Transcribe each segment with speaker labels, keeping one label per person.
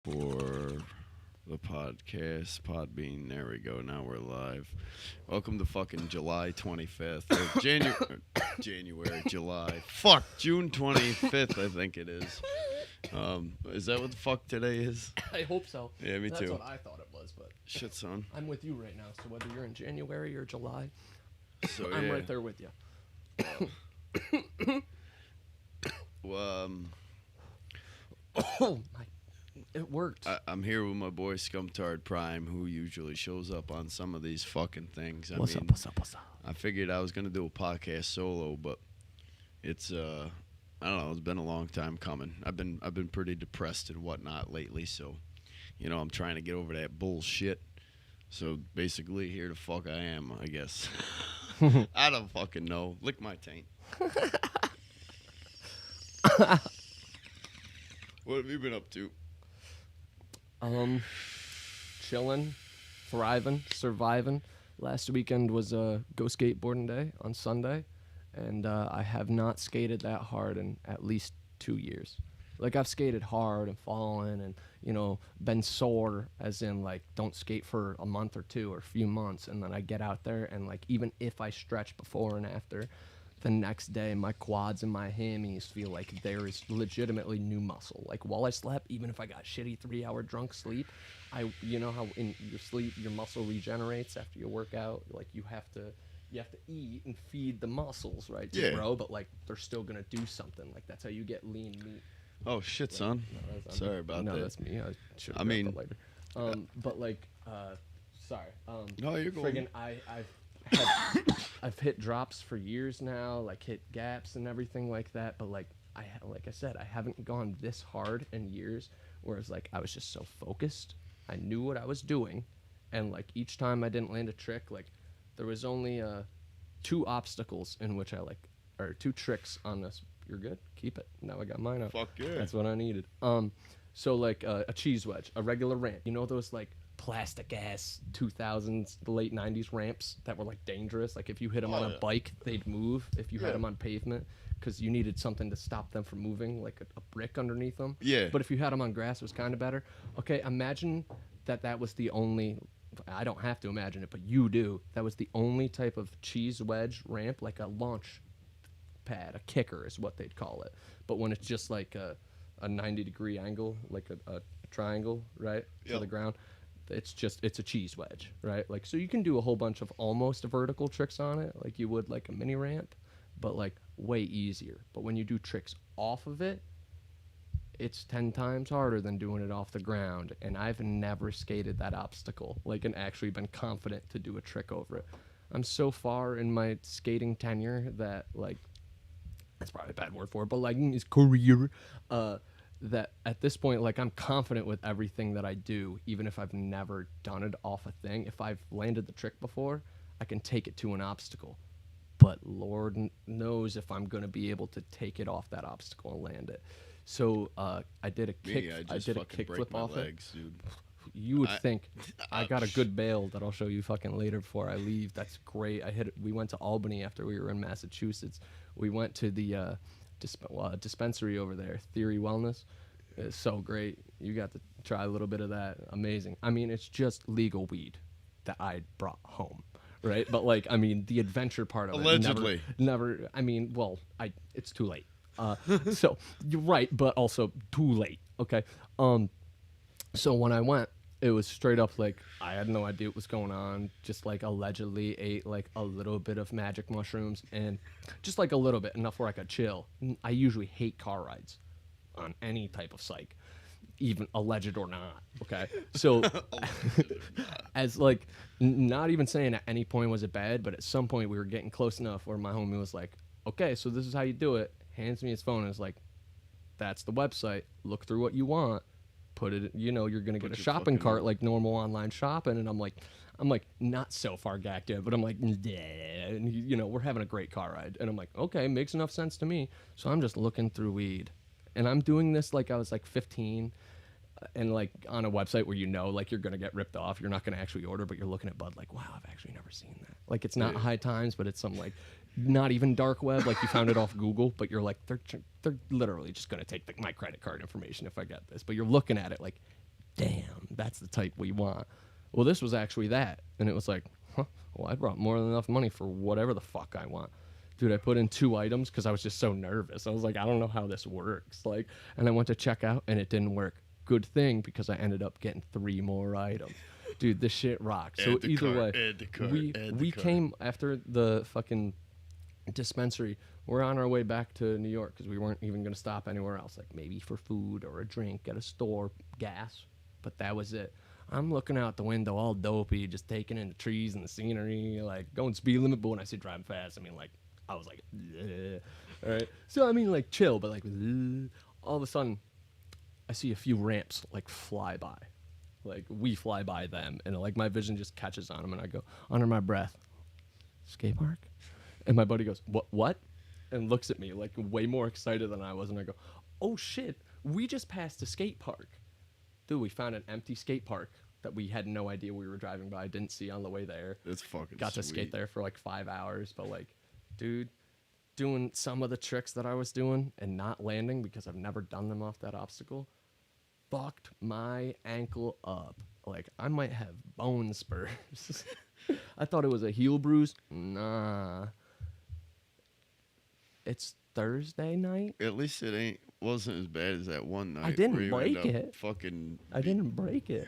Speaker 1: for the podcast. Podbean, there we go. Now we're live. Welcome to fucking July 25th. Or July. Fuck, June 25th, I think it is. Is that what the fuck today is?
Speaker 2: I hope so.
Speaker 1: Yeah, me
Speaker 2: That's
Speaker 1: too.
Speaker 2: what I thought it was, but
Speaker 1: Shit, son.
Speaker 2: I'm with you right now. So whether you're in January or July,
Speaker 1: So,
Speaker 2: I'm
Speaker 1: yeah.
Speaker 2: right there with you.
Speaker 1: Well,
Speaker 2: Oh my! It worked.
Speaker 1: I'm here with my boy Scumtard Prime, who usually shows up on some of these fucking things.
Speaker 2: What's up?
Speaker 1: I figured I was gonna do a podcast solo, but it's I don't know. It's been a long time coming. I've been pretty depressed and whatnot lately, so I'm trying to get over that bullshit. So basically, here the fuck I am, I guess. I don't fucking know. Lick my taint. What have you been up to?
Speaker 2: Chilling, thriving, surviving. Last weekend was go skateboarding day on Sunday, and I have not skated that hard in at least 2 years. Like, I've skated hard and fallen and, been sore, as in, like, don't skate for a month or two or a few months, and then I get out there and, like, even if I stretch before and after, the next day my quads and my hammies feel like there is legitimately new muscle. Like, while I slept, even if I got shitty 3-hour drunk sleep, you know how in your sleep your muscle regenerates after you work out? Like, you have to eat and feed the muscles, right, to
Speaker 1: Yeah.
Speaker 2: grow, but like they're still gonna do something. Like, that's how you get lean meat.
Speaker 1: Oh shit, son.
Speaker 2: No,
Speaker 1: Sorry about
Speaker 2: no,
Speaker 1: that.
Speaker 2: that's me. I should.
Speaker 1: I mean-
Speaker 2: later. But like, sorry.
Speaker 1: No, you're going.
Speaker 2: Friggin', I've hit drops for years now, like hit gaps and everything like that. But like I said, I haven't gone this hard in years. Whereas like I was just so focused, I knew what I was doing, and like each time I didn't land a trick, like there was only 2 obstacles in which or 2 tricks on this. You're good. Keep it. Now I got mine out.
Speaker 1: Fuck yeah.
Speaker 2: That's what I needed. So like a cheese wedge, a regular ramp. You know those like plastic ass 2000s, the late 90s ramps that were like dangerous. Like if you hit them on a bike, they'd move. If you
Speaker 1: Yeah.
Speaker 2: had them on pavement, because you needed something to stop them from moving, like a brick underneath them.
Speaker 1: Yeah.
Speaker 2: But if you had them on grass, it was kind of better. Okay, imagine that was the only. I don't have to imagine it, but you do. That was the only type of cheese wedge ramp, like a launch pad, a kicker is what they'd call it. But when it's just like a 90-degree angle, like a triangle, right, to
Speaker 1: Yep.
Speaker 2: the ground, it's a cheese wedge, right? Like, so you can do a whole bunch of almost vertical tricks on it, like you would like a mini ramp, but like way easier. But when you do tricks off of it, it's 10 times harder than doing it off the ground. And I've never skated that obstacle, like, and actually been confident to do a trick over it. I'm so far in my skating tenure that, like, that's probably a bad word for it, but like his career, that at this point, like, I'm confident with everything that I do, even if I've never done it off a thing. If I've landed the trick before, I can take it to an obstacle. But Lord knows if I'm going to be able to take it off that obstacle and land it. So I did a kick.
Speaker 1: Me, I
Speaker 2: I
Speaker 1: just
Speaker 2: did a
Speaker 1: fucking break
Speaker 2: kickflip
Speaker 1: my
Speaker 2: off
Speaker 1: legs, dude.
Speaker 2: it. You would
Speaker 1: I-
Speaker 2: think I got a good bail that I'll show you fucking later before I leave. That's great. We went to Albany after we were in Massachusetts. We went to the dispensary over there, Theory Wellness. It's so great. You got to try a little bit of that. Amazing. I mean, it's just legal weed that I brought home, right? But like, I mean, the adventure part of
Speaker 1: Allegedly.
Speaker 2: it. Never. I mean, well, it's too late. So you're right, but also too late. Okay. So when I went, it was straight up like I had no idea what was going on. Just like allegedly ate like a little bit of magic mushrooms and just like a little bit, enough where I could chill. I usually hate car rides on any type of psych, even alleged or not. Okay, so as like not even saying at any point was it bad, but at some point we were getting close enough where my homie was like, "Okay, so this is how you do it." Hands me his phone and is like, "That's the website. Look through what you want." Put it, you're gonna get a
Speaker 1: your
Speaker 2: shopping
Speaker 1: fucking-
Speaker 2: cart like normal online shopping, and I'm like not so far gacked in, but I'm like, yeah, and we're having a great car ride, and I'm like, okay, makes enough sense to me. So I'm just looking through weed, and I'm doing this like I was like 15, and like on a website where like you're gonna get ripped off, you're not gonna actually order, but you're looking at Bud like, wow, I've actually never seen that. Like, it's not High Times, but it's some like not even dark web, like you found it off Google, but you're like, they're literally just gonna take my credit card information if I get this. But you're looking at it like, damn, that's the type we want. Well, this was actually that. And it was like, huh, well, I brought more than enough money for whatever the fuck I want. Dude, I put in 2 items because I was just so nervous. I was like, I don't know how this works. Like, and I went to check out and it didn't work. Good thing because I ended up getting 3 more items. Dude, this shit rocks. So either way, we came after the fucking dispensary. We're on our way back to New York because we weren't even going to stop anywhere else, like maybe for food or a drink at a store, gas. But that was it. I'm looking out the window all dopey, just taking in the trees and the scenery, like going speed limit. But when I say driving fast, I mean like I was like, ugh. All right. So I mean like chill, but like ugh. All of a sudden, I see a few ramps like fly by, like we fly by them, and like my vision just catches on them, and I go under my breath, skate park, and my buddy goes, what, and looks at me like way more excited than I was, and I go, oh shit, we just passed a skate park. Dude, we found an empty skate park that we had no idea we were driving by, didn't see on the way there.
Speaker 1: That's fucking
Speaker 2: Got to skate there for like 5 hours, but like, dude, doing some of the tricks that I was doing and not landing because I've never done them off that obstacle fucked my ankle up. Like, I might have bone spurs. I thought it was a heel bruise. Nah. It's Thursday night.
Speaker 1: At least it wasn't as bad as that one night.
Speaker 2: I didn't
Speaker 1: where you
Speaker 2: break
Speaker 1: ended up
Speaker 2: it.
Speaker 1: Fucking.
Speaker 2: I didn't break it.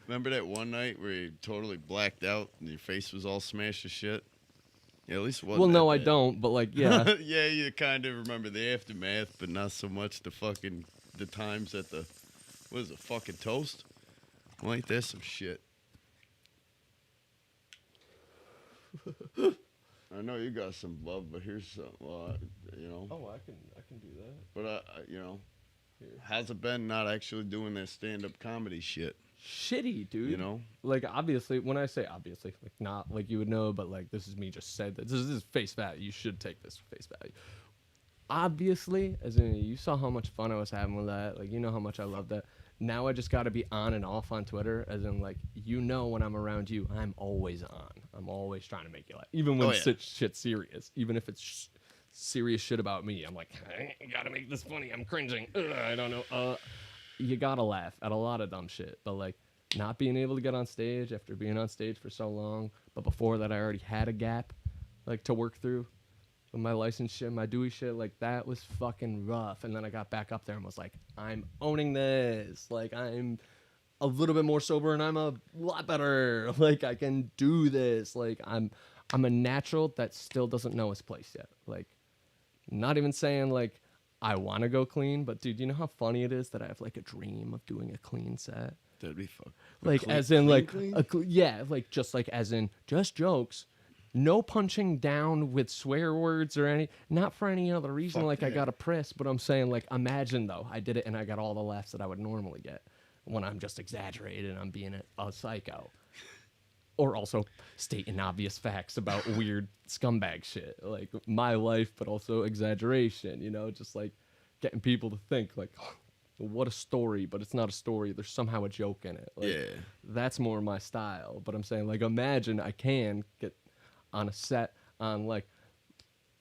Speaker 1: Remember that one night where you totally blacked out and your face was all smashed to shit? Yeah, at least it wasn't.
Speaker 2: Well, no,
Speaker 1: that
Speaker 2: I
Speaker 1: bad.
Speaker 2: don't. But like, yeah.
Speaker 1: Yeah, you kind of remember the aftermath, but not so much the times at the, what is it, fucking toast? Well, ain't that some shit? I know you got some love, but here's some, you know.
Speaker 2: Oh, I can do that.
Speaker 1: But you know,
Speaker 2: Here.
Speaker 1: how's it been not actually doing that stand-up comedy shit?
Speaker 2: Shitty, dude.
Speaker 1: You know,
Speaker 2: like obviously, when I say obviously, like not like you would know, but like this is me just said that this is face value. You should take this face value. Obviously, as in you saw how much fun I was having with that. Like you know how much I love that. Now I just got to be on and off on Twitter, as in like you know when I'm around you, I'm always on. I'm always trying to make you laugh, even when shit's serious. Even if it's serious shit about me, I'm like, I gotta make this funny. I'm cringing. I don't know. You gotta laugh at a lot of dumb shit, but like not being able to get on stage after being on stage for so long, but before that I already had a gap like to work through with my license shit, my Dewey shit, like that was fucking rough. And then I got back up there and was like, I'm owning this. Like I'm a little bit more sober and I'm a lot better. Like I can do this. Like I'm a natural that still doesn't know his place yet. Like not even saying like I want to go clean, but dude, you know how funny it is that I have like a dream of doing a clean set?
Speaker 1: that'd be fun.
Speaker 2: Like
Speaker 1: Clean-
Speaker 2: as in
Speaker 1: clean,
Speaker 2: like
Speaker 1: clean?
Speaker 2: yeah, like just as in just jokes, no punching down with swear words or any, not for any other reason.
Speaker 1: Fuck
Speaker 2: like I
Speaker 1: that.
Speaker 2: got a press, but I'm saying like imagine though I did it and I got all the laughs that I would normally get when I'm just exaggerating and I'm being a psycho. Or also stating obvious facts about weird scumbag shit, like my life, but also exaggeration, you know, just like getting people to think like, oh, what a story, but it's not a story. There's somehow a joke in it. Like,
Speaker 1: Yeah.
Speaker 2: that's more my style. But I'm saying like, imagine I can get on a set on like,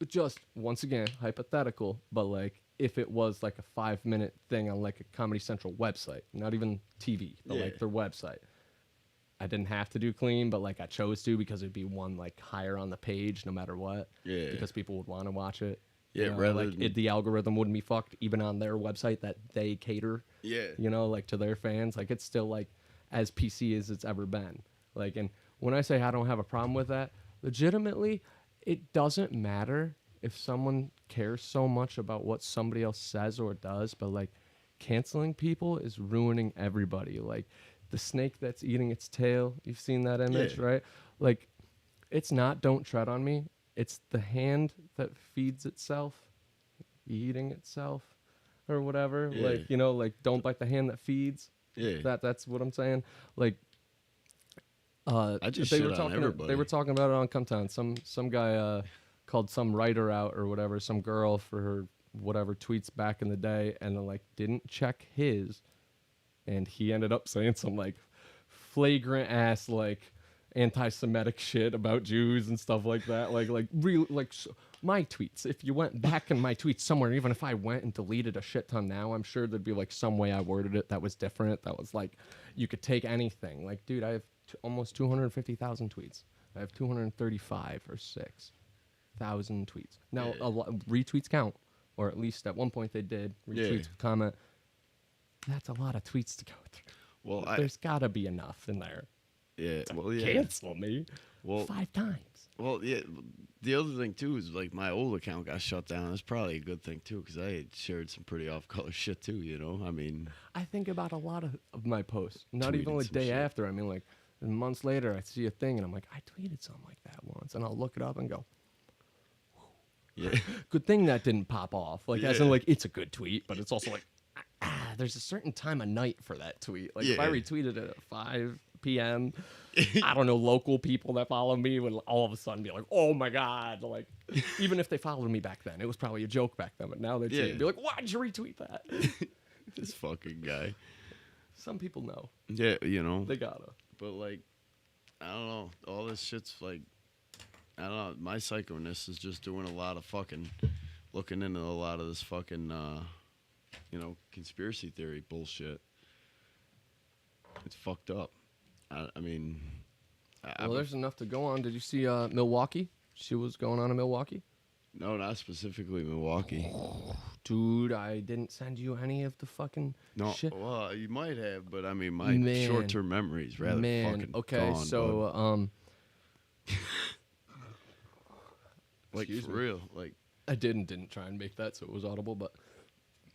Speaker 2: just once again, hypothetical, but like if it was like a 5-minute thing on like a Comedy Central website, not even TV, but like
Speaker 1: Yeah.
Speaker 2: their website. I didn't have to do clean, but like I chose to because it'd be one like higher on the page no matter what.
Speaker 1: Yeah.
Speaker 2: Because people would want to watch it.
Speaker 1: Yeah,
Speaker 2: You know,
Speaker 1: rather
Speaker 2: like
Speaker 1: than-
Speaker 2: the algorithm wouldn't be fucked even on their website that they cater.
Speaker 1: Yeah.
Speaker 2: You know, like to their fans. Like it's still like as PC as it's ever been. Like, and when I say I don't have a problem with that, legitimately, it doesn't matter if someone cares so much about what somebody else says or does, but like canceling people is ruining everybody. Like the snake that's eating its tail, you've seen that image,
Speaker 1: Yeah.
Speaker 2: right? Like it's not don't tread on me. It's the hand that feeds itself, eating itself or whatever.
Speaker 1: Yeah.
Speaker 2: Like, you know, like don't bite the hand that feeds.
Speaker 1: Yeah.
Speaker 2: That's what I'm saying. Like
Speaker 1: I just
Speaker 2: they
Speaker 1: shit
Speaker 2: were
Speaker 1: on
Speaker 2: talking
Speaker 1: everybody.
Speaker 2: they were talking about it on Come Town. Some guy called some writer out or whatever, some girl for her whatever tweets back in the day, and then like didn't check his, and he ended up saying some like flagrant ass like anti-Semitic shit about Jews and stuff like that. Like real like my tweets. If you went back in my tweets somewhere, even if I went and deleted a shit ton now, I'm sure there'd be like some way I worded it that was different. That was like, you could take anything. Like, dude, I have almost 250,000 tweets. I have 235 or 6,000 tweets. Now, retweets count, or at least at one point they did. Retweets, comment. That's a lot of tweets to go through.
Speaker 1: Well,
Speaker 2: there's gotta be enough in there.
Speaker 1: Yeah. Well,
Speaker 2: Cancel me.
Speaker 1: Well,
Speaker 2: 5 times.
Speaker 1: Well, yeah. The other thing too is like my old account got shut down. That's probably a good thing too, because I had shared some pretty off-color shit too. You know, I mean,
Speaker 2: I think about a lot of my posts. Not even
Speaker 1: Tweeted
Speaker 2: like
Speaker 1: some
Speaker 2: day
Speaker 1: shit.
Speaker 2: after. I mean, like months later, I see a thing and I'm like, I tweeted something like that once, and I'll look it up and go,
Speaker 1: yeah,
Speaker 2: good thing that didn't pop off. Like, as in,
Speaker 1: Yeah.
Speaker 2: like, it's a good tweet, but it's also like, there's a certain time of night for that tweet. Like, if I
Speaker 1: Yeah.
Speaker 2: retweeted it at 5 p.m., I don't know, local people that follow me would all of a sudden be like, oh my God. Like, even if they followed me back then, it was probably a joke back then, but now they'd see it and be like, why'd you retweet that?
Speaker 1: this fucking guy.
Speaker 2: Some people know.
Speaker 1: Yeah, you know,
Speaker 2: They gotta.
Speaker 1: but like, I don't know. All this shit's like, I don't know. My psychoness is just doing a lot of fucking, looking into a lot of this fucking, you know, conspiracy theory bullshit. It's fucked up. I mean,
Speaker 2: Well, there's enough to go on. Did you see Milwaukee? See what's going on in Milwaukee?
Speaker 1: no, not specifically Milwaukee.
Speaker 2: Dude, I didn't send you any of the fucking
Speaker 1: No,
Speaker 2: shit.
Speaker 1: well, you might have, but I mean, my
Speaker 2: Man.
Speaker 1: short-term memory is rather fucking
Speaker 2: okay,
Speaker 1: gone.
Speaker 2: so
Speaker 1: like
Speaker 2: excuse
Speaker 1: for
Speaker 2: me.
Speaker 1: real, like
Speaker 2: I didn't try and make that so it was audible, but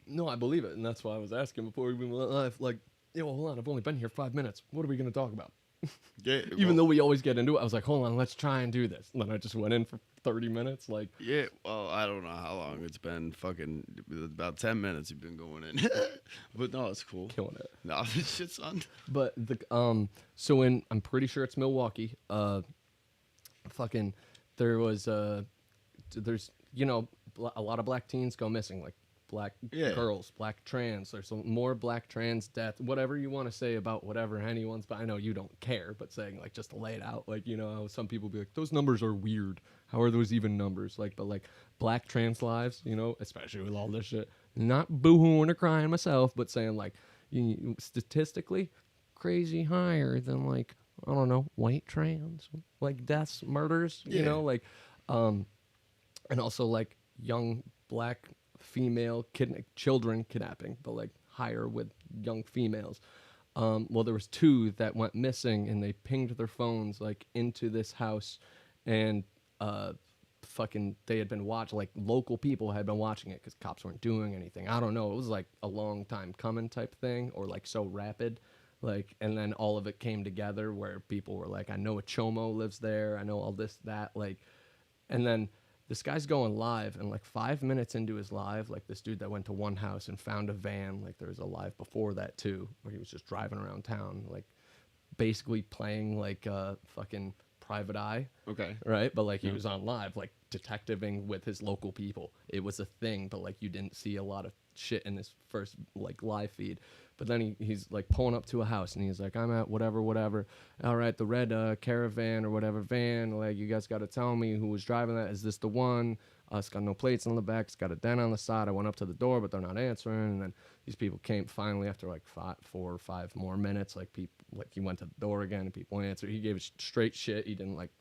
Speaker 2: no, I believe it, and that's why I was asking before we went live. Like, yeah, well, hold on, I've only been here 5 minutes. What are we gonna talk about?
Speaker 1: yeah,
Speaker 2: Even though we always get into it, I was like, hold on, let's try and do this. And then I just went in for 30 minutes, like,
Speaker 1: yeah, well, I don't know how long it's been. Fucking about 10 minutes you've been going in, but no, it's cool.
Speaker 2: killing it.
Speaker 1: No, this shit's on.
Speaker 2: But so I'm pretty sure it's Milwaukee. Fucking, there was there's a lot of black teens go missing, like black
Speaker 1: Yeah.
Speaker 2: girls, black trans. There's more black trans death. Whatever you want to say about whatever anyone's, but I know you don't care. But saying, like, just to lay it out, like, how some people be like, those numbers are weird. How are those even numbers? Like, but like black trans lives, especially with all this shit. Not boohooing or crying myself, but saying like, statistically, crazy higher than like, I don't know, white trans, like deaths, murders,
Speaker 1: Yeah.
Speaker 2: like, and also like young black female children kidnapping, but like higher with young females. Well, there was 2 that went missing, and they pinged their phones like into this house, and they had been watching, like local people had been watching it because cops weren't doing anything. I don't know. It was like a long time coming type thing, or like so rapid. Like, and then all of it came together where people were like, I know a Chomo lives there. I know all this, that, like, and then this guy's going live, and like 5 minutes into his live, like this dude that went to one house and found a van, like there was a live before that too, where he was just driving around town, like basically playing like fucking Private Eye,
Speaker 1: Okay.
Speaker 2: right? But like he was on live, like detectiving with his local people. It was a thing, but like you didn't see a lot of shit in his first like live feed. But then he's like pulling up to a house, and he's like, I'm at whatever. All right, the red caravan or whatever van. Like, you guys got to tell me who was driving that. Is this the one? It's got no plates on the back. It's got a dent on the side. I went up to the door, but they're not answering. And then these people came finally after like 4 or 5 more minutes. Like, he went to the door again, and people answered. He gave it straight shit. He didn't like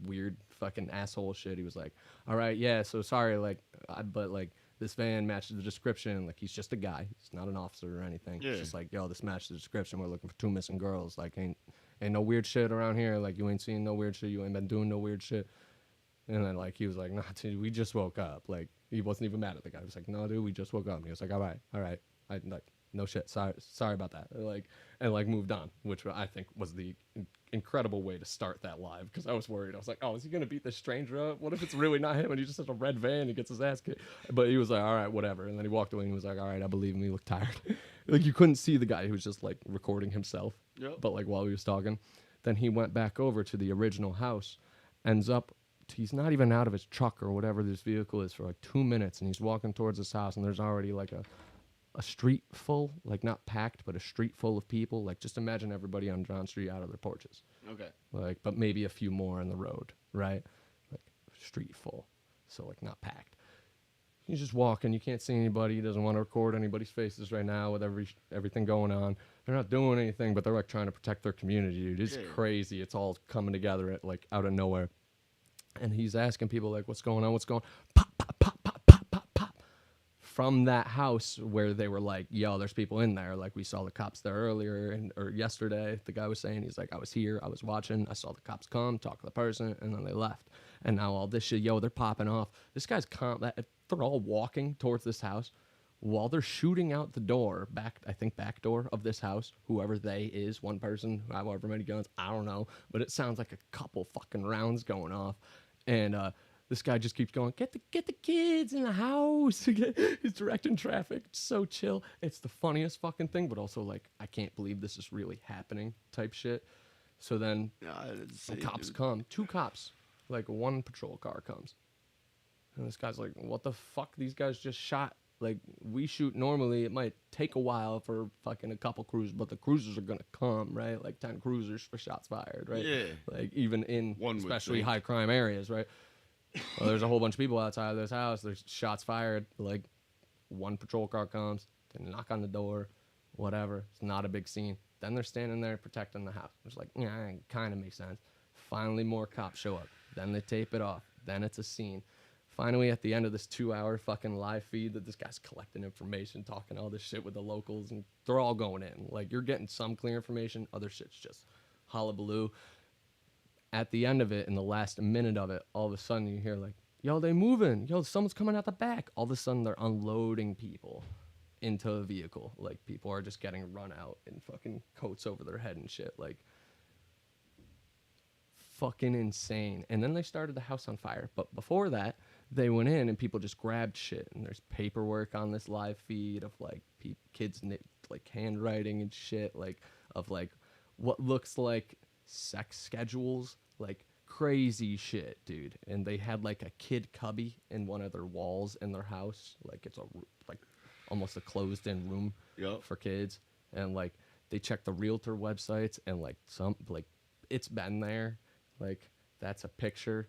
Speaker 2: weird fucking asshole shit. He was like, all right, yeah, so sorry, like, but like, this van matches the description. Like, he's just a guy. He's not an officer or anything.
Speaker 1: Yeah.
Speaker 2: It's just like, yo, this matches the description. We're looking for 2 missing girls. Like, ain't no weird shit around here. Like, you ain't seen no weird shit. You ain't been doing no weird shit. And then, like, he was like, nah, dude, we just woke up. Like, he wasn't even mad at the guy. He was like, no, dude, we just woke up. And he was like, all right. I like, no shit. Sorry about that. Like, and like moved on, which I think was the incredible way to start that live, because I was worried. I was like, oh, is he gonna beat this stranger up? What if it's really not him and he just has a red van? He gets his ass kicked. But he was like, all right, whatever. And then he walked away and he was like, all right, I believe him. He looked tired. Like, you couldn't see the guy who was just like recording himself.
Speaker 1: Yep.
Speaker 2: But like while he was talking, then he went back over to the original house. Ends up, he's not even out of his truck or whatever this vehicle is for like 2 minutes, and he's walking towards his house, and there's already like a street full, like not packed, but a street full of people. Like, just imagine everybody on John Street out of their porches.
Speaker 1: Okay.
Speaker 2: Like, but maybe a few more on the road, right? Like, street full. so like not packed. He's just walking. You can't see anybody. He doesn't want to record anybody's faces right now with everything going on. They're not doing anything, but they're like trying to protect their community, dude. It's crazy. It's all coming together at like out of nowhere. And he's asking people like, "What's going on? What's going on?" Pop, pop, pop, pop, pop, pop, pop. From that house where they were like, "Yo, there's people in there." Like we saw the cops there earlier or yesterday. The guy was saying he's like, "I was here. I was watching. I saw the cops come, talk to the person, and then they left." And now all this shit, yo, they're popping off. This guy's they're all walking towards this house while they're shooting out the door, back door of this house, whoever they is, one person, however many guns, I don't know. But it sounds like a couple fucking rounds going off. And this guy just keeps going, get the kids in the house. He's directing traffic. It's so chill. It's the funniest fucking thing, but also like, I can't believe this is really happening type shit. So then the cops come, 2 cops, like 1 patrol car comes. And this guy's like, what the fuck? These guys just shot. Like, we shoot normally. It might take a while for fucking a couple cruisers, but the cruisers are going to come, right? Like 10 cruisers for shots fired, right?
Speaker 1: Yeah.
Speaker 2: Like, even in
Speaker 1: One
Speaker 2: especially high crime areas, right? Well, there's a whole bunch of people outside of this house. There's shots fired. Like, 1 patrol car comes. They knock on the door. Whatever. It's not a big scene. Then they're standing there protecting the house. It's like, yeah, it kind of makes sense. Finally, more cops show up. Then they tape it off. Then it's a scene. Finally, at the end of this 2-hour fucking live feed that this guy's collecting information, talking all this shit with the locals, and they're all going in. Like, you're getting some clear information. Other shit's just hullabaloo. At the end of it, in the last minute of it, all of a sudden you hear like, yo, they moving. Yo, someone's coming out the back. All of a sudden they're unloading people into a vehicle. Like, people are just getting run out in fucking coats over their head and shit. Like, fucking insane. And then they started the house on fire. But before that, they went in and people just grabbed shit. And there's paperwork on this live feed of like kids like handwriting and shit, like of like what looks like sex schedules, like crazy shit, dude. And they had like a kid cubby in one of their walls in their house, like it's like almost a closed-in room for kids. And like they checked the realtor websites and like it's been there. Like that's a picture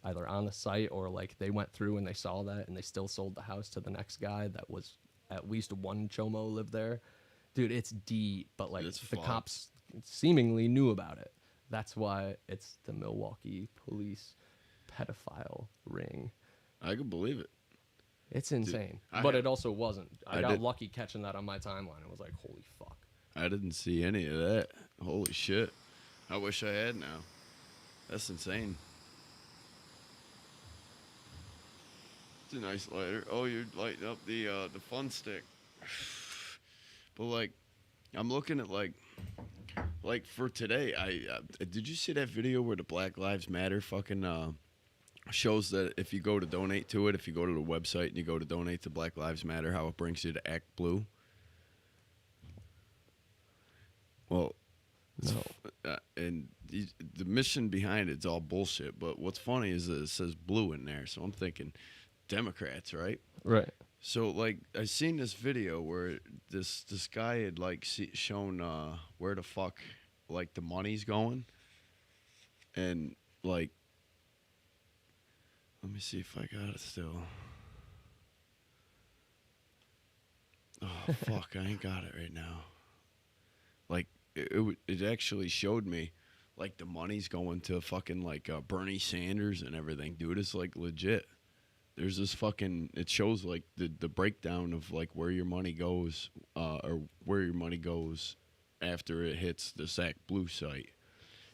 Speaker 2: either on the site or like they went through and they saw that and they still sold the house to the next guy that was at least one chomo lived there. Dude, it's deep, but like the cops seemingly knew about it. That's why it's the Milwaukee police pedophile ring.
Speaker 1: I can believe it.
Speaker 2: It's insane. But it also wasn't. I got lucky catching that on my timeline. I was like, holy fuck.
Speaker 1: I didn't see any of that. Holy shit. I wish I had now. That's insane. It's a nice lighter. Oh, you're lighting up the fun stick. But like, I'm looking at like for today. Did you see that video where the Black Lives Matter fucking shows that if you go to donate to it, if you go to the website and you go to donate to Black Lives Matter, how it brings you to Act Blue? Well,
Speaker 2: no.
Speaker 1: And the mission behind it's all bullshit. But what's funny is that it says blue in there, so I'm thinking Democrats, right?
Speaker 2: Right.
Speaker 1: So like I seen this video where this guy had like shown where the fuck like the money's going, and like let me see if I got it still. Oh fuck, I ain't got it right now. Like it actually showed me like the money's going to fucking like Bernie Sanders and everything, dude. It's like legit. There's this fucking, it shows like the breakdown of like where your money goes, or where your money goes after it hits the Sac Blue site.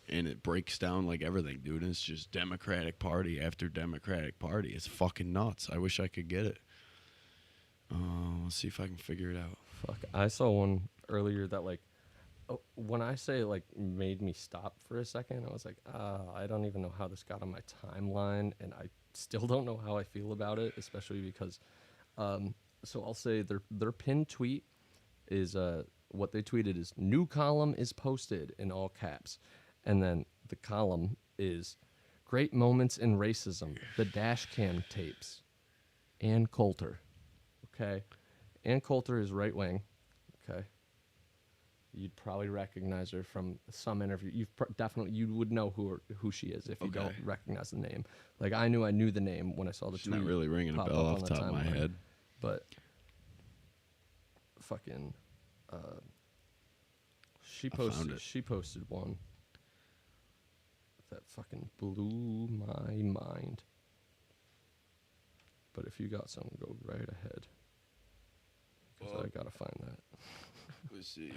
Speaker 1: And it breaks down like everything, dude. And it's just Democratic Party after Democratic Party. It's fucking nuts. I wish I could get it. Let's see if I can figure it out.
Speaker 2: Fuck. I saw one earlier that like, when I say like made me stop for a second, I was like, I don't even know how this got on my timeline, and I still don't know how I feel about it, especially because, so I'll say their pinned tweet is what they tweeted is new column is posted in all caps, and then the column is great moments in racism, the dash cam tapes, Ann Coulter, okay, Ann Coulter is right wing, okay. You'd probably recognize her from some interview. Definitely you would know who she is if you don't
Speaker 1: Okay.
Speaker 2: recognize the name. Like I knew the name when I saw the
Speaker 1: It's
Speaker 2: tweet.
Speaker 1: not really ringing a
Speaker 2: pop
Speaker 1: bell
Speaker 2: up
Speaker 1: off
Speaker 2: on
Speaker 1: the top of my
Speaker 2: timeline.
Speaker 1: head.
Speaker 2: But fucking she
Speaker 1: I found
Speaker 2: posted
Speaker 1: it.
Speaker 2: she posted one that fucking blew my mind. But if you got some, go right ahead. Because
Speaker 1: Well,
Speaker 2: I gotta find that.
Speaker 1: let's see.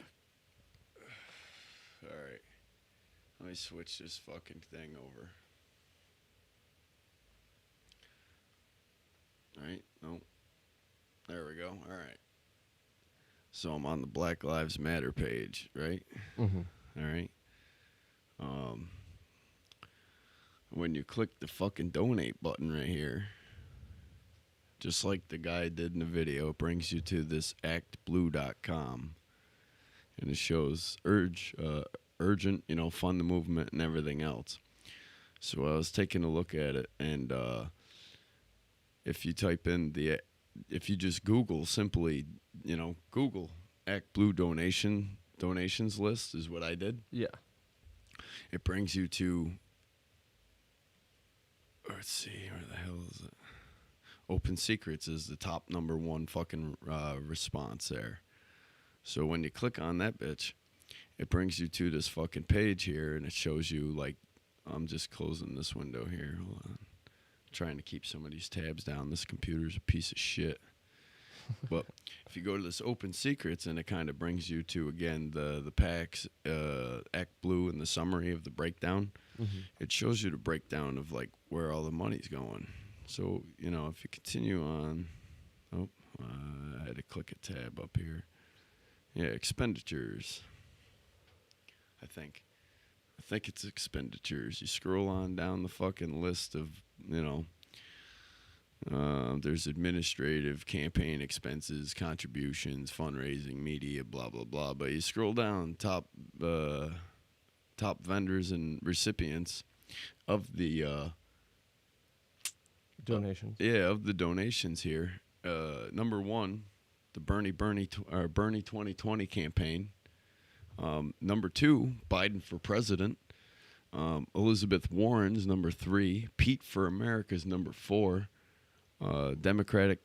Speaker 1: All right. Let me switch this fucking thing over. All right. Nope. There we go. All right. So I'm on the Black Lives Matter page, right?
Speaker 2: Mm-hmm.
Speaker 1: All right. Um, when you click the fucking donate button right here, just like the guy did in the video, it brings you to this actblue.com. And it shows urgent, fund the movement and everything else. So I was taking a look at it, and if you type in if you just Google simply, Google Act Blue donations list is what I did.
Speaker 2: Yeah.
Speaker 1: It brings you to, let's see, where the hell is it? Open Secrets is the top number one fucking response there. So when you click on that bitch, it brings you to this fucking page here, and it shows you, like, I'm just closing this window here. Hold on. Trying to keep some of these tabs down. This computer's a piece of shit. But if you go to this Open Secrets, and it kind of brings you to, again, the PACs, Act Blue, and the summary of the breakdown, it shows you the breakdown of, like, where all the money's going. So, if you continue on, I had to click a tab up here. Yeah, expenditures. I think it's expenditures. You scroll on down the fucking list of, there's administrative, campaign expenses, contributions, fundraising, media, blah, blah, blah. But you scroll down, top vendors and recipients of the
Speaker 2: Donations.
Speaker 1: of the donations here. Number one, the Bernie 2020 campaign. Number two, Biden for president. Elizabeth Warren's number 3. Pete for America's number 4. Democratic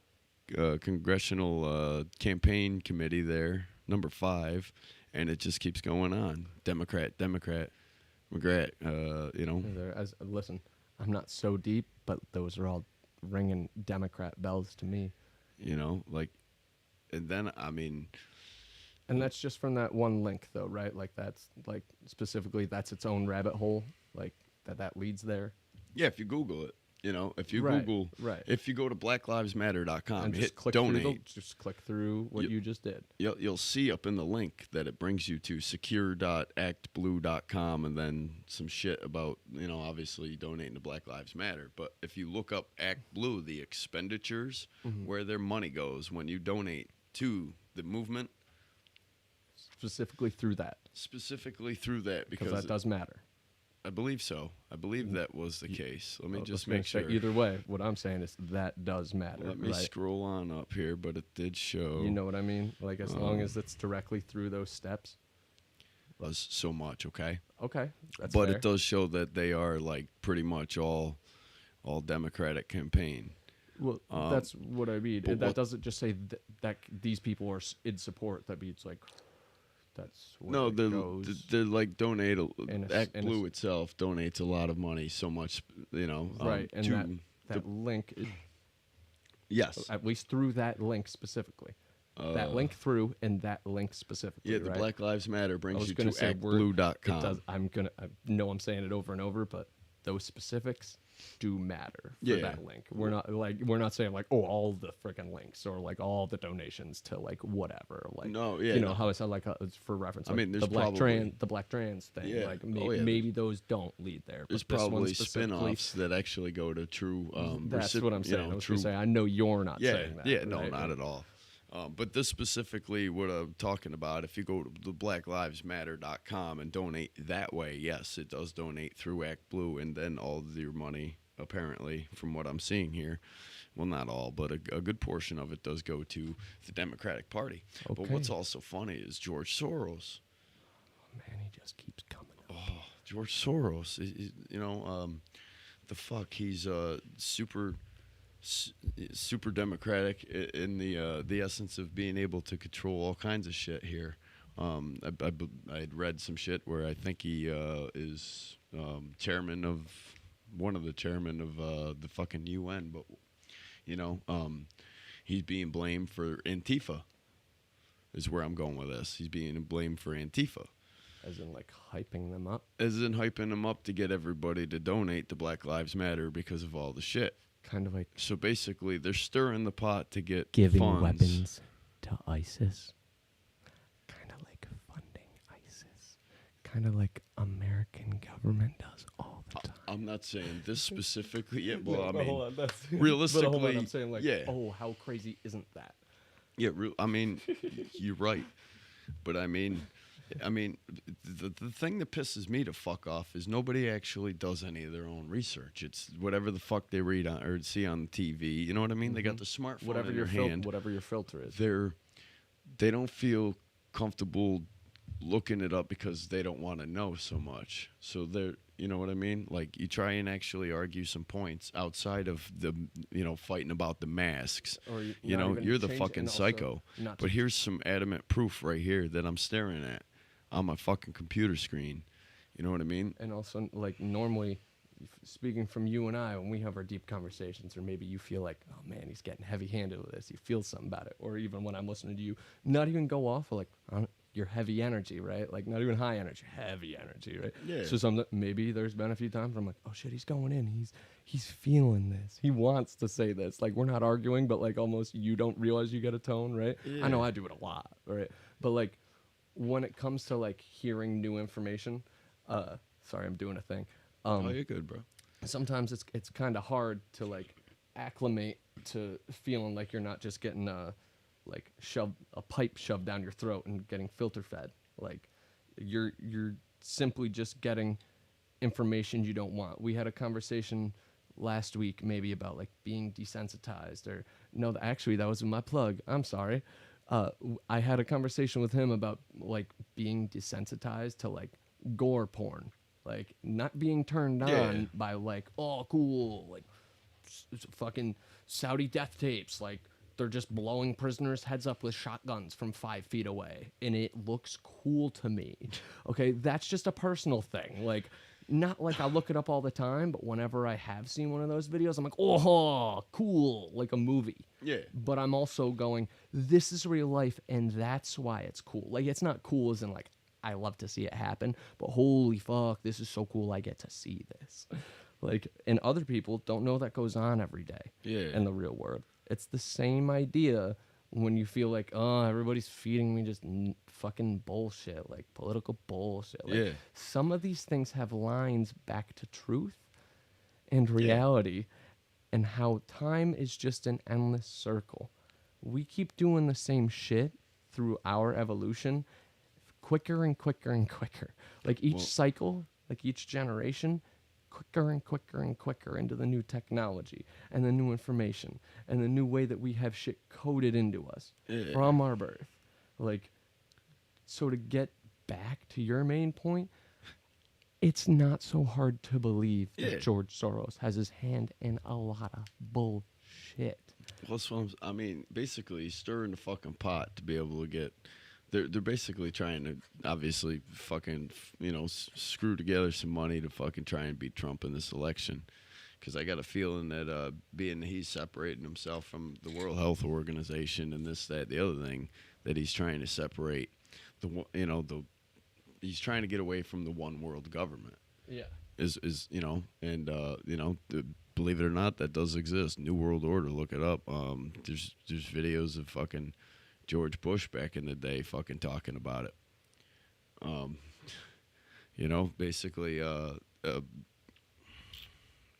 Speaker 1: Congressional Campaign Committee there, number 5. And it just keeps going on. Democrat, McGrath,
Speaker 2: Listen, I'm not so deep, but those are all ringing Democrat bells to me.
Speaker 1: And then,
Speaker 2: And that's just from that one link, though, right? Like that's like specifically that's its own rabbit hole, like that leads there.
Speaker 1: yeah, if you Google it, if you
Speaker 2: Right,
Speaker 1: Google,
Speaker 2: right.
Speaker 1: if you go to blacklivesmatter.com,
Speaker 2: And
Speaker 1: you
Speaker 2: just
Speaker 1: hit
Speaker 2: click
Speaker 1: donate.
Speaker 2: just click through what you just did.
Speaker 1: You'll see up in the link that it brings you to secure.actblue.com, and then some shit about, obviously donating to Black Lives Matter. But if you look up Act Blue, the expenditures, where their money goes when you donate to the movement,
Speaker 2: Specifically through that,
Speaker 1: because
Speaker 2: that does matter.
Speaker 1: I believe so. I believe that was the case. Let me
Speaker 2: I was
Speaker 1: just
Speaker 2: gonna
Speaker 1: make
Speaker 2: say,
Speaker 1: sure.
Speaker 2: either way, what I'm saying is that does matter.
Speaker 1: Let me
Speaker 2: right?
Speaker 1: scroll on up here, but it did show.
Speaker 2: You know what I mean? Like as long as it's directly through those steps.
Speaker 1: Was so much, okay?
Speaker 2: Okay, that's
Speaker 1: But
Speaker 2: fair.
Speaker 1: it does show that they are, like, pretty much all Democratic campaign.
Speaker 2: Well, that's what I mean.
Speaker 1: but
Speaker 2: That
Speaker 1: what-
Speaker 2: doesn't just say that these people are in support. That means like that's where
Speaker 1: No,
Speaker 2: it goes.
Speaker 1: they're like donate.
Speaker 2: And it's-
Speaker 1: Act
Speaker 2: and
Speaker 1: Blue itself donates a lot of money, so much,
Speaker 2: right, and
Speaker 1: to
Speaker 2: that link,
Speaker 1: yes,
Speaker 2: at least through that link specifically, that link through and that link specifically.
Speaker 1: yeah, the
Speaker 2: right?
Speaker 1: Black Lives Matter
Speaker 2: I
Speaker 1: brings
Speaker 2: was
Speaker 1: you
Speaker 2: gonna
Speaker 1: to
Speaker 2: say It does.
Speaker 1: actblue.com.
Speaker 2: I know I'm saying it over and over, but those specifics do matter for
Speaker 1: Yeah.
Speaker 2: that link. We're not saying like all the freaking links or like all the donations to like whatever. Like
Speaker 1: No, yeah,
Speaker 2: you know
Speaker 1: no.
Speaker 2: how it's like it's for reference.
Speaker 1: I
Speaker 2: Like
Speaker 1: mean, there's
Speaker 2: the
Speaker 1: probably-
Speaker 2: black trans thing.
Speaker 1: Yeah.
Speaker 2: Like
Speaker 1: Oh, yeah.
Speaker 2: maybe those don't lead there.
Speaker 1: There's
Speaker 2: but this one
Speaker 1: probably
Speaker 2: specifically-
Speaker 1: spin-offs that actually go to true.
Speaker 2: That's what I'm saying. I was
Speaker 1: true.
Speaker 2: gonna say I know you're not
Speaker 1: Yeah,
Speaker 2: saying that.
Speaker 1: yeah, no,
Speaker 2: right?
Speaker 1: not at all. But this specifically, what I'm talking about, if you go to the blacklivesmatter.com and donate that way, yes, it does donate through Act Blue, and then all of your money, apparently, from what I'm seeing here, well, not all, but a good portion of it does go to the Democratic Party. But
Speaker 2: Okay.
Speaker 1: what's also funny is George Soros George Soros, the fuck, he's super democratic in the essence of being able to control all kinds of shit here. I had read some shit where I think he is chairman of one of the chairmen of the fucking UN, but you know, he's being blamed for Antifa. Is where I'm going with this. He's being blamed for Antifa.
Speaker 2: As in, like, hyping them up?
Speaker 1: As in hyping them up to get everybody to donate to Black Lives Matter because of all the shit.
Speaker 2: Kind of like...
Speaker 1: So basically, they're stirring the pot to get
Speaker 2: giving
Speaker 1: funds.
Speaker 2: Weapons to ISIS. Kind of like funding ISIS. Kind of like American government does all the time.
Speaker 1: I'm not saying this specifically yet. Well,
Speaker 2: No,
Speaker 1: I mean,
Speaker 2: hold on, that's,
Speaker 1: realistically,
Speaker 2: but hold on, I'm saying, like,
Speaker 1: yeah.
Speaker 2: oh, how crazy isn't that?
Speaker 1: Yeah, I mean, you're right. But I mean, the thing that pisses me to fuck off is nobody actually does any of their own research. It's whatever the fuck they read on or see on TV. You know what I mean? They got the smartphone
Speaker 2: Whatever
Speaker 1: in
Speaker 2: your
Speaker 1: their hand.
Speaker 2: whatever your filter is.
Speaker 1: They don't feel comfortable looking it up because they don't want to know so much. So you know what I mean? Like, you try and actually argue some points outside of the, fighting about the masks.
Speaker 2: Or
Speaker 1: You're the fucking psycho. But here's some adamant proof right here that I'm staring at on my fucking computer screen. You know what I mean?
Speaker 2: And also, like, normally, speaking from you and I, when we have our deep conversations, or maybe you feel like, oh man, he's getting heavy-handed with this, you feel something about it, or even when I'm listening to you, not even go off of, like, your heavy energy, right? Like, not even high energy, heavy energy, right?
Speaker 1: Yeah.
Speaker 2: So maybe there's been a few times where I'm like, oh shit, he's going in, he's feeling this, he wants to say this. Like, we're not arguing, but like almost you don't realize you get a tone, right?
Speaker 1: Yeah.
Speaker 2: I know I do it a lot, right? But like, when it comes to like hearing new information, sorry, I'm doing a thing.
Speaker 1: Oh, you're good, bro.
Speaker 2: Sometimes it's kind of hard to like acclimate to feeling like you're not just getting a pipe shoved down your throat and getting filter fed. Like, you're simply just getting information you don't want. We had a conversation last week maybe about like being desensitized, or no, actually that was my plug. I'm sorry. I had a conversation with him about like being desensitized to like gore porn, like not being turned on by like, oh cool, like fucking Saudi death tapes, like they're just blowing prisoners' heads up with shotguns from 5 feet away, and it looks cool to me. Okay, that's just a personal thing. Like, not like I look it up all the time, but whenever I have seen one of those videos, I'm like, oh, cool, like a movie.
Speaker 1: Yeah.
Speaker 2: But I'm also going, this is real life, and that's why it's cool. Like, it's not cool as in, like, I love to see it happen, but holy fuck, this is so cool, I get to see this. Like, and other people don't know that goes on every day in the real world. It's the same idea when you feel like, oh, everybody's feeding me just fucking bullshit, like political bullshit. Like, some of these things have lines back to truth and reality, and how time is just an endless circle. We keep doing the same shit through our evolution quicker and quicker and quicker. Like each cycle, like each generation, quicker and quicker and quicker into the new technology and the new information and the new way that we have shit coded into us from our birth. Like, so to get back to your main point, it's not so hard to believe that George Soros has his hand in a lot of bullshit.
Speaker 1: Well, so I mean, basically, he's stirring the fucking pot to be able to get. They're basically trying to obviously fucking screw together some money to fucking try and beat Trump in this election. Because I got a feeling that being he's separating himself from the World Health Organization and this, that, the other thing, that he's trying to separate he's trying to get away from the one world government. Yeah. Believe it or not, that does exist. New World Order, look it up. There's videos of fucking George Bush back in the day fucking talking about it. Basically,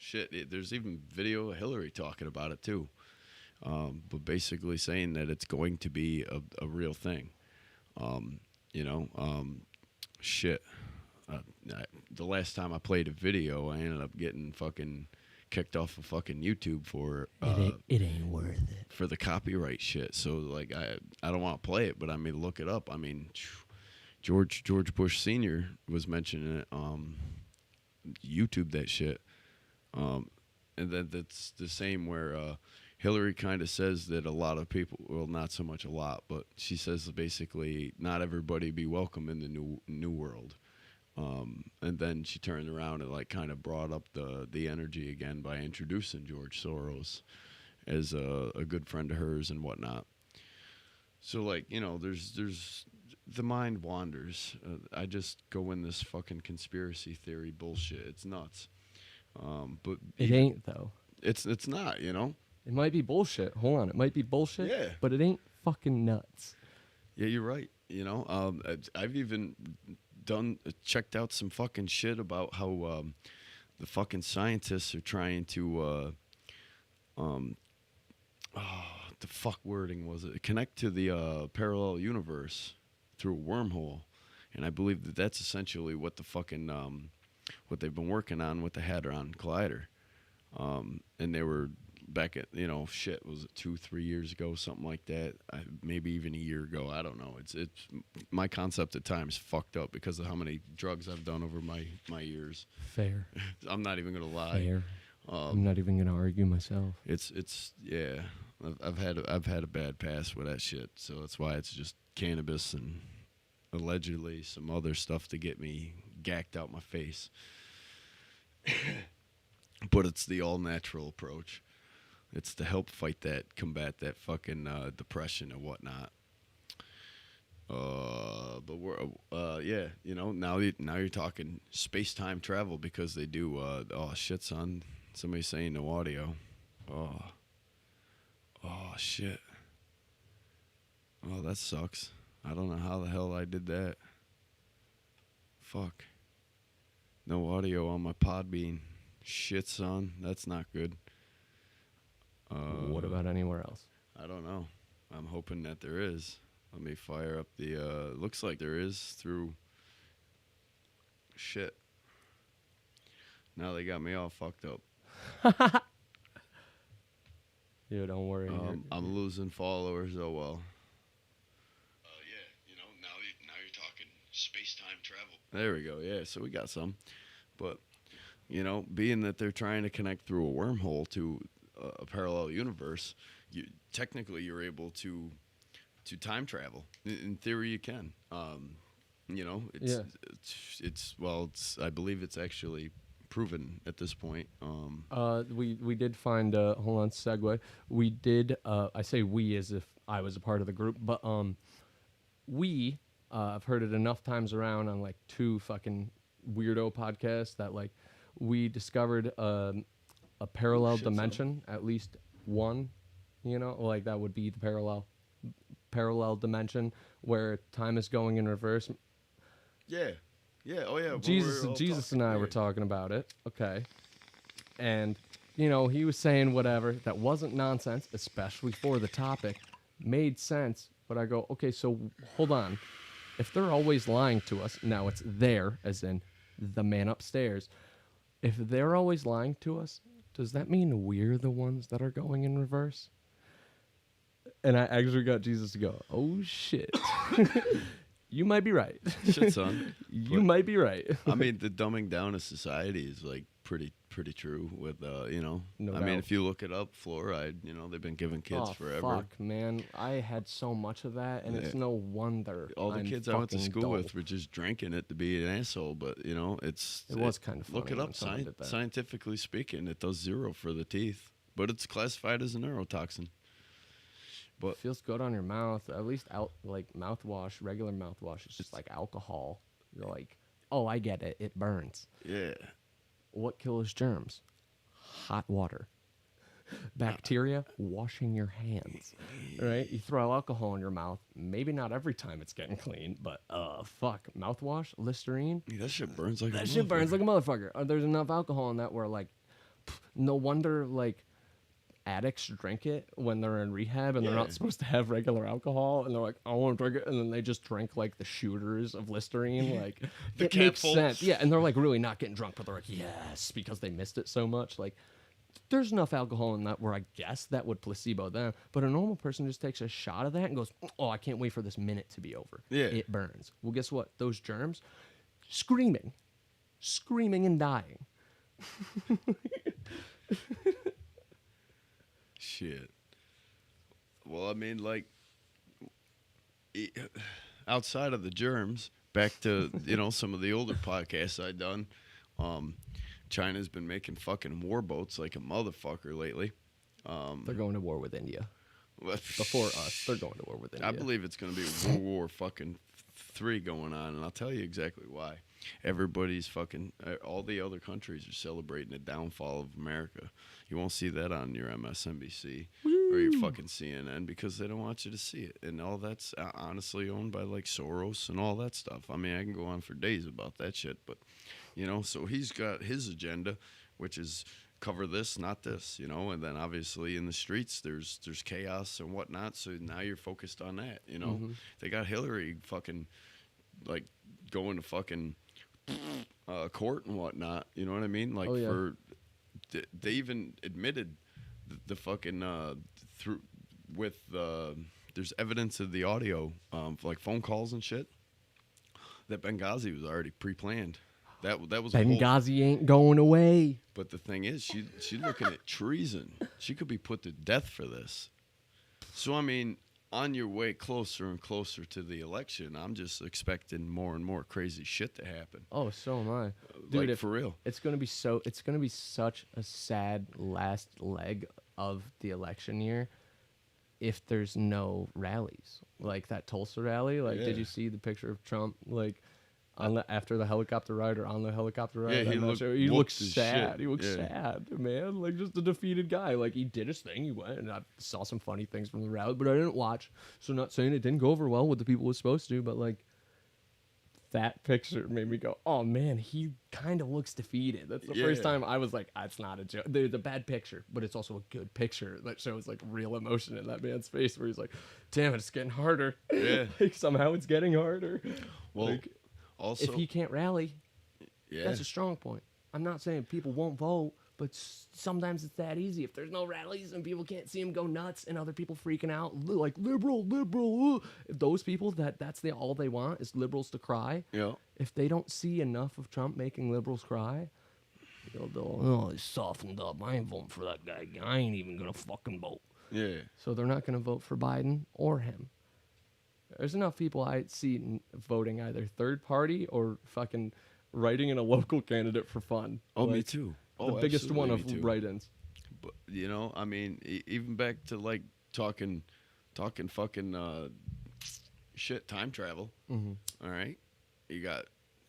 Speaker 1: there's even video of Hillary talking about it too. But basically saying that it's going to be a real thing. The last time I played a video, I ended up getting fucking kicked off of fucking YouTube for
Speaker 2: it ain't worth it
Speaker 1: for the copyright shit. So like I don't want to play it, but look it up. I mean, George Bush Sr. was mentioning it. YouTube that shit. And then that's the same where Hillary kind of says that a lot of people, well, not so much a lot, but she says basically not everybody be welcome in the new world. And then she turned around and like kind of brought up the energy again by introducing George Soros as a good friend of hers and whatnot. So like there's the mind wanders. I just go in this fucking conspiracy theory bullshit. It's nuts. But
Speaker 2: It ain't though.
Speaker 1: it's not.
Speaker 2: It might be bullshit. Hold on, it might be bullshit.
Speaker 1: Yeah.
Speaker 2: But it ain't fucking nuts.
Speaker 1: Yeah, you're right. I've even checked out some fucking shit about how the fucking scientists are trying to the fuck wording was it? Connect to the parallel universe through a wormhole, and I believe that that's essentially what the fucking what they've been working on with the Hadron Collider, and they were back at shit was it 2-3 years ago, something like that, maybe even a year ago. I don't know. It's my concept at times fucked up because of how many drugs I've done over my years.
Speaker 2: Fair.
Speaker 1: I'm not even gonna lie.
Speaker 2: Fair. I'm not even gonna argue myself.
Speaker 1: It's yeah. I've had a bad past with that shit, so that's why it's just cannabis and allegedly some other stuff to get me gacked out my face. But it's the all natural approach. It's to help combat that fucking depression and whatnot. But we're yeah, now you're talking space time travel because they do. Oh shit, son! Somebody's saying no audio. Oh shit. Oh, that sucks. I don't know how the hell I did that. Fuck. No audio on my Podbean. Shit, son. That's not good.
Speaker 2: What about anywhere else?
Speaker 1: I don't know. I'm hoping that there is. Let me fire up the looks like there is through shit. Now they got me all fucked up.
Speaker 2: Yeah, don't worry.
Speaker 1: I'm losing followers. Oh well. Yeah, now you're talking space-time travel. There we go. Yeah, so we got some, but being that they're trying to connect through a wormhole to a parallel universe, you're able to time travel. In theory, you can. It's I believe it's actually proven at this point.
Speaker 2: We did find hold on, segue. We did I say we as if I was a part of the group, but we I've heard it enough times around on like 2 fucking weirdo podcasts that like we discovered a parallel dimension, at least one, like that would be the parallel dimension where time is going in reverse.
Speaker 1: Yeah. Oh yeah.
Speaker 2: Jesus and I were talking about it. Okay. And he was saying whatever that wasn't nonsense, especially for the topic, made sense. But I go, okay, so hold on. If they're always lying to us, now it's there, as in the man upstairs. If they're always lying to us, does that mean we're the ones that are going in reverse? And I actually got Jesus to go, oh shit. You might be right.
Speaker 1: Shit, son.
Speaker 2: You might be right.
Speaker 1: I mean, the dumbing down of society is like pretty true with
Speaker 2: No
Speaker 1: I
Speaker 2: doubt.
Speaker 1: mean, if you look it up, fluoride, they've been giving kids forever.
Speaker 2: Fuck, man. I had so much of that, and it's no wonder.
Speaker 1: All the
Speaker 2: I'm
Speaker 1: kids I went to
Speaker 2: fucking
Speaker 1: school
Speaker 2: dull.
Speaker 1: with were just drinking it to be an asshole, but it
Speaker 2: was kind of funny
Speaker 1: look it
Speaker 2: when
Speaker 1: up.
Speaker 2: someone did that.
Speaker 1: Scientifically speaking, it does 0 for the teeth, but it's classified as a neurotoxin. But
Speaker 2: It feels good on your mouth. At least like mouthwash, regular mouthwash is just like alcohol. You're like, oh, I get it. It burns.
Speaker 1: yeah,
Speaker 2: What kills germs? Hot water. Bacteria, washing your hands. Right? You throw alcohol in your mouth. Maybe not every time it's getting clean, but fuck. Mouthwash, Listerine.
Speaker 1: yeah, that shit burns like
Speaker 2: That shit burns like a motherfucker. There's enough alcohol in that where like, no wonder like addicts drink it when they're in rehab and they're
Speaker 1: Yeah.
Speaker 2: not supposed to have regular alcohol and they're like, I want to drink it, and then they just drink like the shooters of Listerine. Like
Speaker 1: The
Speaker 2: it makes
Speaker 1: capfuls.
Speaker 2: sense. Yeah, and they're like really not getting drunk, but they're like, yes, because they missed it so much. Like there's enough alcohol in that where I guess that would placebo them. But a normal person just takes a shot of that and goes, oh, I can't wait for this minute to be over.
Speaker 1: Yeah.
Speaker 2: It burns. Well, guess what? Those germs screaming. screaming and dying.
Speaker 1: Shit. Well, I mean, like, e- outside of the germs, back to some of the older podcasts I done. Um, China's been making fucking war boats like a motherfucker lately.
Speaker 2: They're going to war with India.
Speaker 1: Well,
Speaker 2: Before us, they're going to war with India.
Speaker 1: I believe it's going to be World War fucking 3 going on, and I'll tell you exactly why. Everybody's fucking, all the other countries are celebrating the downfall of America. You won't see that on your MSNBC or your fucking CNN because they don't want you to see it. And all that's honestly owned by like Soros and all that stuff. I mean, I can go on for days about that shit, but so he's got his agenda, which is cover this, not this, and then obviously in the streets there's chaos and whatnot. So now you're focused on that, They got Hillary fucking like going to fucking court and whatnot. You know what I mean? Like they even admitted the fucking through with there's evidence of the audio, like phone calls and shit. That Benghazi was already pre-planned. That was
Speaker 2: Benghazi ain't going away.
Speaker 1: But the thing is, she's looking at treason. She could be put to death for this. So I mean, on your way closer and closer to the election, I'm just expecting more and more crazy shit to happen.
Speaker 2: Oh, so am I, dude.
Speaker 1: Like, for real,
Speaker 2: it's gonna be such a sad last leg of the election year if there's no rallies like that Tulsa rally. Like, did you see the picture of Trump like? After the helicopter ride or on the helicopter ride,
Speaker 1: yeah,
Speaker 2: he looks sad.
Speaker 1: Shit.
Speaker 2: He looks sad, man. Like just a defeated guy. Like he did his thing. He went, and I saw some funny things from the rally, but I didn't watch. So not saying it didn't go over well with the people it was supposed to, but like that picture made me go, "Oh man, he kind of looks defeated." That's the first time I was like, "It's not a joke." It's a bad picture, but it's also a good picture that shows like real emotion in that man's face, where he's like, "Damn, it's getting harder."
Speaker 1: Yeah,
Speaker 2: like somehow it's getting harder.
Speaker 1: Well.
Speaker 2: Like,
Speaker 1: Also,
Speaker 2: if he can't rally, that's a strong point. I'm not saying people won't vote, but sometimes it's that easy. If there's no rallies and people can't see him go nuts and other people freaking out, like liberal, if those people, that's all they want is liberals to cry.
Speaker 1: Yeah.
Speaker 2: If they don't see enough of Trump making liberals cry, they'll he softened up. I ain't voting for that guy. I ain't even going to fucking vote.
Speaker 1: Yeah.
Speaker 2: So they're not going to vote for Biden or him. There's enough people I see voting either third party or fucking writing in a local candidate for fun.
Speaker 1: Oh, like, me too.
Speaker 2: The biggest one of write-ins.
Speaker 1: But I mean, even back to like talking fucking shit, time travel.
Speaker 2: Mm-hmm.
Speaker 1: All right, you got.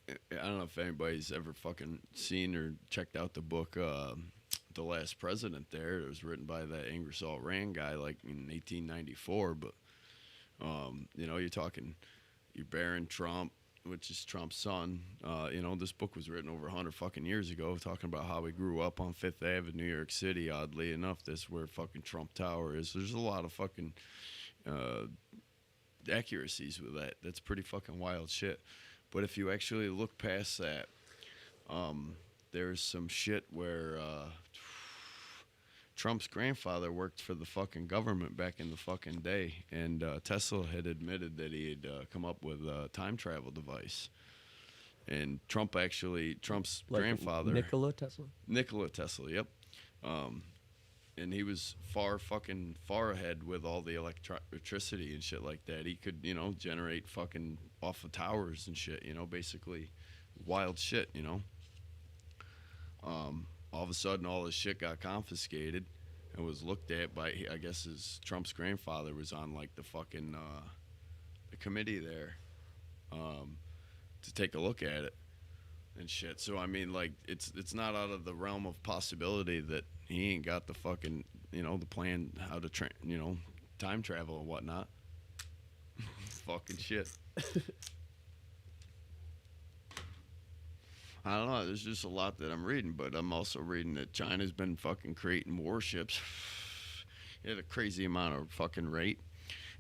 Speaker 1: I don't know if anybody's ever fucking seen or checked out the book, The Last President. There, it was written by that Ingersoll Rand guy, like in 1894, but. You're Barron Trump, which is Trump's son. This book was written over 100 fucking years ago, talking about how he grew up on Fifth Ave in New York City. Oddly enough, that's where fucking Trump Tower is. There's a lot of fucking accuracies with that. That's pretty fucking wild shit. But if you actually look past that, there's some shit where Trump's grandfather worked for the fucking government back in the fucking day, and Tesla had admitted that he had come up with a time travel device. And Trump's
Speaker 2: like
Speaker 1: grandfather,
Speaker 2: Nikola Tesla,
Speaker 1: yep. And he was far ahead with all the electricity and shit like that. He could, generate fucking off of towers and shit, basically wild shit, all of a sudden, all his shit got confiscated and was looked at by, I guess, Trump's grandfather was on like the fucking the committee there to take a look at it and shit. So I mean, like, it's not out of the realm of possibility that he ain't got the fucking the plan how to time travel and whatnot. Fucking shit. I don't know. There's just a lot that I'm reading, but I'm also reading that China's been fucking creating warships at a crazy amount of fucking rate.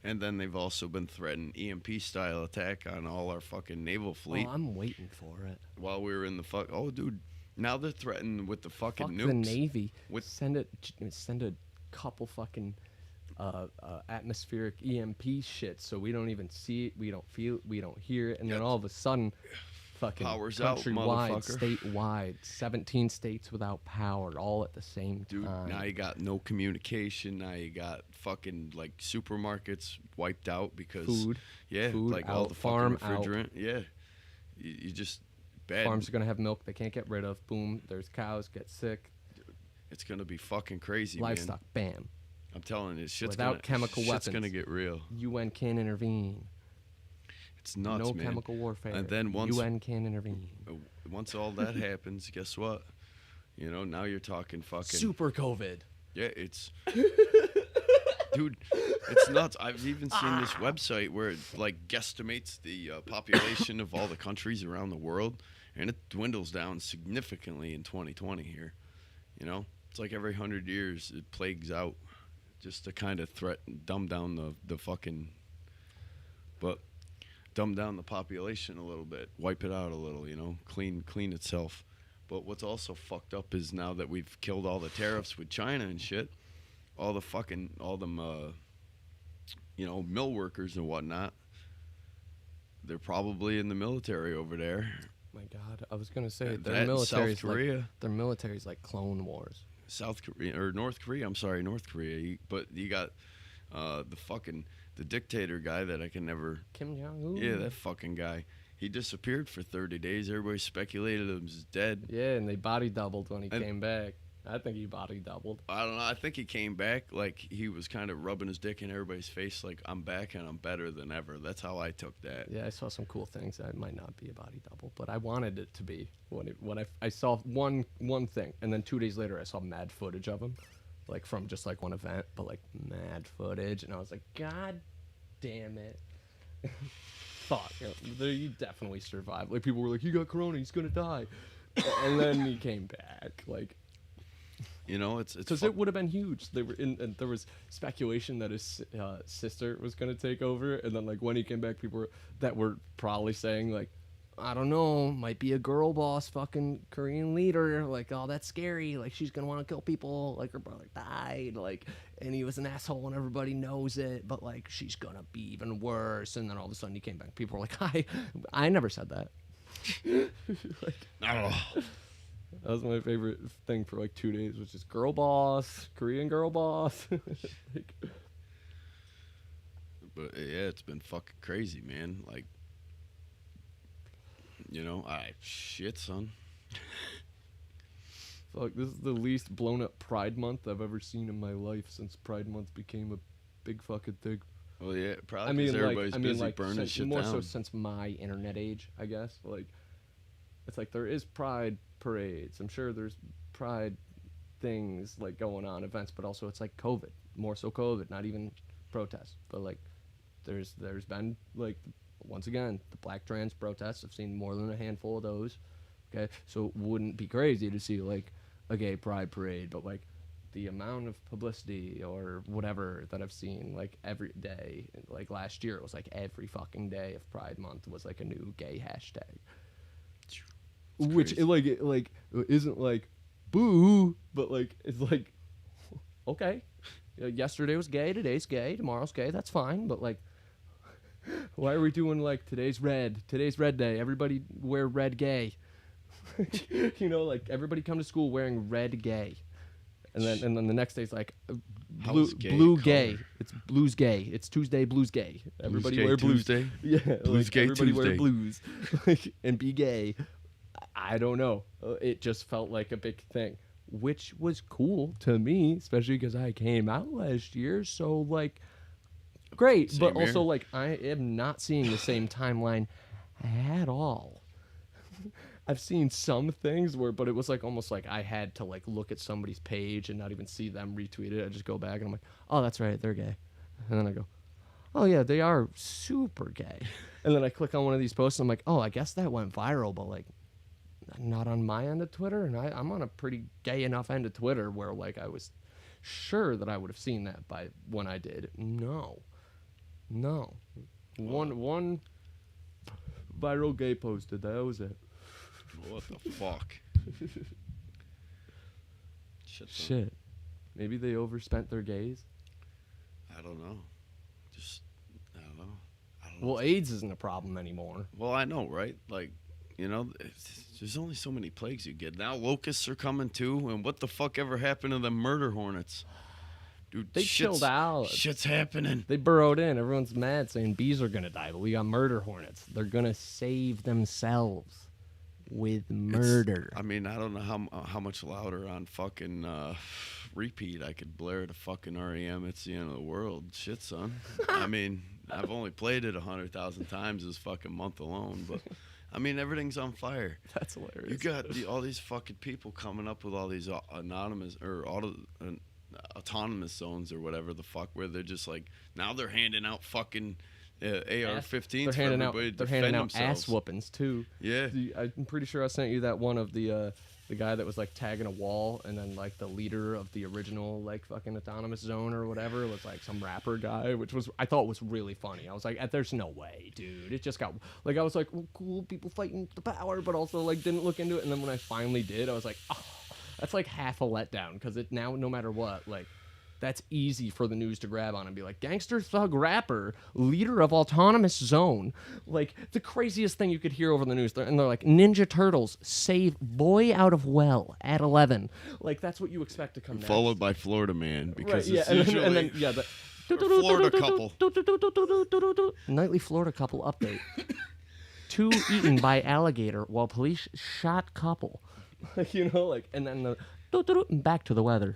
Speaker 1: And then they've also been threatening EMP-style attack on all our fucking naval fleet.
Speaker 2: Oh, I'm waiting for it.
Speaker 1: While we were in the Oh, dude. Now they're threatening with the fucking nukes.
Speaker 2: The Navy. Send a couple fucking atmospheric EMP shit so we don't even see it, we don't feel it, we don't hear it, and then all of a sudden fucking
Speaker 1: Power's out,
Speaker 2: countrywide,
Speaker 1: motherfucker.
Speaker 2: statewide, 17 states without power, all at the same
Speaker 1: Dude,
Speaker 2: time.
Speaker 1: now you got no communication. Now you got fucking like supermarkets wiped out because
Speaker 2: Food,
Speaker 1: yeah,
Speaker 2: food
Speaker 1: like
Speaker 2: out,
Speaker 1: all the
Speaker 2: farm
Speaker 1: fucking
Speaker 2: out.
Speaker 1: refrigerant. Yeah, you just bad.
Speaker 2: Farms are gonna have milk they can't get rid of. Boom, there's cows get sick.
Speaker 1: It's gonna be fucking crazy,
Speaker 2: Livestock,
Speaker 1: man.
Speaker 2: bam.
Speaker 1: I'm telling you, shit's
Speaker 2: Without chemical
Speaker 1: shit's
Speaker 2: weapons.
Speaker 1: gonna get real.
Speaker 2: UN can't intervene.
Speaker 1: It's nuts,
Speaker 2: No
Speaker 1: man.
Speaker 2: chemical warfare.
Speaker 1: And then once
Speaker 2: UN can't intervene.
Speaker 1: once all that happens, guess what? You know, now you're talking fucking
Speaker 2: Super COVID.
Speaker 1: yeah. It's dude, it's nuts. I've even seen this website where it like guesstimates the population of all the countries around the world, and it dwindles down significantly in 2020 here. You know, it's like every 100 years it plagues out, just to kind of dumb down the fucking, but dumb down the population a little bit, wipe it out a little, you know, clean itself. But what's also fucked up is now that we've killed all the tariffs with China and shit, all them you know, mill workers and whatnot, they're probably in the military over there.
Speaker 2: My God, I was gonna say
Speaker 1: That
Speaker 2: their
Speaker 1: and
Speaker 2: military's
Speaker 1: South Korea.
Speaker 2: like their military's like Clone Wars.
Speaker 1: South Korea or North Korea. I'm sorry, North Korea. But you got the dictator guy that I can never.
Speaker 2: Kim Jong Un.
Speaker 1: Yeah, that fucking guy. He disappeared for 30 days. Everybody speculated he was dead.
Speaker 2: Yeah, and they body doubled when he
Speaker 1: And-
Speaker 2: came back. I think he body doubled.
Speaker 1: I don't know. I think he came back like he was kind of rubbing his dick in everybody's face, like I'm back and I'm better than ever. That's how I took that.
Speaker 2: Yeah, I saw some cool things. That might not be a body double, but I wanted it to be. When I saw one thing, and then 2 days later I saw mad footage of him, like from just like one event, but like mad footage, and I was like, God damn it. Fuck, you definitely survived. Like people were like, he got corona, he's gonna die, and then he came back. Like,
Speaker 1: You know, it's
Speaker 2: because it would have been huge. They were and there was speculation that his sister was gonna take over, and then like when he came back, people were probably saying like, I don't know, might be a girl boss, fucking Korean leader. Like, oh, that's scary. Like she's gonna want to kill people. Like her brother died. Like, and he was an asshole, and everybody knows it. But like she's gonna be even worse. And then all of a sudden he came back. People were like, I never said that. Like,
Speaker 1: oh,
Speaker 2: that was my favorite thing for like 2 days, which is girl boss, Korean girl boss. Like,
Speaker 1: but yeah, it's been fucking crazy, man. Like, you know, shit, son.
Speaker 2: fuck, this is the least blown up Pride Month I've ever seen in my life since Pride Month became a big fucking thing.
Speaker 1: Well, yeah,
Speaker 2: I
Speaker 1: probably
Speaker 2: mean,
Speaker 1: because everybody's busy
Speaker 2: like
Speaker 1: burning
Speaker 2: since,
Speaker 1: shit
Speaker 2: more
Speaker 1: down.
Speaker 2: so since my internet age, I guess. Like, it's like there is Pride parades. I'm sure there's Pride things like going on, events, but also it's like COVID, more so COVID, not even protests, but like there's been like once again the black trans protests. I've seen more than a handful of those. Okay, so it wouldn't be crazy to see like a gay pride parade, but like the amount of publicity or whatever that I've seen like every day, like last year it was like every fucking day of Pride Month was like a new gay hashtag.
Speaker 1: It's
Speaker 2: Which
Speaker 1: crazy.
Speaker 2: it isn't like boo, but like it's like okay, yesterday was gay, today's gay, tomorrow's gay, that's fine, but like why are we doing like today's red day, everybody wear red gay. You know, like everybody come to school wearing red gay, and then the next day's like
Speaker 1: How's gay
Speaker 2: blue
Speaker 1: a
Speaker 2: gay,
Speaker 1: color?
Speaker 2: it's blues gay, it's Tuesday blues gay, everybody
Speaker 1: Gay
Speaker 2: wear blues.
Speaker 1: Tuesday?
Speaker 2: Yeah,
Speaker 1: Blues
Speaker 2: like
Speaker 1: gay
Speaker 2: everybody wear
Speaker 1: Tuesday.
Speaker 2: blues like, and be gay. I don't know. It just felt like a big thing, which was cool to me, especially because I came out last year. So like, great,
Speaker 1: Same
Speaker 2: but
Speaker 1: here.
Speaker 2: also like I am not seeing the same timeline at all. I've seen some things but it was like almost like I had to like look at somebody's page and not even see them retweet it. I just go back and I'm like, oh, that's right, they're gay, and then I go, oh yeah, they are super gay, and then I click on one of these posts and I'm like, oh, I guess that went viral, but like not on my end of Twitter, and I'm on a pretty gay enough end of Twitter where like I was sure that I would have seen that by when I did. No. One viral gay posted, that was it.
Speaker 1: What the fuck? Shit. son.
Speaker 2: Shit. Maybe they overspent their gays.
Speaker 1: I don't know. I don't know.
Speaker 2: Well, AIDS isn't a problem anymore.
Speaker 1: Well, I know, right? Like, You know, there's only so many plagues you get. Now locusts are coming too, and what the fuck ever happened to the murder hornets? Dude,
Speaker 2: They chilled out.
Speaker 1: Shit's happening.
Speaker 2: They burrowed in. Everyone's mad saying bees are gonna die, but we got murder hornets. They're gonna save themselves with murder.
Speaker 1: I mean, I don't know how much louder on fucking repeat I could blare the fucking REM. It's the end of the world. Shit, son. I mean, I've only played it 100,000 times this fucking month alone, but I mean, everything's on fire.
Speaker 2: That's hilarious.
Speaker 1: You got all these fucking people coming up with all these anonymous or autonomous zones or whatever the fuck, where they're just like, now they're handing out fucking AR-15s for everybody to
Speaker 2: They're
Speaker 1: defend
Speaker 2: handing out
Speaker 1: themselves.
Speaker 2: ass whoopings too.
Speaker 1: Yeah.
Speaker 2: I'm pretty sure I sent you that one of the guy that was like tagging a wall, and then like the leader of the original like fucking autonomous zone or whatever was like some rapper guy, which was I thought was really funny. I was like, there's no way, dude. It just got like I was like, well, cool, people fighting the power, but also like didn't look into it. And then when I finally did, I was like, oh, that's like half a letdown because it now no matter what like. That's easy for the news to grab on and be like, gangster thug rapper, leader of autonomous zone. Like, the craziest thing you could hear over the news. And they're like, Ninja Turtles save boy out of well at 11. Like, that's what you expect to come next.
Speaker 1: Followed by Florida Man, because
Speaker 2: right,
Speaker 1: it's
Speaker 2: yeah,
Speaker 1: usually
Speaker 2: and then, yeah, the
Speaker 1: Florida couple.
Speaker 2: Nightly Florida couple update. 2 eaten by alligator while police shot couple. Like, you know, like, and then back to the weather.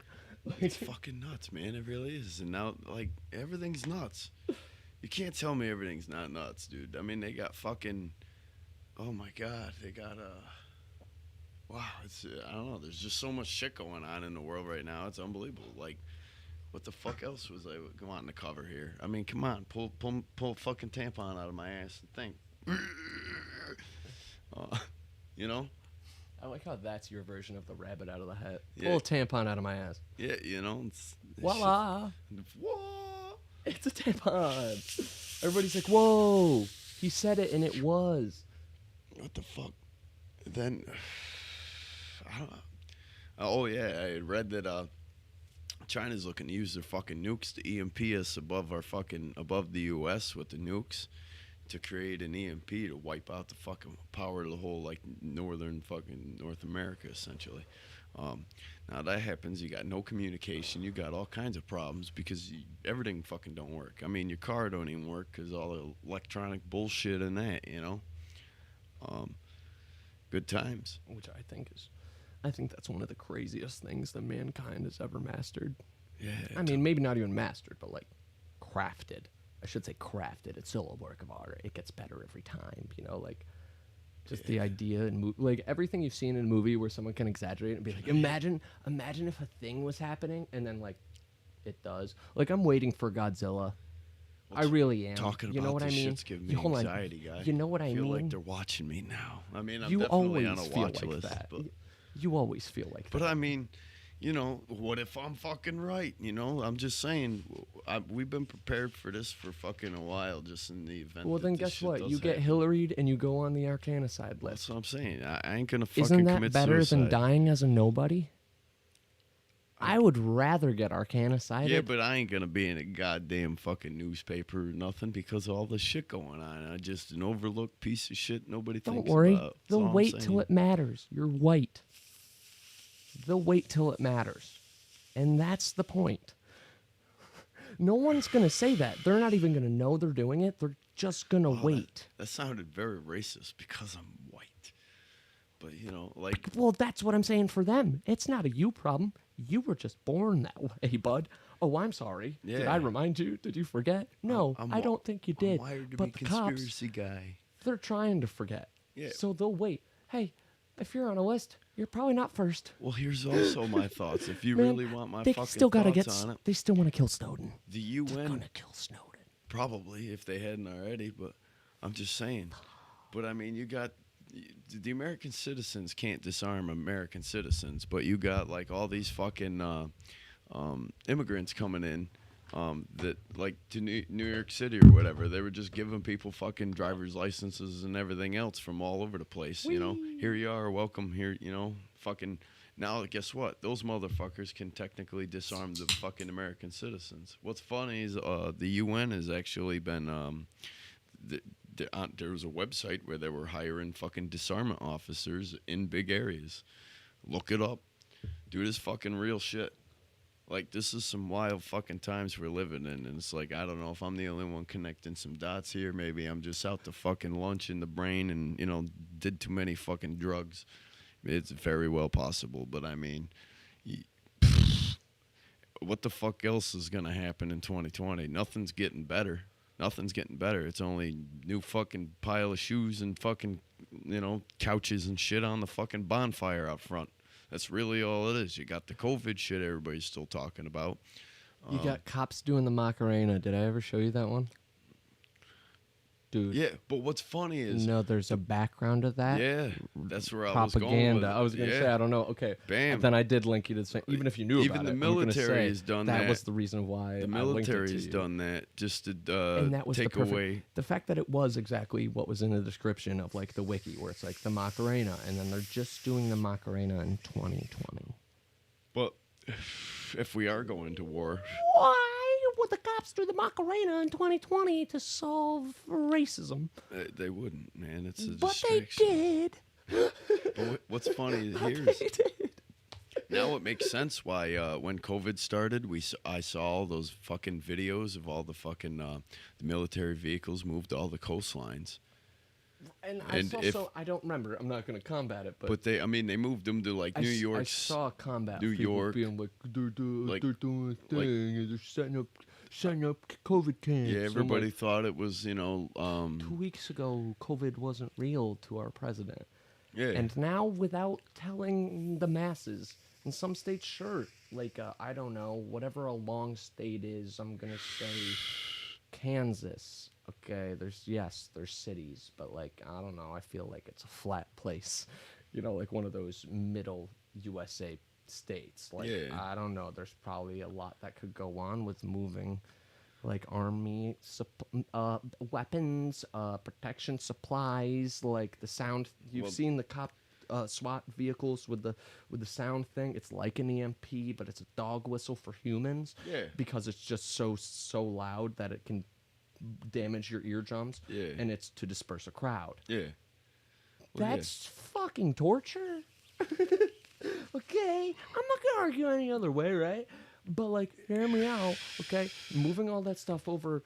Speaker 1: It's fucking nuts, man. It really is. And now, like, everything's nuts. You can't tell me everything's not nuts, dude. I mean, they got fucking... Oh, my God. They got, wow, it's... I don't know. There's just so much shit going on in the world right now. It's unbelievable. Like, what the fuck else was I wanting to cover here? I mean, come on. Pull a fucking tampon out of my ass and think. You know?
Speaker 2: I like how that's your version of the rabbit out of the hat.
Speaker 1: Yeah.
Speaker 2: Pull a tampon out of my ass.
Speaker 1: Yeah, you know?
Speaker 2: Voila!
Speaker 1: Whoa!
Speaker 2: It's a tampon. Everybody's like, whoa! He said it and it was.
Speaker 1: What the fuck? Then, I don't know. Oh, yeah, I had read that China's looking to use their fucking nukes to EMP us above the U.S. with the nukes, to create an EMP to wipe out the fucking power of the whole like northern fucking North America essentially. Now that happens, you got no communication, you got all kinds of problems because everything fucking don't work. I mean, your car don't even work because all the electronic bullshit and that, you know. Good times.
Speaker 2: Which I think that's one of the craziest things that mankind has ever mastered.
Speaker 1: Yeah.
Speaker 2: I mean, maybe not even mastered, but like crafted. I should say crafted. It's still a work of art. It gets better every time, you know, like just the idea and like everything you've seen in a movie where someone can exaggerate and be like, imagine if a thing was happening and then like it does. Like I'm waiting for Godzilla. I really am.
Speaker 1: Talking
Speaker 2: you
Speaker 1: about
Speaker 2: know what
Speaker 1: this
Speaker 2: I mean?
Speaker 1: shit's giving me
Speaker 2: Hold on.
Speaker 1: anxiety, guy.
Speaker 2: You know what I
Speaker 1: feel
Speaker 2: mean?
Speaker 1: like they're watching me now. I mean, I'm
Speaker 2: You
Speaker 1: definitely on a
Speaker 2: always feel
Speaker 1: watch
Speaker 2: like
Speaker 1: list.
Speaker 2: that.
Speaker 1: But
Speaker 2: You always feel like that.
Speaker 1: But I mean, you know, what if I'm fucking right? You know, I'm just saying, we've been prepared for this for fucking a while, just in the event.
Speaker 2: Well,
Speaker 1: that
Speaker 2: then
Speaker 1: this
Speaker 2: guess
Speaker 1: shit
Speaker 2: what?
Speaker 1: does
Speaker 2: You get
Speaker 1: happen.
Speaker 2: Hillaried and you go on the Arcanocide list.
Speaker 1: That's what I'm saying. I ain't gonna fucking
Speaker 2: Isn't that
Speaker 1: commit
Speaker 2: better
Speaker 1: suicide.
Speaker 2: than dying as a nobody? I would rather get Arcanocide.
Speaker 1: Yeah, but I ain't gonna be in a goddamn fucking newspaper or nothing because of all the shit going on. I'm just an overlooked piece of shit nobody
Speaker 2: Don't
Speaker 1: thinks
Speaker 2: worry.
Speaker 1: about. That's
Speaker 2: They'll
Speaker 1: all I'm
Speaker 2: wait till
Speaker 1: saying.
Speaker 2: it matters. You're white. They'll wait till it matters. And that's the point. No one's going to say that. They're not even going to know they're doing it. They're just going to wait.
Speaker 1: That sounded very racist because I'm white. But, you know, like...
Speaker 2: Well, that's what I'm saying for them. It's not a you problem. You were just born that way, bud. Oh, I'm sorry. Did
Speaker 1: Yeah.
Speaker 2: I remind you? Did you forget? No, I don't think you did.
Speaker 1: I'm wired to
Speaker 2: But
Speaker 1: be
Speaker 2: the cops,
Speaker 1: conspiracy guy.
Speaker 2: they're trying to forget.
Speaker 1: Yeah.
Speaker 2: So they'll wait. Hey, if you're on a list, you're probably not first.
Speaker 1: Well, here's also my thoughts. If you
Speaker 2: Man,
Speaker 1: really want my
Speaker 2: they
Speaker 1: fucking
Speaker 2: still gotta
Speaker 1: thoughts
Speaker 2: get.
Speaker 1: on it,
Speaker 2: They still want to kill Snowden.
Speaker 1: the
Speaker 2: They're
Speaker 1: UN
Speaker 2: gonna kill Snowden.
Speaker 1: probably, if they hadn't already, but I'm just saying. But I mean, you got the American citizens can't disarm American citizens, but you got like all these fucking immigrants coming in that like to New York City or whatever. They were just giving people fucking driver's licenses and everything else from all over the place. You know, here you are, welcome here. You know, fucking. Now, guess what? Those motherfuckers can technically disarm the fucking American citizens. What's funny is the UN has actually been there was a website where they were hiring fucking disarmament officers in big areas. Look it up. Dude, this fucking real shit. Like, this is some wild fucking times we're living in. And it's like, I don't know if I'm the only one connecting some dots here. Maybe I'm just out to fucking lunch in the brain and, did too many fucking drugs. It's very well possible. But, I mean, what the fuck else is going to happen in 2020? Nothing's getting better. Nothing's getting better. It's only new fucking pile of shoes and fucking, couches and shit on the fucking bonfire out front. That's really all it is. You got the COVID shit everybody's still talking about.
Speaker 2: You got cops doing the Macarena. Did I ever show you that one? Dude.
Speaker 1: Yeah, but what's funny is...
Speaker 2: No, there's a background of that.
Speaker 1: Yeah, that's where I was going with
Speaker 2: propaganda. I was going to say, I don't know. Okay.
Speaker 1: Bam.
Speaker 2: Then I did link you to the same. Even if you knew
Speaker 1: Even
Speaker 2: about
Speaker 1: the
Speaker 2: it.
Speaker 1: military has done that.
Speaker 2: That was the reason why
Speaker 1: the
Speaker 2: I linked it to
Speaker 1: military has
Speaker 2: you.
Speaker 1: done that just to
Speaker 2: And that was
Speaker 1: take away...
Speaker 2: The fact that it was exactly what was in the description of, like, the wiki, where it's like the Macarena, and then they're just doing the Macarena in 2020.
Speaker 1: But if we are going to war...
Speaker 2: Why would the cops do the Macarena in 2020 to solve racism?
Speaker 1: They wouldn't, man. It's a
Speaker 2: But
Speaker 1: distraction.
Speaker 2: they did.
Speaker 1: But what's funny here
Speaker 2: They
Speaker 1: is
Speaker 2: did.
Speaker 1: now it makes sense why when COVID started, I saw all those fucking videos of all the fucking the military vehicles moved all the coastlines.
Speaker 2: And I don't remember. I'm not going to combat it, but
Speaker 1: They moved them to like New York.
Speaker 2: I saw combat.
Speaker 1: New
Speaker 2: people
Speaker 1: York.
Speaker 2: being like they're doing a thing.
Speaker 1: like-
Speaker 2: and they're setting up COVID camps.
Speaker 1: Yeah,
Speaker 2: I'm
Speaker 1: everybody
Speaker 2: like,
Speaker 1: thought it was
Speaker 2: 2 weeks ago, COVID wasn't real to our president.
Speaker 1: yeah.
Speaker 2: And now, without telling the masses, in some states, sure, like, I don't know, whatever a long state is, I'm going to say Kansas. Okay, there's cities, but, like, I don't know, I feel like it's a flat place. Like one of those middle USA states. Like,
Speaker 1: Yeah.
Speaker 2: I don't know, there's probably a lot that could go on with moving, like, army weapons, protection supplies, like the sound. You've seen the cop SWAT vehicles with the sound thing. It's like an EMP, but it's a dog whistle for humans.
Speaker 1: Yeah.
Speaker 2: Because it's just so loud that it can damage your eardrums.
Speaker 1: Yeah.
Speaker 2: And it's to disperse a crowd.
Speaker 1: Yeah. Well,
Speaker 2: That's fucking torture. Okay, I'm not gonna argue any other way, right? But, like, hear me out, okay? Moving all that stuff over,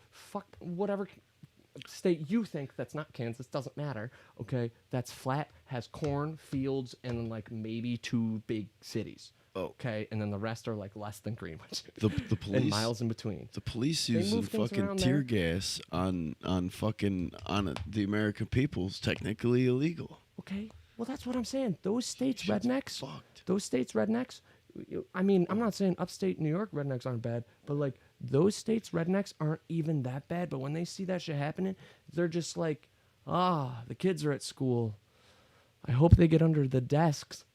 Speaker 2: whatever state you think that's not Kansas, doesn't matter, okay? That's flat, has corn, fields, and, like, maybe 2 big cities.
Speaker 1: Oh.
Speaker 2: Okay, and then the rest are, like, less than Greenwich.
Speaker 1: The police
Speaker 2: and miles in between.
Speaker 1: The police
Speaker 2: They
Speaker 1: using
Speaker 2: move things
Speaker 1: fucking
Speaker 2: around
Speaker 1: tear
Speaker 2: there.
Speaker 1: gas on the American people is technically illegal.
Speaker 2: Okay, well, that's what I'm saying. Those states,
Speaker 1: Shit's
Speaker 2: rednecks,
Speaker 1: fucked.
Speaker 2: I mean, I'm not saying upstate New York rednecks aren't bad, but, like, those states rednecks aren't even that bad. But when they see that shit happening, they're just like, the kids are at school. I hope they get under the desks.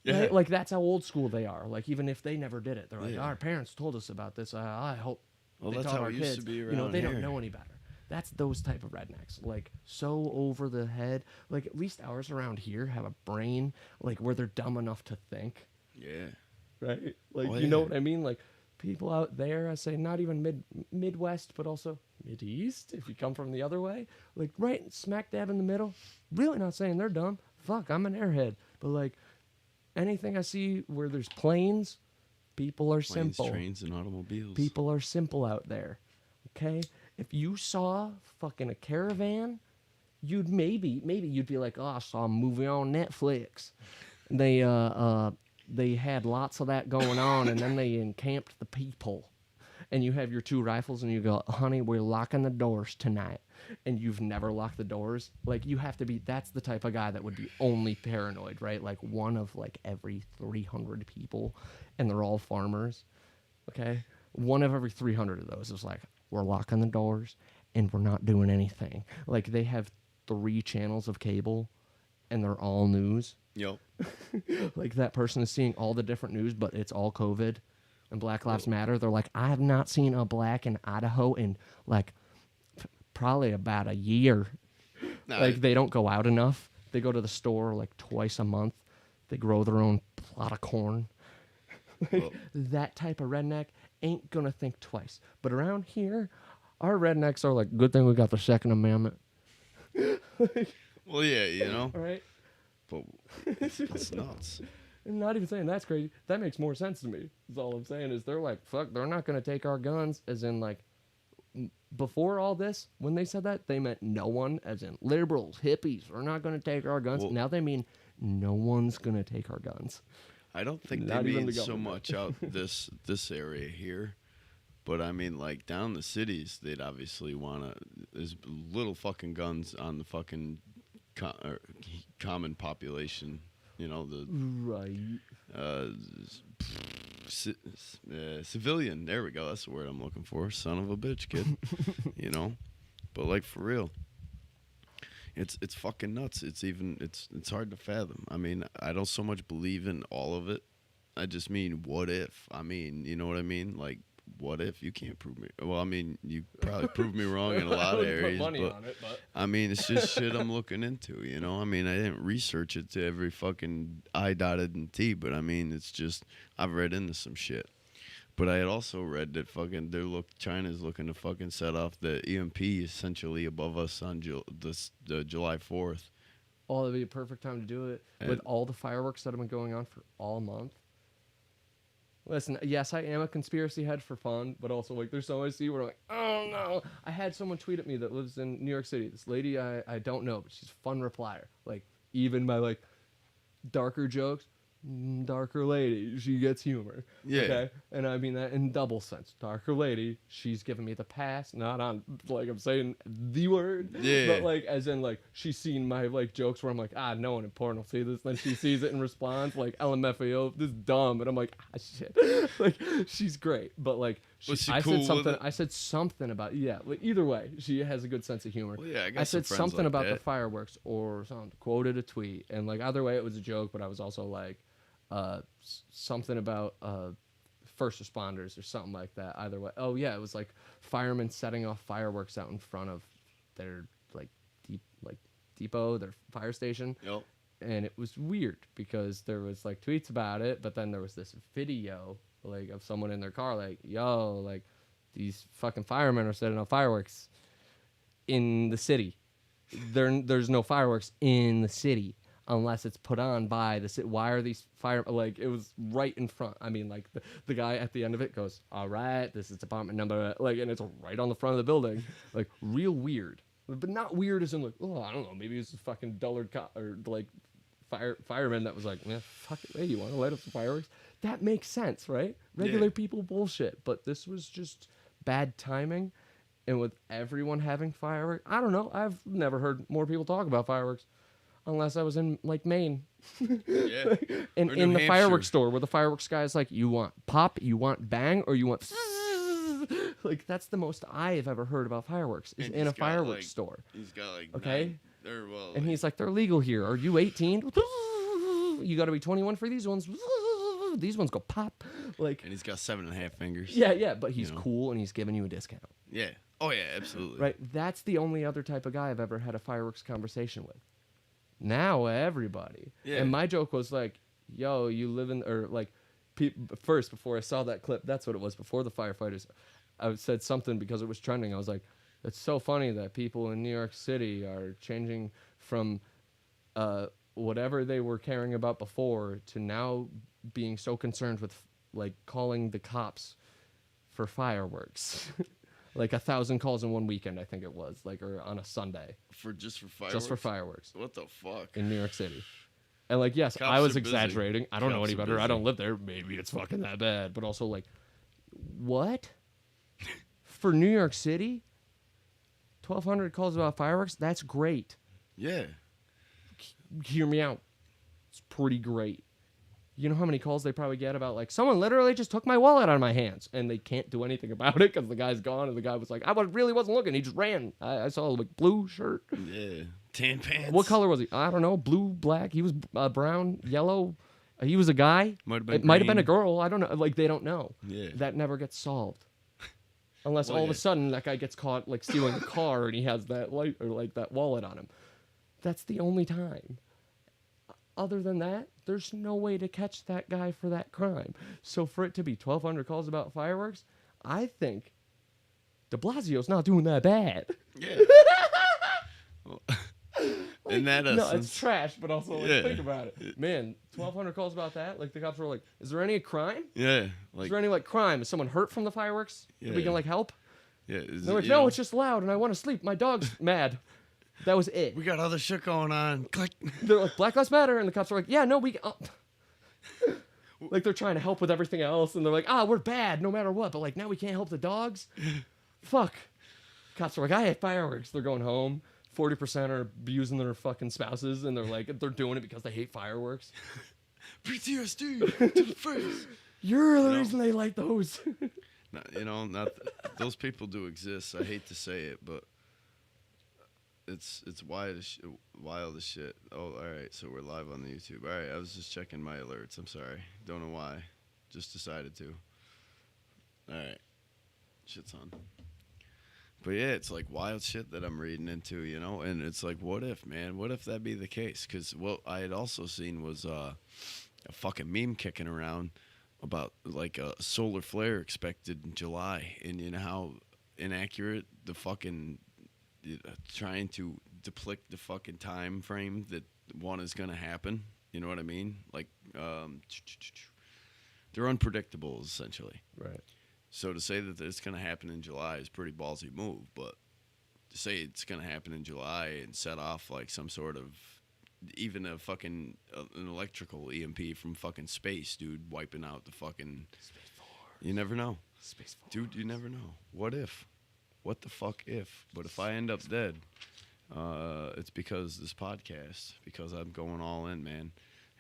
Speaker 1: Yeah.
Speaker 2: Right? Like, that's how old school they are. Like, even if they never did it, they're like,
Speaker 1: Yeah.
Speaker 2: our parents told us about this. I hope
Speaker 1: Well,
Speaker 2: they
Speaker 1: that's
Speaker 2: taught
Speaker 1: how
Speaker 2: our
Speaker 1: it used
Speaker 2: kids.
Speaker 1: to be
Speaker 2: They
Speaker 1: around
Speaker 2: don't
Speaker 1: here.
Speaker 2: know any better. That's those type of rednecks. Like, so over the head. Like, at least ours around here have a brain, like, where they're dumb enough to think.
Speaker 1: Yeah.
Speaker 2: Right? Like,
Speaker 1: Oh,
Speaker 2: you know
Speaker 1: yeah.
Speaker 2: what I mean? Like, people out there, I say, not even Midwest, but also Mid-East, if you come from the other way. Like, right smack dab in the middle. Really not saying they're dumb. Fuck, I'm an airhead. But, like, anything I see where there's planes, people are
Speaker 1: Planes,
Speaker 2: simple.
Speaker 1: trains, and automobiles.
Speaker 2: People are simple out there. Okay? If you saw fucking a caravan, you'd maybe you'd be like, oh, I saw a movie on Netflix. They had lots of that going on, and then they encamped the people. And you have your 2 rifles, and you go, honey, we're locking the doors tonight. And you've never locked the doors. Like, you have to be, that's the type of guy that would be only paranoid, right? Like, one of, like, every 300 people, and they're all farmers, okay? One of every 300 of those is like, we're locking the doors, and we're not doing anything. Like, they have 3 channels of cable, and they're all news.
Speaker 1: Yep.
Speaker 2: Like, that person is seeing all the different news, but it's all COVID and Black Lives Matter. They're like, I have not seen a black in Idaho in, like, probably about a year.
Speaker 1: Nah,
Speaker 2: Like, they don't go out enough. They go to the store, like, twice a month. They grow their own plot of corn.
Speaker 1: well,
Speaker 2: That type of redneck ain't gonna think twice. But around here, our rednecks are like, good thing we got the Second Amendment. Like,
Speaker 1: Well, yeah, you know,
Speaker 2: right?
Speaker 1: but it's nuts.
Speaker 2: And not even saying that's crazy. That makes more sense to me. That's all I'm saying is they're like, fuck, they're not gonna take our guns. As in, like, before all this, when they said that, they meant no one, as in liberals, hippies, are not gonna take our guns.
Speaker 1: Well,
Speaker 2: Now they mean no one's gonna take our guns.
Speaker 1: I don't think they
Speaker 2: Not even
Speaker 1: mean
Speaker 2: the
Speaker 1: so
Speaker 2: government.
Speaker 1: much out this area here, but I mean like down the cities, they'd obviously wanna. There's little fucking guns on the fucking common population. You know the
Speaker 2: Right.
Speaker 1: uh, civilian. There we go. That's the word I'm looking for. Son of a bitch, kid. You know, but like for real. It's fucking nuts. It's hard to fathom. I mean, I don't so much believe in all of it. I just mean, what if? I mean, you know what I mean? Like, what if you can't prove me? Well, I mean, you probably proved me wrong in a lot of areas,
Speaker 2: Put money
Speaker 1: but
Speaker 2: on it, but
Speaker 1: I mean, it's just shit I'm looking into. You know, I mean, I didn't research it to every fucking I dotted and T, but I mean, it's just I've read into some shit. But I had also read that fucking China's looking to fucking set off the EMP essentially above us on the July 4th.
Speaker 2: oh, that'd be a perfect time to do it with
Speaker 1: And-
Speaker 2: all the fireworks that have been going on for all month. Listen, yes, I am a conspiracy head for fun, but also like there's some I see where I'm like, oh no. I had someone tweet at me that lives in New York City. This lady I don't know, but she's a fun replier. Like even my like darker jokes, darker lady, she gets humor.
Speaker 1: Yeah.
Speaker 2: Okay, and I mean that in double sense. Darker lady, she's giving me the pass, not on like I'm saying the word,
Speaker 1: Yeah.
Speaker 2: but like as in like she's seen my like jokes where I'm like, no one important will see this. Then she sees it and responds like LMFAO, this is dumb, and I'm like, shit. Like she's great, but like
Speaker 1: Was she
Speaker 2: I
Speaker 1: cool
Speaker 2: said
Speaker 1: with
Speaker 2: something.
Speaker 1: it?
Speaker 2: I said something about like, either way, she has a good sense of humor.
Speaker 1: Well, yeah, I got
Speaker 2: I
Speaker 1: some
Speaker 2: said
Speaker 1: friends
Speaker 2: something
Speaker 1: like
Speaker 2: about the
Speaker 1: that.
Speaker 2: fireworks or something, quoted a tweet, and like either way it was a joke, but I was also like something about first responders or something like that. Either way, oh yeah, it was like firemen setting off fireworks out in front of their like depot, their fire station,
Speaker 1: Yep.
Speaker 2: and it was weird because there was like tweets about it, but then there was this video like of someone in their car like, yo, like these fucking firemen are setting off fireworks in the city. There's no fireworks in the city unless it's put on by the city. Why are these fire like it was right in front? I mean, like the guy at the end of it goes, all right, this is department number, like, and it's right on the front of the building, like real weird, but not weird as in like, oh, I don't know, maybe it's a fucking dullard cop or like fireman that was like, yeah, fuck it, hey, you want to light up some fireworks? That makes sense, right? Regular
Speaker 1: Yeah.
Speaker 2: people bullshit, but this was just bad timing. And with everyone having fireworks, I don't know. I've never heard more people talk about fireworks unless I was in like Maine.
Speaker 1: Yeah.
Speaker 2: in
Speaker 1: Or
Speaker 2: in
Speaker 1: New
Speaker 2: the fireworks
Speaker 1: Hampshire.
Speaker 2: store where the fireworks guy is like, you want pop, you want bang, or you want like that's the most I've ever heard about fireworks is
Speaker 1: And
Speaker 2: in a
Speaker 1: he's got,
Speaker 2: fireworks
Speaker 1: like,
Speaker 2: store.
Speaker 1: He's got like
Speaker 2: Okay.
Speaker 1: They're well.
Speaker 2: And he's like, they're legal here. Are you 18? You got to be 21 for these ones. These ones go pop. Like,
Speaker 1: and he's got 7.5 fingers.
Speaker 2: yeah, but he's
Speaker 1: know.
Speaker 2: cool and he's giving you a discount.
Speaker 1: Yeah. Oh yeah, absolutely.
Speaker 2: Right? That's the only other type of guy I've ever had a fireworks conversation with. Now everybody.
Speaker 1: Yeah.
Speaker 2: And my joke was like, yo, you live in, or like, first, before I saw that clip, that's what it was, before the firefighters, I said something because it was trending. I was like, it's so funny that people in New York City are changing from whatever they were caring about before to now being so concerned with like calling the cops for fireworks. Like 1,000 calls in one weekend, I think it was, like, or on a Sunday,
Speaker 1: For fireworks.
Speaker 2: just for fireworks
Speaker 1: What the fuck?
Speaker 2: in New York City. And like, yes,
Speaker 1: Cops
Speaker 2: I was
Speaker 1: are busy.
Speaker 2: exaggerating. I don't know
Speaker 1: Cops
Speaker 2: any
Speaker 1: are
Speaker 2: better. I
Speaker 1: busy.
Speaker 2: don't live there. Maybe it's fucking that bad. But also, like, what? For New York City, 1,200 calls about fireworks. That's great.
Speaker 1: Yeah.
Speaker 2: Hear me out. It's pretty great. You know how many calls they probably get about, like, someone literally just took my wallet out of my hands, and they can't do anything about it because the guy's gone, and the guy was like, really wasn't looking. He just ran. I saw a like, blue shirt.
Speaker 1: Yeah. Tan pants.
Speaker 2: What color was he? I don't know. Blue, black. He was brown, yellow. He was a guy.
Speaker 1: Might have been
Speaker 2: It might have been a
Speaker 1: green.
Speaker 2: girl. I don't know. Like, they don't know.
Speaker 1: Yeah.
Speaker 2: That never gets solved. Unless
Speaker 1: Well,
Speaker 2: all of a
Speaker 1: yeah.
Speaker 2: sudden that guy gets caught, like, stealing a car and he has that light or, like, that wallet on him. That's the only time. Other than that, there's no way to catch that guy for that crime. So for it to be 1,200 calls about fireworks, I think de Blasio's not doing that bad.
Speaker 1: Yeah. Well, In that
Speaker 2: No,
Speaker 1: essence.
Speaker 2: it's trash, but also like
Speaker 1: Yeah.
Speaker 2: think about it. Man, 1,200 calls about that. Like the cops were like, "Is there any crime?
Speaker 1: Yeah.
Speaker 2: Is
Speaker 1: Like,
Speaker 2: there any like crime? Is someone hurt from the fireworks? That we
Speaker 1: Yeah.
Speaker 2: can like help?"
Speaker 1: yeah.
Speaker 2: And they're like, "No, it's just loud, and I want to sleep. My dog's mad." That was it.
Speaker 1: we got other shit going on. Click.
Speaker 2: They're like, "Black Lives Matter," and the cops are like, "Yeah, no, we." Like they're trying to help with everything else, and they're like, we're bad no matter what, but like now we can't help the dogs. Fuck. Cops are like, I hate fireworks. They're going home. 40% are abusing their fucking spouses, and they're like, they're doing it because they hate fireworks.
Speaker 1: PTSD to the face.
Speaker 2: You're the
Speaker 1: know?
Speaker 2: reason they like those.
Speaker 1: No, not those people do exist. I hate to say it, but it's wild as shit. Oh, all right. So we're live on the YouTube. All right. I was just checking my alerts. I'm sorry. Don't know why. Just decided to. All right. Shit's on. But yeah, it's like wild shit that I'm reading into, and it's like, what if, man? What if that be the case? Because what I had also seen was a fucking meme kicking around about like a solar flare expected in July, and you know how inaccurate the fucking trying to depict the fucking time frame that one is gonna happen. You know what I mean? Like, they're unpredictable essentially.
Speaker 2: Right.
Speaker 1: So to say that it's gonna happen in July is a pretty ballsy move, but to say it's gonna happen in July and set off like some sort of even a fucking an electrical EMP from fucking space, dude, wiping out the fucking.
Speaker 2: Space Force.
Speaker 1: You never know,
Speaker 2: Space Force.
Speaker 1: dude. You never know. What if? What the fuck if? But if I end up dead, it's because this podcast. Because I'm going all in, man.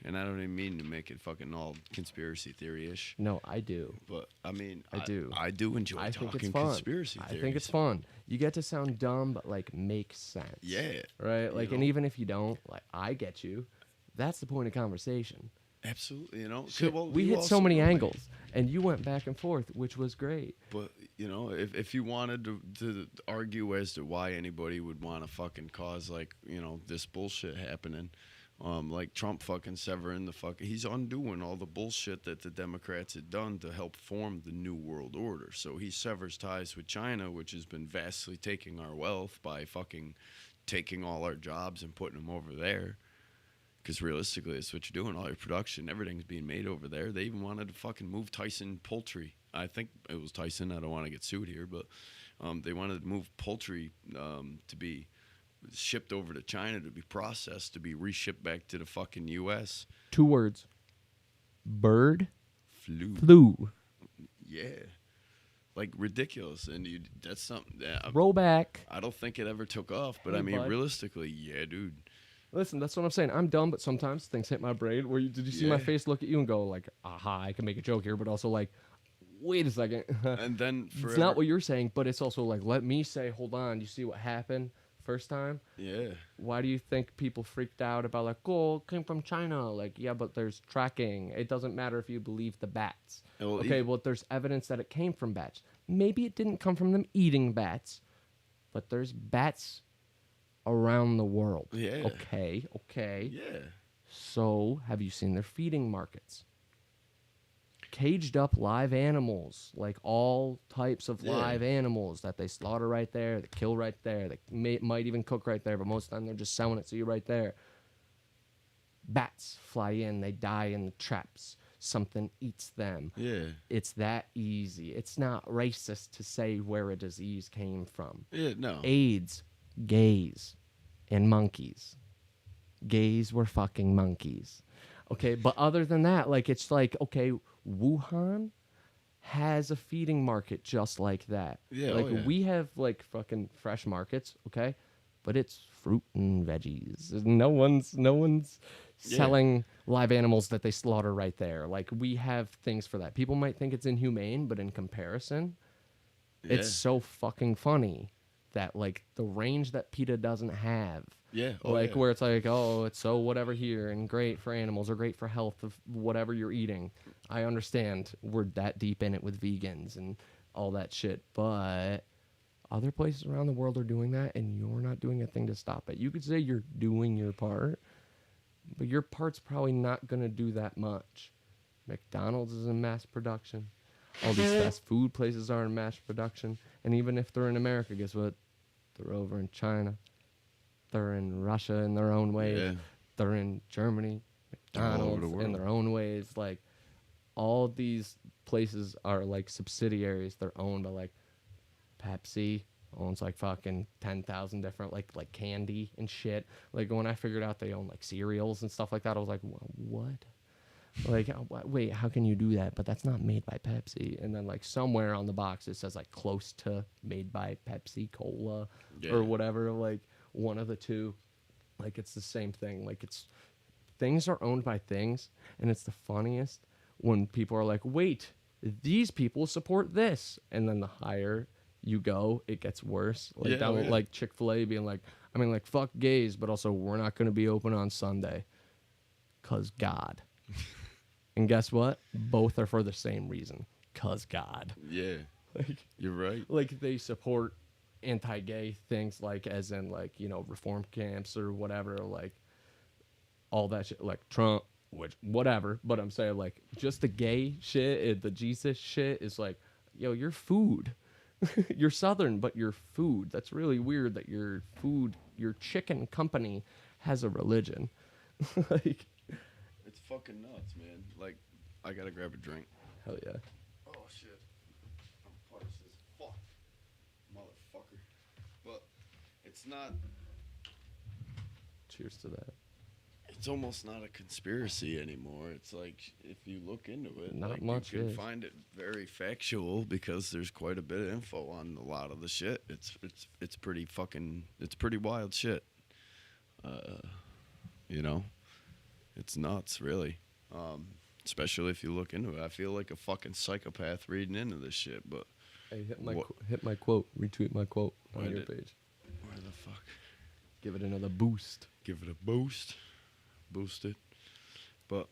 Speaker 1: And I don't even mean to make it fucking all conspiracy theory-ish.
Speaker 2: No, I do.
Speaker 1: But I mean,
Speaker 2: I do.
Speaker 1: I do enjoy
Speaker 2: I think
Speaker 1: talking
Speaker 2: it's fun.
Speaker 1: conspiracy theories.
Speaker 2: I think it's fun. You get to sound dumb, but like make sense.
Speaker 1: Yeah.
Speaker 2: Right. Like,
Speaker 1: You
Speaker 2: and
Speaker 1: know?
Speaker 2: even if you don't, like, I get you. That's the point of conversation.
Speaker 1: Absolutely.
Speaker 2: Shit,
Speaker 1: Well,
Speaker 2: we
Speaker 1: you
Speaker 2: hit so
Speaker 1: also
Speaker 2: many
Speaker 1: know, like,
Speaker 2: angles, and you went back and forth, which was great.
Speaker 1: But if you wanted to argue as to why anybody would want to fucking cause like this bullshit happening, like Trump fucking severing the he's undoing all the bullshit that the Democrats had done to help form the New World Order. So he severs ties with China, which has been vastly taking our wealth by fucking taking all our jobs and putting them over there. Because realistically, that's what you're doing. All your production, everything's being made over there. They even wanted to fucking move Tyson Poultry. I think it was Tyson. I don't want to get sued here, but they wanted to move poultry to be shipped over to China to be processed, to be reshipped back to the fucking U.S.
Speaker 2: 2 words. Bird
Speaker 1: Flu.
Speaker 2: flu.
Speaker 1: Yeah. Like, ridiculous. And that's something that
Speaker 2: Roll back.
Speaker 1: I don't think it ever took off. But,
Speaker 2: Hey,
Speaker 1: I mean,
Speaker 2: bud.
Speaker 1: realistically, yeah, dude.
Speaker 2: Listen, that's what I'm saying. I'm dumb, but sometimes things hit my brain. Did you see my
Speaker 1: Yeah.
Speaker 2: face look at you and go like, aha, I can make a joke here, but also like, wait a second.
Speaker 1: And then
Speaker 2: It's
Speaker 1: forever.
Speaker 2: not what you're saying, but it's also like, let me say, hold on, you see what happened first time?
Speaker 1: Yeah.
Speaker 2: Why do you think people freaked out about like, oh, it came from China? Like, yeah, but there's tracking. It doesn't matter if you believe the bats.
Speaker 1: Well,
Speaker 2: Okay, well, there's evidence that it came from bats. Maybe it didn't come from them eating bats, but there's bats around the world.
Speaker 1: Yeah.
Speaker 2: Okay.
Speaker 1: Yeah.
Speaker 2: So, have you seen their feeding markets? Caged up live animals, like all types of
Speaker 1: Yeah.
Speaker 2: live animals that they slaughter right there, they kill right there, they might even cook right there, but most of the time they're just selling it to you right there. Bats fly in, they die in the traps. Something eats them.
Speaker 1: Yeah.
Speaker 2: It's that easy. It's not racist to say where a disease came from.
Speaker 1: Yeah, no.
Speaker 2: AIDS, gays, and monkeys. Gays were fucking monkeys. Okay, but other than that, like, it's like, okay, Wuhan has a feeding market just like that.
Speaker 1: Yeah,
Speaker 2: like,
Speaker 1: oh yeah.
Speaker 2: we have, like, fucking fresh markets, okay? But it's fruit and veggies. No one's
Speaker 1: Yeah.
Speaker 2: selling live animals that they slaughter right there. Like, we have things for that. People might think it's inhumane, but in comparison, it's so fucking funny that, like, the range that PETA doesn't have.
Speaker 1: Yeah.
Speaker 2: Where it's like, oh, it's so whatever here and great for animals or great for health of whatever you're eating. I understand we're that deep in it with vegans and all that shit, but other places around the world are doing that and you're not doing a thing to stop it. You could say you're doing your part, but your part's probably not going to do that much. McDonald's is in mass production. All these fast food places are in mass production. And even if they're in America, guess what? They're over in China. They're in Russia in their own ways.
Speaker 1: Yeah.
Speaker 2: They're in Germany,
Speaker 1: All over the
Speaker 2: McDonald's in
Speaker 1: world.
Speaker 2: their own ways. Like all these places are like subsidiaries. They're owned by like Pepsi owns like fucking 10,000 different like candy and shit. Like when I figured out they own like cereals and stuff like that, I was like, what? Like, wait, how can you do that? But that's not made by Pepsi. And then like somewhere on the box it says like close to made by Pepsi Cola or whatever. Like one of the two. Like it's the same thing. Like it's things are owned by things, and it's the funniest when people are like, wait, these people support this, and then the higher you go, it gets worse. Like
Speaker 1: Yeah,
Speaker 2: down
Speaker 1: yeah.
Speaker 2: like Chick-fil-A being like, I mean, like fuck gays, but also we're not going to be open on Sunday, cause God. And guess what? Both are for the same reason, cause God.
Speaker 1: Yeah.
Speaker 2: Like
Speaker 1: You're right.
Speaker 2: like they support anti-gay things, like as in like, you know, reform camps or whatever, like all that shit, like Trump, which whatever. But I'm saying like just the gay shit, the Jesus shit is like, yo, you're food. You're Southern, but you're food. That's really weird that your food, your chicken company has a religion. Like,
Speaker 1: It's fucking nuts, man. Like, I gotta grab a drink.
Speaker 2: hell yeah.
Speaker 1: Oh shit. I'm parched as fuck. Motherfucker. But it's not.
Speaker 2: Cheers to that.
Speaker 1: It's almost not a conspiracy anymore. It's like if you look into it,
Speaker 2: Not
Speaker 1: like,
Speaker 2: much
Speaker 1: you can
Speaker 2: is.
Speaker 1: find it very factual because there's quite a bit of info on a lot of the shit. It's pretty fucking. It's pretty wild shit. You know, it's nuts, really. Especially if you look into it. I feel like a fucking psychopath reading into this shit. But
Speaker 2: Hey, hit
Speaker 1: What-
Speaker 2: my quote, retweet my quote on
Speaker 1: Why
Speaker 2: your
Speaker 1: did-
Speaker 2: page.
Speaker 1: where the fuck?
Speaker 2: Give it another boost.
Speaker 1: Give it a boost. Boost it. But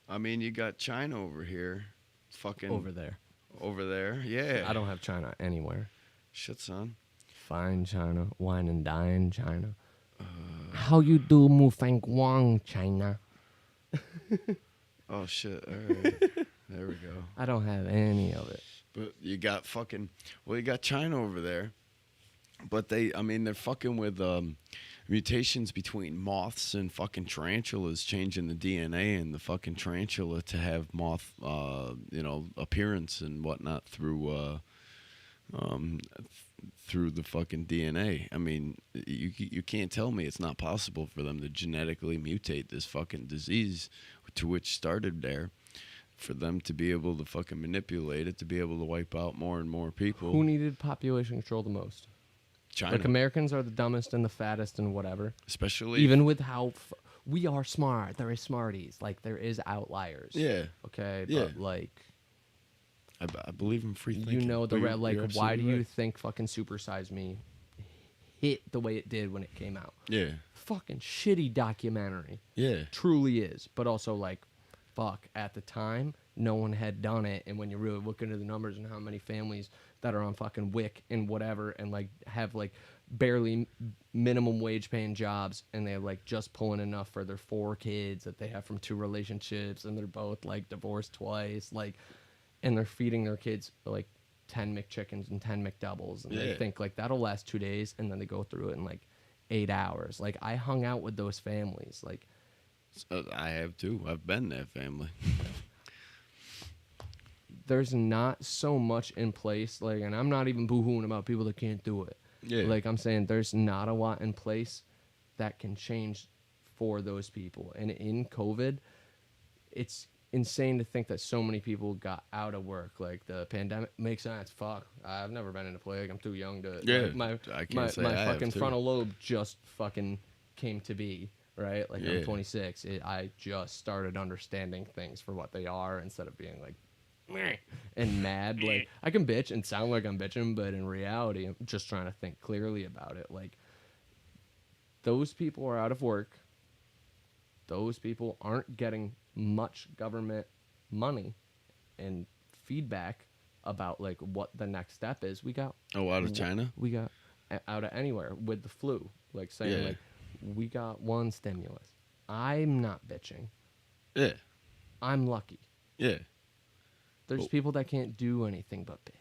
Speaker 1: I mean, you got China over here. Fucking
Speaker 2: Over there.
Speaker 1: over there. Yeah.
Speaker 2: I don't have China anywhere.
Speaker 1: Shit, son.
Speaker 2: Fine China, wine and dine China. How you do, Mu Fang Wang China?
Speaker 1: Oh shit. All right. There we go.
Speaker 2: I don't have any of it.
Speaker 1: But you got fucking. Well, you got China over there. But they're fucking with mutations between moths and fucking tarantulas, changing the DNA in the fucking tarantula to have moth, appearance and whatnot through the fucking DNA. I mean, you can't tell me it's not possible for them to genetically mutate this fucking disease to which started there, for them to be able to fucking manipulate it, to be able to wipe out more and more people.
Speaker 2: Who needed population control the most?
Speaker 1: China,
Speaker 2: Like Americans are the dumbest and the fattest and whatever.
Speaker 1: especially
Speaker 2: Even with how we are smart, there is smarties. Like there is outliers.
Speaker 1: Yeah,
Speaker 2: Okay.
Speaker 1: Yeah.
Speaker 2: But like,
Speaker 1: I believe in free thinking.
Speaker 2: you know the
Speaker 1: But
Speaker 2: red. Like,
Speaker 1: you're
Speaker 2: why do
Speaker 1: absolutely
Speaker 2: you
Speaker 1: right.
Speaker 2: think fucking Super Size Me hit the way it did when it came out?
Speaker 1: Yeah,
Speaker 2: Fucking shitty documentary.
Speaker 1: yeah,
Speaker 2: Truly is. But also like, fuck. At the time, no one had done it, and when you really look into the numbers and how many families that are on fucking WIC and whatever, and like have like barely minimum wage paying jobs, and they're like just pulling enough for their 4 kids that they have from 2 relationships, and they're both like divorced twice, like, and they're feeding their kids like 10 McChickens and 10 McDoubles, and they
Speaker 1: Yeah.
Speaker 2: think like that'll last 2 days, and then they go through it in like 8 hours. Like I hung out with those families, like.
Speaker 1: I have too. I've been that family.
Speaker 2: There's not so much in place, like, and I'm not even boo-hooing about people that can't do it.
Speaker 1: Yeah,
Speaker 2: Like I'm saying, there's not a lot in place that can change for those people. And in COVID, it's insane to think that so many people got out of work. Like the pandemic makes sense. Fuck, I've never been in a plague. I'm too young to.
Speaker 1: Yeah,
Speaker 2: like, my
Speaker 1: I can't
Speaker 2: my,
Speaker 1: say
Speaker 2: my
Speaker 1: I have,
Speaker 2: fucking
Speaker 1: too.
Speaker 2: frontal lobe just fucking came to be. Right, like
Speaker 1: Yeah.
Speaker 2: I'm 26. I just started understanding things for what they are instead of being like meh and mad. Like I can bitch and sound like I'm bitching, but in reality, I'm just trying to think clearly about it. Like those people are out of work. Those people aren't getting much government money and feedback about like what the next step is. We got
Speaker 1: out of China.
Speaker 2: we got out of anywhere with the flu, like saying
Speaker 1: Yeah.
Speaker 2: like we got one stimulus. I'm not bitching.
Speaker 1: Yeah,
Speaker 2: I'm lucky.
Speaker 1: yeah,
Speaker 2: There's
Speaker 1: Oh.
Speaker 2: people that can't do anything but bitch.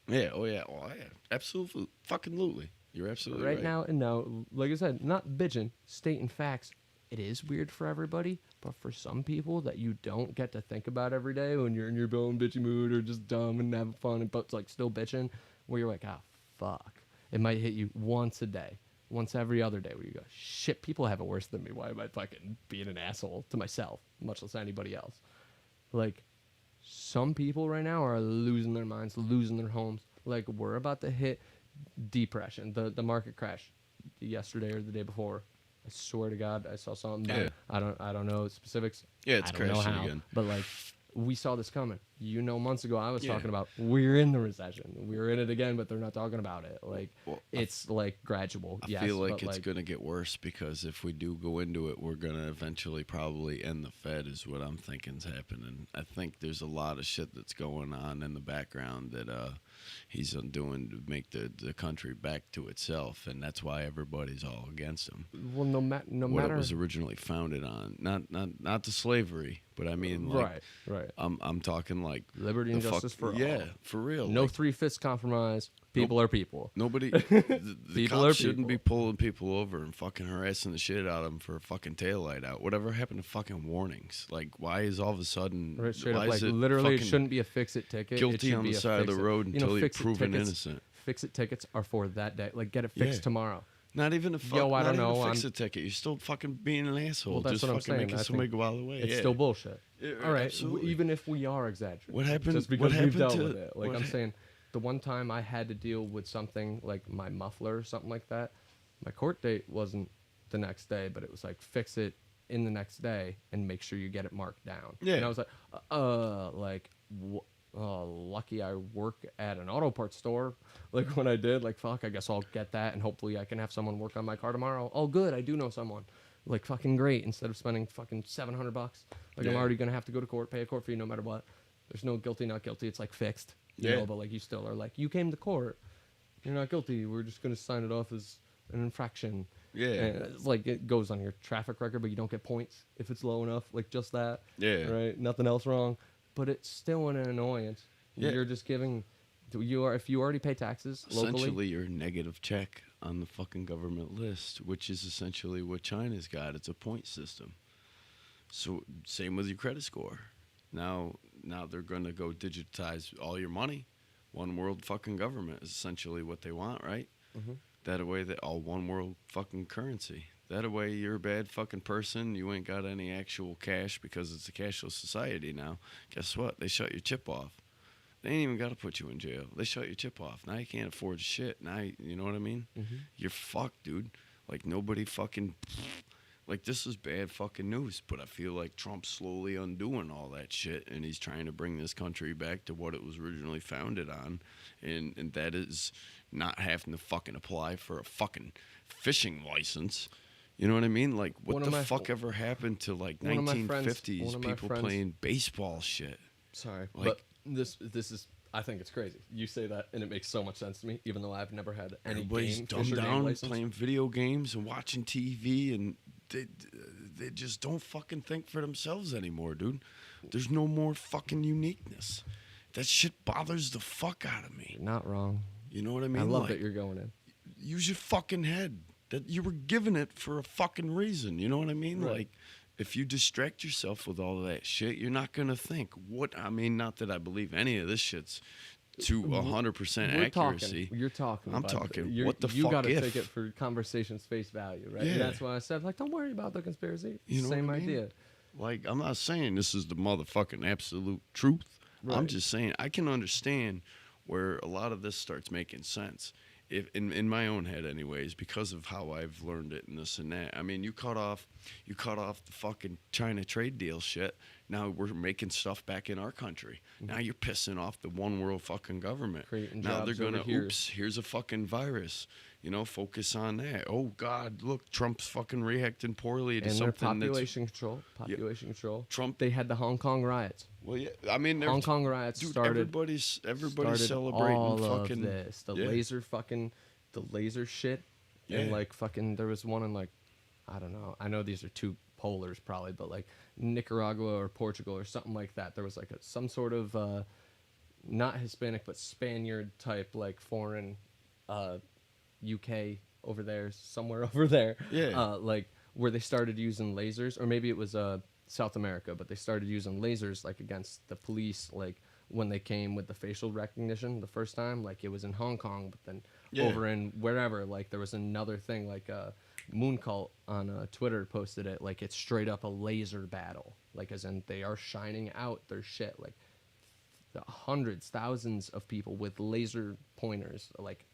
Speaker 1: yeah. Oh yeah. Oh yeah. Absolutely. Fucking lootly. You're absolutely
Speaker 2: right
Speaker 1: right.
Speaker 2: now and now, like I said, not bitching, stating facts. It is weird for everybody, but for some people that you don't get to think about every day when you're in your bone bitchy mood or just dumb and having fun, but like still bitching, where you're like, ah, fuck. It might hit you once a day, once every other day, where you go, shit, people have it worse than me. Why am I fucking being an asshole to myself, much less anybody else? Like, some people right now are losing their minds, losing their homes. Like, we're about to hit depression, the market crash yesterday or the day before. I swear to God, I saw something.
Speaker 1: Yeah.
Speaker 2: I don't know specifics.
Speaker 1: Yeah, it's
Speaker 2: I don't know
Speaker 1: crashing
Speaker 2: how,
Speaker 1: again.
Speaker 2: but like we saw this coming. Months ago I was
Speaker 1: Yeah.
Speaker 2: talking about we're in the recession. We're in it again, but they're not talking about it. Like
Speaker 1: Well,
Speaker 2: it's like gradual.
Speaker 1: I
Speaker 2: yes,
Speaker 1: feel like
Speaker 2: but
Speaker 1: it's
Speaker 2: like
Speaker 1: gonna get worse because if we do go into it, we're gonna eventually probably end the Fed. Is what I'm thinking's happening. I think there's a lot of shit that's going on in the background that he's doing to make the country back to itself, and that's why everybody's all against him.
Speaker 2: well, no
Speaker 1: What
Speaker 2: matter
Speaker 1: it was originally founded on, not the slavery, but I mean like
Speaker 2: right.
Speaker 1: I'm talking like
Speaker 2: Liberty
Speaker 1: the
Speaker 2: and justice for
Speaker 1: yeah,
Speaker 2: all.
Speaker 1: for real.
Speaker 2: No
Speaker 1: like,
Speaker 2: 3/5 compromise. People are people.
Speaker 1: Nobody, the
Speaker 2: People
Speaker 1: cops
Speaker 2: are
Speaker 1: shouldn't be
Speaker 2: people.
Speaker 1: pulling people over and fucking harassing the shit out of them for a fucking taillight out. Whatever happened to fucking warnings? Like, why is all of a sudden,
Speaker 2: Right, straight
Speaker 1: why
Speaker 2: up,
Speaker 1: is
Speaker 2: like
Speaker 1: it
Speaker 2: literally, it
Speaker 1: fucking
Speaker 2: shouldn't be a fix-it ticket. It
Speaker 1: guilty
Speaker 2: should
Speaker 1: on
Speaker 2: be
Speaker 1: the
Speaker 2: a
Speaker 1: side of the
Speaker 2: fix-it.
Speaker 1: road
Speaker 2: You know,
Speaker 1: until you're
Speaker 2: fix-it
Speaker 1: proven
Speaker 2: tickets-
Speaker 1: innocent?
Speaker 2: Fix-it tickets are for that day. Like, get it fixed
Speaker 1: Yeah.
Speaker 2: tomorrow.
Speaker 1: Not even a
Speaker 2: Yo, I
Speaker 1: not
Speaker 2: don't
Speaker 1: even
Speaker 2: know,
Speaker 1: a fix
Speaker 2: I'm-
Speaker 1: a ticket. You're still fucking being an asshole.
Speaker 2: Well, that's
Speaker 1: Just
Speaker 2: what I'm
Speaker 1: fucking
Speaker 2: saying.
Speaker 1: making
Speaker 2: I
Speaker 1: somebody
Speaker 2: think
Speaker 1: go out of the way.
Speaker 2: It's
Speaker 1: yeah.
Speaker 2: still bullshit.
Speaker 1: Yeah,
Speaker 2: All right,
Speaker 1: absolutely.
Speaker 2: even if we are exaggerating.
Speaker 1: What happened-
Speaker 2: Just
Speaker 1: what
Speaker 2: because we've
Speaker 1: happened
Speaker 2: dealt
Speaker 1: to-
Speaker 2: with it. Like,
Speaker 1: what
Speaker 2: I'm
Speaker 1: ha-
Speaker 2: saying, the one time I had to deal with something like my muffler or something like that, my court date wasn't the next day, but it was like, fix it in the next day and make sure you get it marked down.
Speaker 1: Yeah.
Speaker 2: And I was like, lucky I work at an auto parts store. Like when I did, like, fuck, I guess I'll get that and hopefully I can have someone work on my car tomorrow. Oh, good, I do know someone. Like, fucking great. Instead of spending fucking $700, like, I'm
Speaker 1: Yeah.
Speaker 2: already gonna have to go to court, pay a court fee no matter what. There's no guilty, not guilty. It's like fixed, you
Speaker 1: Yeah.
Speaker 2: know. But like, you still are like, you came to court, you're not guilty. We're just gonna sign it off as an infraction.
Speaker 1: Yeah.
Speaker 2: And it's like it goes on your traffic record, but you don't get points if it's low enough. Like just that.
Speaker 1: Yeah.
Speaker 2: Right. Nothing else wrong. But it's still an annoyance.
Speaker 1: Yeah.
Speaker 2: You're just giving. If you already pay taxes locally.
Speaker 1: Essentially, you're a negative check on the fucking government list, which is essentially what China's got. It's a point system. So same with your credit score. Now they're going to go digitize all your money. One world fucking government is essentially what they want, right?
Speaker 2: Mhm.
Speaker 1: That way, that all one world fucking currency. That way, you're a bad fucking person. You ain't got any actual cash because it's a cashless society now. Guess what? They shut your chip off. They ain't even got to put you in jail. They shut your chip off. Now you can't afford shit. Now you know what I mean?
Speaker 2: Mhm.
Speaker 1: You're fucked, dude. Like nobody fucking. Like this is bad fucking news, but I feel like Trump's slowly undoing all that shit, and he's trying to bring this country back to what it was originally founded on, and that is not having to fucking apply for a fucking fishing license. You know what I mean? Like, what
Speaker 2: One
Speaker 1: the
Speaker 2: of my-
Speaker 1: fuck ever happened to like
Speaker 2: one of my friends-
Speaker 1: 1950s
Speaker 2: one of my
Speaker 1: people
Speaker 2: friends-
Speaker 1: playing baseball shit?
Speaker 2: Sorry,
Speaker 1: Like-
Speaker 2: but this is. I think it's crazy. You say that, and it makes so much sense to me, even though I've never had any
Speaker 1: Everybody's
Speaker 2: game,
Speaker 1: dumbed
Speaker 2: fish or game
Speaker 1: down
Speaker 2: license.
Speaker 1: playing video games and watching TV, and they just don't fucking think for themselves anymore, dude. There's no more fucking uniqueness. That shit bothers the fuck out of me.
Speaker 2: You're not wrong.
Speaker 1: You know what I mean?
Speaker 2: I love
Speaker 1: Like,
Speaker 2: that you're going in.
Speaker 1: use your fucking head. That you were given it for a fucking reason. You know what I mean?
Speaker 2: Right.
Speaker 1: Like, if you distract yourself with all of that shit, you're not gonna think. What I mean, not that I believe any of this shit's to 100%
Speaker 2: We're
Speaker 1: accuracy.
Speaker 2: talking. You're talking.
Speaker 1: I'm
Speaker 2: about
Speaker 1: talking,
Speaker 2: You're,
Speaker 1: what the
Speaker 2: you
Speaker 1: fuck
Speaker 2: gotta
Speaker 1: if?
Speaker 2: take it for conversation's face value, right?
Speaker 1: Yeah.
Speaker 2: And that's why I said, like, don't worry about the conspiracy.
Speaker 1: You know
Speaker 2: Same
Speaker 1: what I mean?
Speaker 2: idea.
Speaker 1: Like, I'm not saying this is the motherfucking absolute truth. I'm
Speaker 2: Right.
Speaker 1: just saying I can understand where a lot of this starts making sense. If in my own head anyways, because of how I've learned it and this and that. I mean, you cut off the fucking China trade deal shit. Now we're making stuff back in our country. Now you're pissing off the one world fucking government.
Speaker 2: Creating
Speaker 1: Now they're
Speaker 2: jobs over
Speaker 1: gonna
Speaker 2: here.
Speaker 1: oops, here's a fucking virus. You know, focus on that. Oh God, look, Trump's fucking reacting poorly to
Speaker 2: And their
Speaker 1: something that's
Speaker 2: population control. Population control.
Speaker 1: Trump.
Speaker 2: They had the Hong Kong riots.
Speaker 1: Well, yeah, I mean, they're
Speaker 2: Hong Kong riots
Speaker 1: dude,
Speaker 2: started.
Speaker 1: everybody's
Speaker 2: started
Speaker 1: celebrating
Speaker 2: all
Speaker 1: fucking
Speaker 2: of this. The
Speaker 1: yeah.
Speaker 2: laser shit. And
Speaker 1: Yeah.
Speaker 2: like fucking, there was one in like, I don't know. I know these are two polars probably, but like Nicaragua or Portugal or something like that. There was like some sort of not Hispanic but Spaniard type like foreign UK over there, somewhere over there.
Speaker 1: Yeah.
Speaker 2: Like where they started using lasers, or maybe it was South America, but they started using lasers like against the police, like when they came with the facial recognition the first time. Like it was in Hong Kong, but then
Speaker 1: Yeah.
Speaker 2: over in wherever, like there was another thing, like Moon Cult on Twitter posted it, like it's straight up a laser battle, like as in they are shining out their shit, like the hundreds, thousands of people with laser pointers, like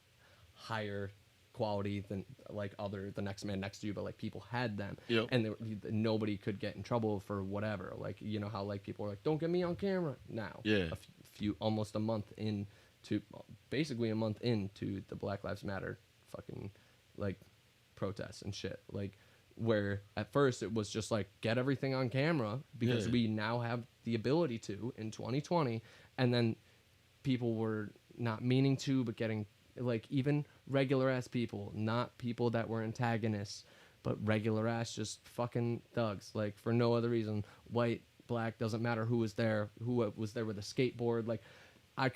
Speaker 2: higher quality than like other the next man next to you, but like people had them.
Speaker 1: Yep.
Speaker 2: And nobody could get in trouble for whatever. Like you know how like people are like, don't get me on camera now.
Speaker 1: Yeah.
Speaker 2: A few almost a month into basically a month into the Black Lives Matter fucking like protests and shit, like where at first it was just like get everything on camera because
Speaker 1: Yeah.
Speaker 2: we now have the ability to in 2020, and then people were not meaning to but getting, like even regular ass people, not people that were antagonists, but regular ass just fucking thugs, like for no other reason, white, black, doesn't matter who was there with a skateboard. Like I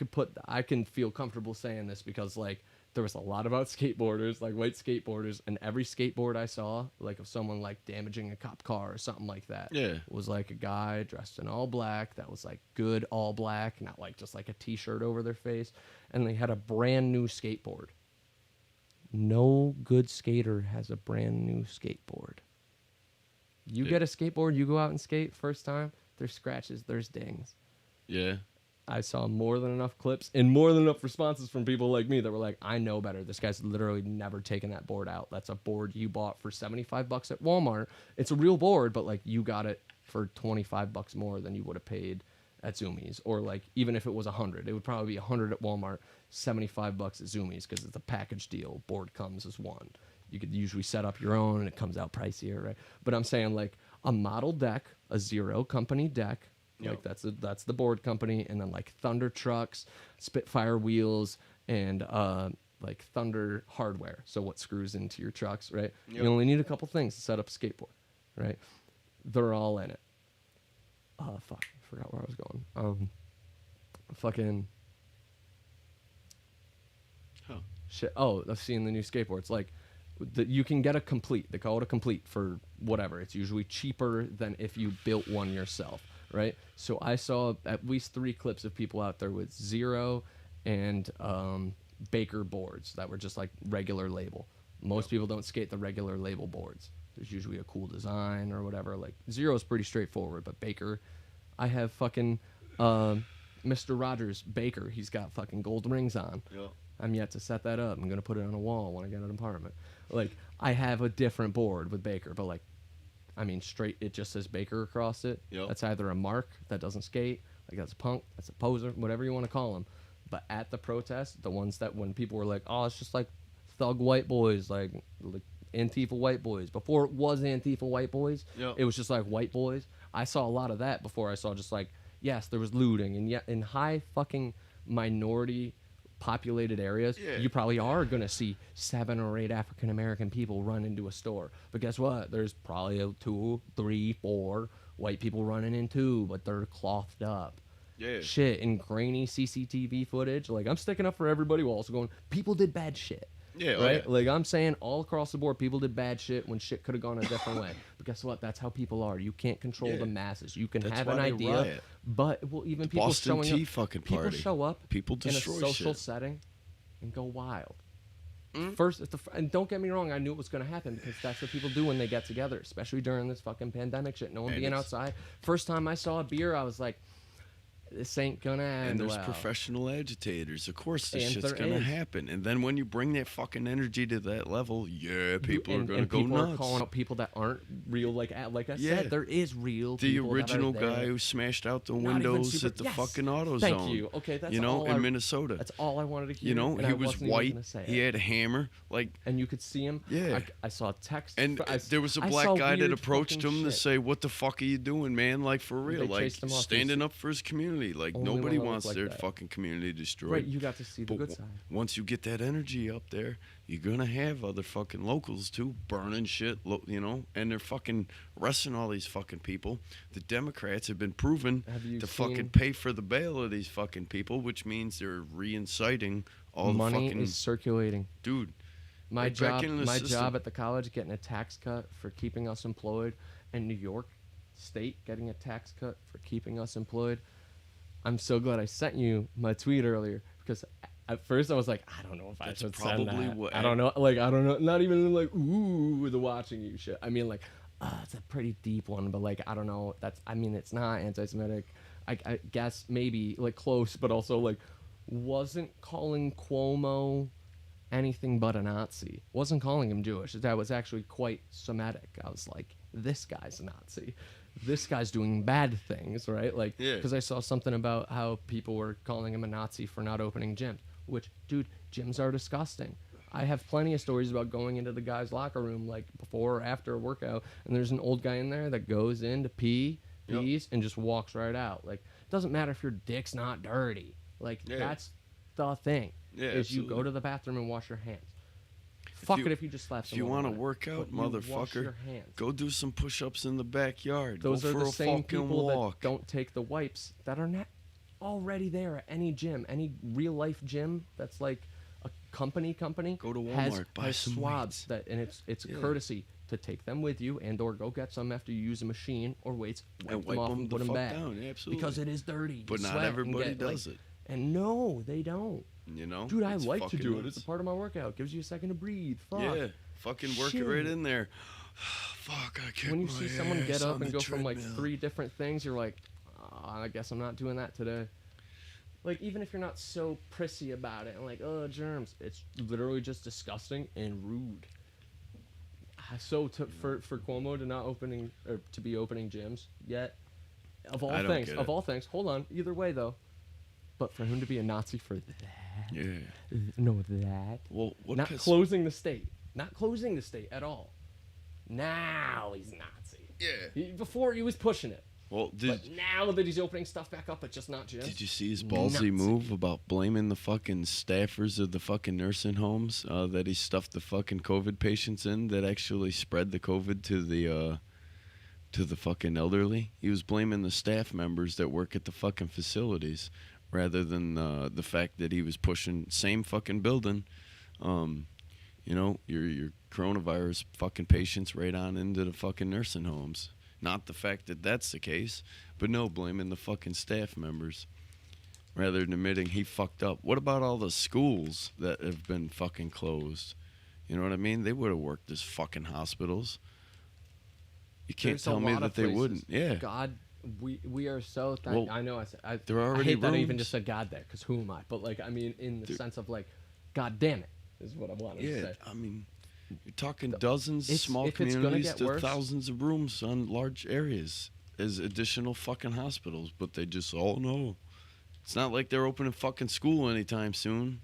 Speaker 2: can feel comfortable saying this because like there was a lot about skateboarders, like white skateboarders, and every skateboard I saw, like of someone like damaging a cop car or something like that,
Speaker 1: Yeah.
Speaker 2: was like a guy dressed in all black that was like good all black, not like just like a t-shirt over their face, and they had a brand new skateboard. No good skater has a brand new skateboard. You get a skateboard, you go out and skate first time, there's scratches, there's dings.
Speaker 1: Yeah.
Speaker 2: I saw more than enough clips and more than enough responses from people like me that were like, I know better. This guy's literally never taken that board out. That's a board you bought for $75 at Walmart. It's a real board, but like you got it for $25 more than you would have paid at Zoomies. Or like even if it was 100, it would probably be 100 at Walmart, $75 at Zoomies because it's a package deal. Board comes as one. You could usually set up your own and it comes out pricier, right? But I'm saying like a model deck, a Zero company deck. Like that's the board company, and then like Thunder trucks, Spitfire wheels, and like Thunder hardware. So what screws into your trucks, right?
Speaker 1: Yep.
Speaker 2: You only need a couple things to set up a skateboard, right? They're all in it. Fuck, I forgot where I was going. Fucking shit. Oh, I've seen the new skateboards. Like, you can get a complete. They call it a complete for whatever. It's usually cheaper than if you built one yourself. Right, so I saw at least 3 clips of people out there with Zero and Baker boards that were just like regular label. Most people don't skate the regular label boards. There's usually a cool design or whatever. Like Zero's pretty straightforward, but Baker, I have fucking Mr. Rogers Baker. He's got fucking gold rings on.
Speaker 1: Yeah.
Speaker 2: I'm yet to set that up. I'm gonna put it on a wall when I get an apartment. Like I have a different board with Baker, but like. I mean, straight, it just says Baker across it.
Speaker 1: Yep.
Speaker 2: That's either a mark that doesn't skate, like that's a punk, that's a poser, whatever you want to call them. But at the protest, the ones that when people were like, oh, it's just like thug white boys, like Antifa white boys. Before it was Antifa white boys,
Speaker 1: Yep.
Speaker 2: it was just like white boys. I saw a lot of that before I saw just like, yes, there was looting. And yet in high fucking minority populated areas,
Speaker 1: Yeah.
Speaker 2: you probably are going to see 7 or 8 African American people run into a store. But guess what? There's probably 2, 3, 4 white people running in too, but they're clothed up.
Speaker 1: Yeah.
Speaker 2: Shit, in grainy CCTV footage. Like, I'm sticking up for everybody while also going, people did bad shit.
Speaker 1: Yeah. Oh,
Speaker 2: Right?
Speaker 1: yeah.
Speaker 2: Like, I'm saying all across the board, people did bad shit when shit could have gone a different way. But guess what? That's how people are. You can't control
Speaker 1: Yeah.
Speaker 2: the masses. You can
Speaker 1: That's
Speaker 2: have
Speaker 1: why
Speaker 2: an
Speaker 1: they
Speaker 2: idea,
Speaker 1: riot.
Speaker 2: but well, even people
Speaker 1: Boston
Speaker 2: showing
Speaker 1: Tea
Speaker 2: up,
Speaker 1: fucking
Speaker 2: people
Speaker 1: party.
Speaker 2: show up
Speaker 1: People
Speaker 2: in a
Speaker 1: destroy
Speaker 2: social
Speaker 1: shit.
Speaker 2: setting and go wild. First, and don't get me wrong, I knew it was going to happen because that's what people do when they get together, especially during this fucking pandemic shit. No one
Speaker 1: And
Speaker 2: being
Speaker 1: it's-
Speaker 2: outside. First time I saw a beer, I was like, this ain't gonna end
Speaker 1: And there's
Speaker 2: well.
Speaker 1: professional agitators. Of course, this
Speaker 2: And
Speaker 1: shit's
Speaker 2: there
Speaker 1: gonna
Speaker 2: is.
Speaker 1: happen. And then when you bring that fucking energy to that level, yeah, people are
Speaker 2: and,
Speaker 1: gonna
Speaker 2: and
Speaker 1: go
Speaker 2: people
Speaker 1: nuts.
Speaker 2: are calling out people that aren't real. Like I
Speaker 1: Yeah.
Speaker 2: said, there is real.
Speaker 1: The
Speaker 2: people
Speaker 1: original
Speaker 2: that are
Speaker 1: guy
Speaker 2: there.
Speaker 1: who smashed out the
Speaker 2: Not even
Speaker 1: windows
Speaker 2: super-
Speaker 1: at the
Speaker 2: yes.
Speaker 1: fucking AutoZone.
Speaker 2: Thank you. Okay, that's
Speaker 1: you know,
Speaker 2: all
Speaker 1: in Minnesota.
Speaker 2: That's all I wanted to hear.
Speaker 1: You know,
Speaker 2: and
Speaker 1: he
Speaker 2: I
Speaker 1: was
Speaker 2: wasn't even
Speaker 1: white.
Speaker 2: gonna say
Speaker 1: He
Speaker 2: it.
Speaker 1: had a hammer. Like,
Speaker 2: And you could see him.
Speaker 1: Yeah.
Speaker 2: I saw a text.
Speaker 1: and there was a black
Speaker 2: saw
Speaker 1: guy that
Speaker 2: weird
Speaker 1: approached
Speaker 2: fucking
Speaker 1: him to
Speaker 2: shit.
Speaker 1: say, "What the fuck are you doing, man? Like for real,
Speaker 2: They
Speaker 1: like
Speaker 2: chased him off.
Speaker 1: standing up for his community. Like
Speaker 2: Only
Speaker 1: nobody
Speaker 2: one that
Speaker 1: wants
Speaker 2: looked
Speaker 1: their
Speaker 2: like that.
Speaker 1: fucking community destroyed."
Speaker 2: Right, you got to see the
Speaker 1: But
Speaker 2: good side.
Speaker 1: once you get that energy up there, you're gonna have other fucking locals too burning shit, you know, and they're fucking arresting all these fucking people. The Democrats have been proven
Speaker 2: Have you
Speaker 1: to
Speaker 2: seen-
Speaker 1: fucking pay for the bail of these fucking people, which means they're reinciting all
Speaker 2: Money
Speaker 1: the fucking
Speaker 2: is circulating.
Speaker 1: dude.
Speaker 2: My
Speaker 1: Right back
Speaker 2: job,
Speaker 1: into the
Speaker 2: my
Speaker 1: system.
Speaker 2: job at the college getting a tax cut for keeping us employed, and New York State getting a tax cut for keeping us employed. I'm so glad I sent you my tweet earlier because at first I was like, I don't know if I
Speaker 1: That's
Speaker 2: should send
Speaker 1: probably
Speaker 2: that.
Speaker 1: what
Speaker 2: I don't know, like I don't know, not even like ooh the watching you shit. I mean like, it's a pretty deep one, but like I don't know. I mean it's not anti-Semitic. I guess maybe like close, but also like wasn't calling Cuomo anything but a Nazi. Wasn't calling him Jewish. That was actually quite Semitic. I was like, this guy's a Nazi. This guy's doing bad things, right? Like,
Speaker 1: Yeah.
Speaker 2: because I saw something about how people were calling him a Nazi for not opening gyms. Which, dude, gyms are disgusting. I have plenty of stories about going into the guy's locker room, like before or after a workout, and there's an old guy in there that goes in to pee, pees, and just walks right out. Like, it doesn't matter if your dick's not dirty. Like,
Speaker 1: Yeah.
Speaker 2: that's the thing.
Speaker 1: Yeah,
Speaker 2: is you go
Speaker 1: absolutely.
Speaker 2: to the bathroom and wash your hands. Fuck
Speaker 1: you-
Speaker 2: it if you just slap
Speaker 1: If you
Speaker 2: someone
Speaker 1: want
Speaker 2: on
Speaker 1: to
Speaker 2: it,
Speaker 1: work out,
Speaker 2: but you wash
Speaker 1: motherfucker,
Speaker 2: your hands.
Speaker 1: go do some push-ups in the backyard.
Speaker 2: Those
Speaker 1: go
Speaker 2: are
Speaker 1: for
Speaker 2: the
Speaker 1: a
Speaker 2: same
Speaker 1: fucking
Speaker 2: people
Speaker 1: walk.
Speaker 2: that don't take the wipes that are not already there at any gym, any real life gym that's like a company
Speaker 1: Go to
Speaker 2: has,
Speaker 1: Walmart, buy
Speaker 2: has
Speaker 1: some
Speaker 2: swabs
Speaker 1: weights.
Speaker 2: that, and it's
Speaker 1: Yeah.
Speaker 2: a courtesy to take them with you and or go get some after you use a machine or weights, wipe
Speaker 1: And
Speaker 2: them off and
Speaker 1: the
Speaker 2: put them
Speaker 1: fuck
Speaker 2: back
Speaker 1: down. Yeah, absolutely.
Speaker 2: because it is dirty.
Speaker 1: But
Speaker 2: You
Speaker 1: not
Speaker 2: sweat and
Speaker 1: everybody
Speaker 2: get, like-
Speaker 1: does it.
Speaker 2: And no, they don't.
Speaker 1: You know,
Speaker 2: Dude, I
Speaker 1: It's
Speaker 2: like to
Speaker 1: fucking
Speaker 2: do it.
Speaker 1: nuts.
Speaker 2: It's a part of my workout. Gives you a second to breathe. Fuck.
Speaker 1: Yeah, fucking work it right
Speaker 2: Shit.
Speaker 1: in there. Fuck, I can't.
Speaker 2: When you see someone get up and go from like
Speaker 1: treadmill.
Speaker 2: 3 different things, you're like, I guess I'm not doing that today. Like, even if you're not so prissy about it and like, oh, germs, it's literally just disgusting and rude. So for Cuomo to not opening or to be opening gyms yet, of all
Speaker 1: I don't
Speaker 2: things,
Speaker 1: get
Speaker 2: of
Speaker 1: it.
Speaker 2: all things, hold on. Either way though, but for him to be a Nazi for that,
Speaker 1: Yeah.
Speaker 2: no, that
Speaker 1: Well, what?
Speaker 2: not closing the state, not closing the state at all. Now he's Nazi.
Speaker 1: Yeah.
Speaker 2: Before he was pushing it.
Speaker 1: Well,
Speaker 2: But now that he's opening stuff back up, but just not gyms.
Speaker 1: Did you see his ballsy
Speaker 2: Nazi.
Speaker 1: move about blaming the fucking staffers of the fucking nursing homes that he stuffed the fucking COVID patients in that actually spread the COVID to the fucking elderly? He was blaming the staff members that work at the fucking facilities rather than the fact that he was pushing same fucking building, you know, your coronavirus fucking patients right on into the fucking nursing homes. Not the fact that that's the case, but no, blaming the fucking staff members rather than admitting he fucked up. What about all the schools that have been fucking closed? You know what I mean? They would have worked as fucking hospitals. You can't
Speaker 2: There's a
Speaker 1: tell me
Speaker 2: lot
Speaker 1: that
Speaker 2: of
Speaker 1: they
Speaker 2: places.
Speaker 1: wouldn't. Yeah.
Speaker 2: God, we are so.
Speaker 1: Well,
Speaker 2: I know. I
Speaker 1: there are already
Speaker 2: hate that I even
Speaker 1: rooms.
Speaker 2: just said God there, because who am I? But like, I mean, in the
Speaker 1: Dude.
Speaker 2: sense of like, God damn it, is what I wanted to
Speaker 1: Yeah,
Speaker 2: say.
Speaker 1: I mean, you're talking dozens,
Speaker 2: It's-
Speaker 1: small
Speaker 2: if it's gonna
Speaker 1: communities
Speaker 2: get
Speaker 1: to
Speaker 2: worse-
Speaker 1: thousands of rooms on large areas as additional fucking hospitals. But they just, oh no. It's not like they're opening fucking school anytime soon.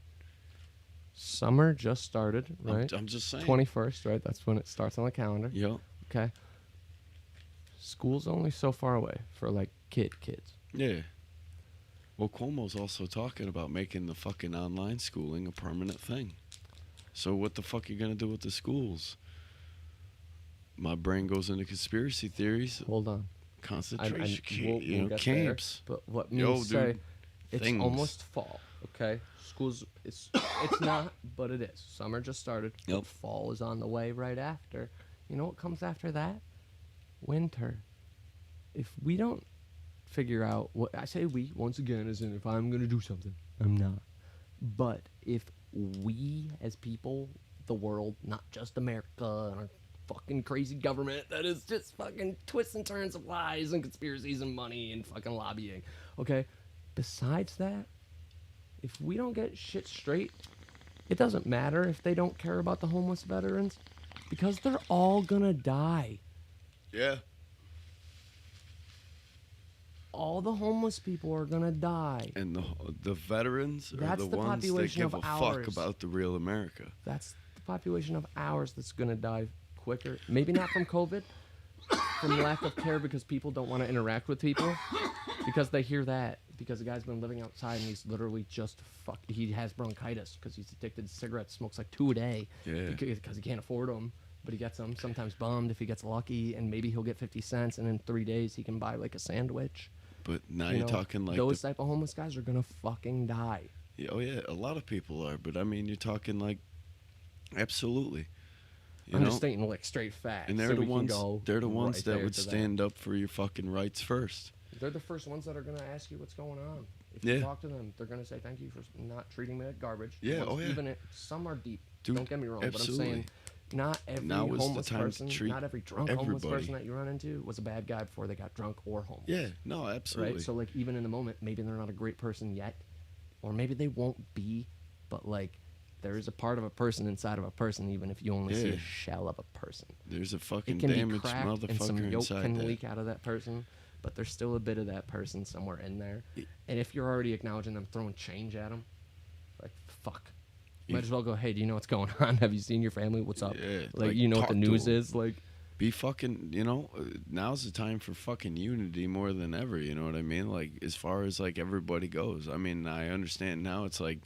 Speaker 2: Summer just started, right?
Speaker 1: I'm just saying.
Speaker 2: 21st, right? That's when it starts on the calendar.
Speaker 1: Yeah.
Speaker 2: Okay. School's only so far away for like kids.
Speaker 1: Yeah. Well, Cuomo's also talking about making the fucking online schooling a permanent thing. So what the fuck are you gonna do with the schools? My brain goes into conspiracy theories,
Speaker 2: Hold on.
Speaker 1: concentration
Speaker 2: we'll get there,
Speaker 1: camps.
Speaker 2: but what me
Speaker 1: Yo,
Speaker 2: say,
Speaker 1: dude,
Speaker 2: it's
Speaker 1: things.
Speaker 2: almost fall. Okay, schools. It's not, but it is. Summer just started. but
Speaker 1: Yep.
Speaker 2: Fall is on the way right after. You know what comes after that? Winter. If we don't figure out what I say, we once again, as in if I'm gonna do something, I'm not. But if we as people, the world, not just America and our fucking crazy government that is just fucking twists and turns of lies and conspiracies and money and fucking lobbying. Okay? Besides that, if we don't get shit straight, it doesn't matter if they don't care about the homeless veterans because they're all gonna die.
Speaker 1: Yeah.
Speaker 2: All the homeless people are gonna die.
Speaker 1: And the veterans are
Speaker 2: That's
Speaker 1: the
Speaker 2: the
Speaker 1: ones that
Speaker 2: population
Speaker 1: give
Speaker 2: of
Speaker 1: a fuck
Speaker 2: ours.
Speaker 1: about the real America.
Speaker 2: That's the population of ours that's gonna die quicker. Maybe not from COVID, from lack of care because people don't want to interact with people. Because they hear that. Because the guy's been living outside and he's literally just he has bronchitis because he's addicted to cigarettes, smokes like 2 a day.
Speaker 1: Yeah.
Speaker 2: Because he can't afford them. But he gets them, sometimes bummed if he gets lucky, and maybe he'll get 50 cents, and in 3 days he can buy like a sandwich.
Speaker 1: But now
Speaker 2: You
Speaker 1: you're
Speaker 2: know,
Speaker 1: talking like
Speaker 2: those type of homeless guys are gonna fucking die.
Speaker 1: oh yeah, a lot of people are, but I mean you're talking like Absolutely. You
Speaker 2: I'm
Speaker 1: know,
Speaker 2: just stating like straight facts.
Speaker 1: and
Speaker 2: so we can go
Speaker 1: they're the ones
Speaker 2: right
Speaker 1: that
Speaker 2: there
Speaker 1: would
Speaker 2: to
Speaker 1: stand up for your fucking rights first.
Speaker 2: They're the first ones that are gonna ask you what's going on. If
Speaker 1: Yeah.
Speaker 2: you talk to them, they're gonna say thank you for not treating me like garbage.
Speaker 1: Yeah,
Speaker 2: Ones-
Speaker 1: oh yeah.
Speaker 2: Even if some are deep.
Speaker 1: Dude,
Speaker 2: Don't get me wrong,
Speaker 1: absolutely.
Speaker 2: but I'm saying not every
Speaker 1: Now is the
Speaker 2: homeless
Speaker 1: time to
Speaker 2: person,
Speaker 1: treat
Speaker 2: not every drunk homeless
Speaker 1: everybody.
Speaker 2: person that you run into was a bad guy before they got drunk or homeless.
Speaker 1: Yeah, no, absolutely.
Speaker 2: Right. So like even in the moment, maybe they're not a great person yet, or maybe they won't be, but like there is a part of a person inside of a person, even if you only see
Speaker 1: Yeah.
Speaker 2: a shell of a person.
Speaker 1: There's a
Speaker 2: It
Speaker 1: fucking
Speaker 2: can be
Speaker 1: damaged
Speaker 2: cracked and some
Speaker 1: motherfucker
Speaker 2: yolk
Speaker 1: inside
Speaker 2: can
Speaker 1: that.
Speaker 2: leak out of that person, but there's still a bit of that person somewhere in there.
Speaker 1: Y-
Speaker 2: And if you're already acknowledging them, throwing change at them, like fuck,
Speaker 1: You-
Speaker 2: might as well go. Hey, do you know what's going on? Have you seen your family? What's up?
Speaker 1: Yeah,
Speaker 2: Like,
Speaker 1: like,
Speaker 2: you know what
Speaker 1: talk
Speaker 2: the
Speaker 1: to
Speaker 2: news
Speaker 1: 'em.
Speaker 2: is like.
Speaker 1: Be fucking, now's the time for fucking unity more than ever, you know what I mean? Like, as far as, like, everybody goes. I mean, I understand now it's like,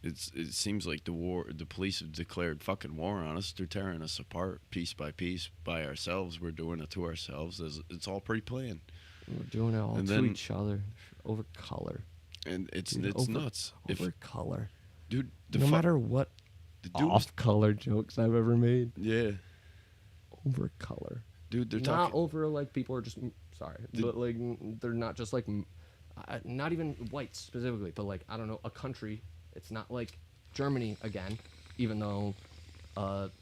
Speaker 1: it seems like the police have declared fucking war on us. They're tearing us apart piece by piece by ourselves. We're doing it to ourselves. It's all pre-planned.
Speaker 2: We're doing it all
Speaker 1: And
Speaker 2: to
Speaker 1: then-
Speaker 2: each other over color.
Speaker 1: And it's
Speaker 2: Dude,
Speaker 1: it's nuts.
Speaker 2: Over color.
Speaker 1: Dude,
Speaker 2: No matter what
Speaker 1: the dude was-
Speaker 2: off-color jokes I've ever made,
Speaker 1: yeah.
Speaker 2: over color.
Speaker 1: Dude, they're
Speaker 2: Not
Speaker 1: talking.
Speaker 2: over like people are just sorry,
Speaker 1: The-
Speaker 2: but like they're not just like not even whites specifically, but like I don't know, a country. It's not like Germany again, even though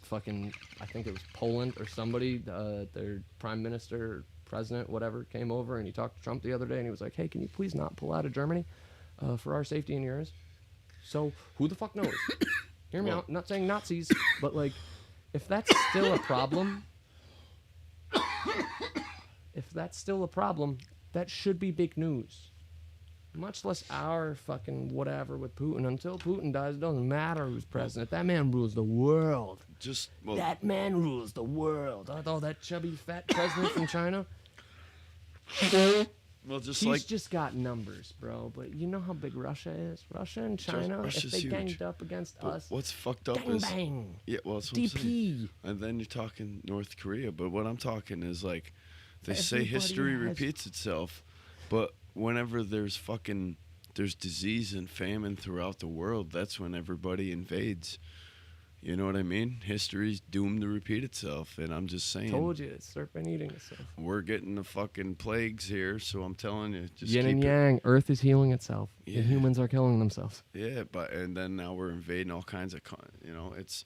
Speaker 2: fucking I think it was Poland or somebody, their prime minister, or president, whatever, came over and he talked to Trump the other day and he was like, "Hey, can you please not pull out of Germany for our safety and yours?" So who the fuck knows? Hear me
Speaker 1: Well-
Speaker 2: out. I'm not saying Nazis, but like if that's still a problem. If that's still a problem, that should be big news. Much less our fucking whatever with Putin. Until Putin dies, it doesn't matter who's president. That man rules the world.
Speaker 1: Just, well,
Speaker 2: That man rules the world. Oh, that chubby fat president from China.
Speaker 1: just
Speaker 2: He's
Speaker 1: like,
Speaker 2: just got numbers, bro. But you know how big Russia is? Russia and China,
Speaker 1: Russia's
Speaker 2: if they
Speaker 1: huge.
Speaker 2: ganged up against
Speaker 1: but
Speaker 2: us,
Speaker 1: what's fucked up
Speaker 2: bang
Speaker 1: is,
Speaker 2: bang.
Speaker 1: yeah, well, that's what I'm saying.
Speaker 2: DP.
Speaker 1: And then you're talking North Korea, but what I'm talking is like, they say
Speaker 2: Everybody
Speaker 1: history
Speaker 2: has-
Speaker 1: repeats itself, but whenever there's disease and famine throughout the world, that's when everybody invades. You know what I mean? History's doomed to repeat itself, and I'm just saying,
Speaker 2: Told you, it's serpent eating itself.
Speaker 1: we're getting the fucking plagues here, so I'm telling you, just
Speaker 2: Yin
Speaker 1: keep
Speaker 2: and
Speaker 1: it.
Speaker 2: yang. Earth is healing itself.
Speaker 1: Yeah.
Speaker 2: And humans are killing themselves.
Speaker 1: Yeah, and then now we're invading all kinds of, it's.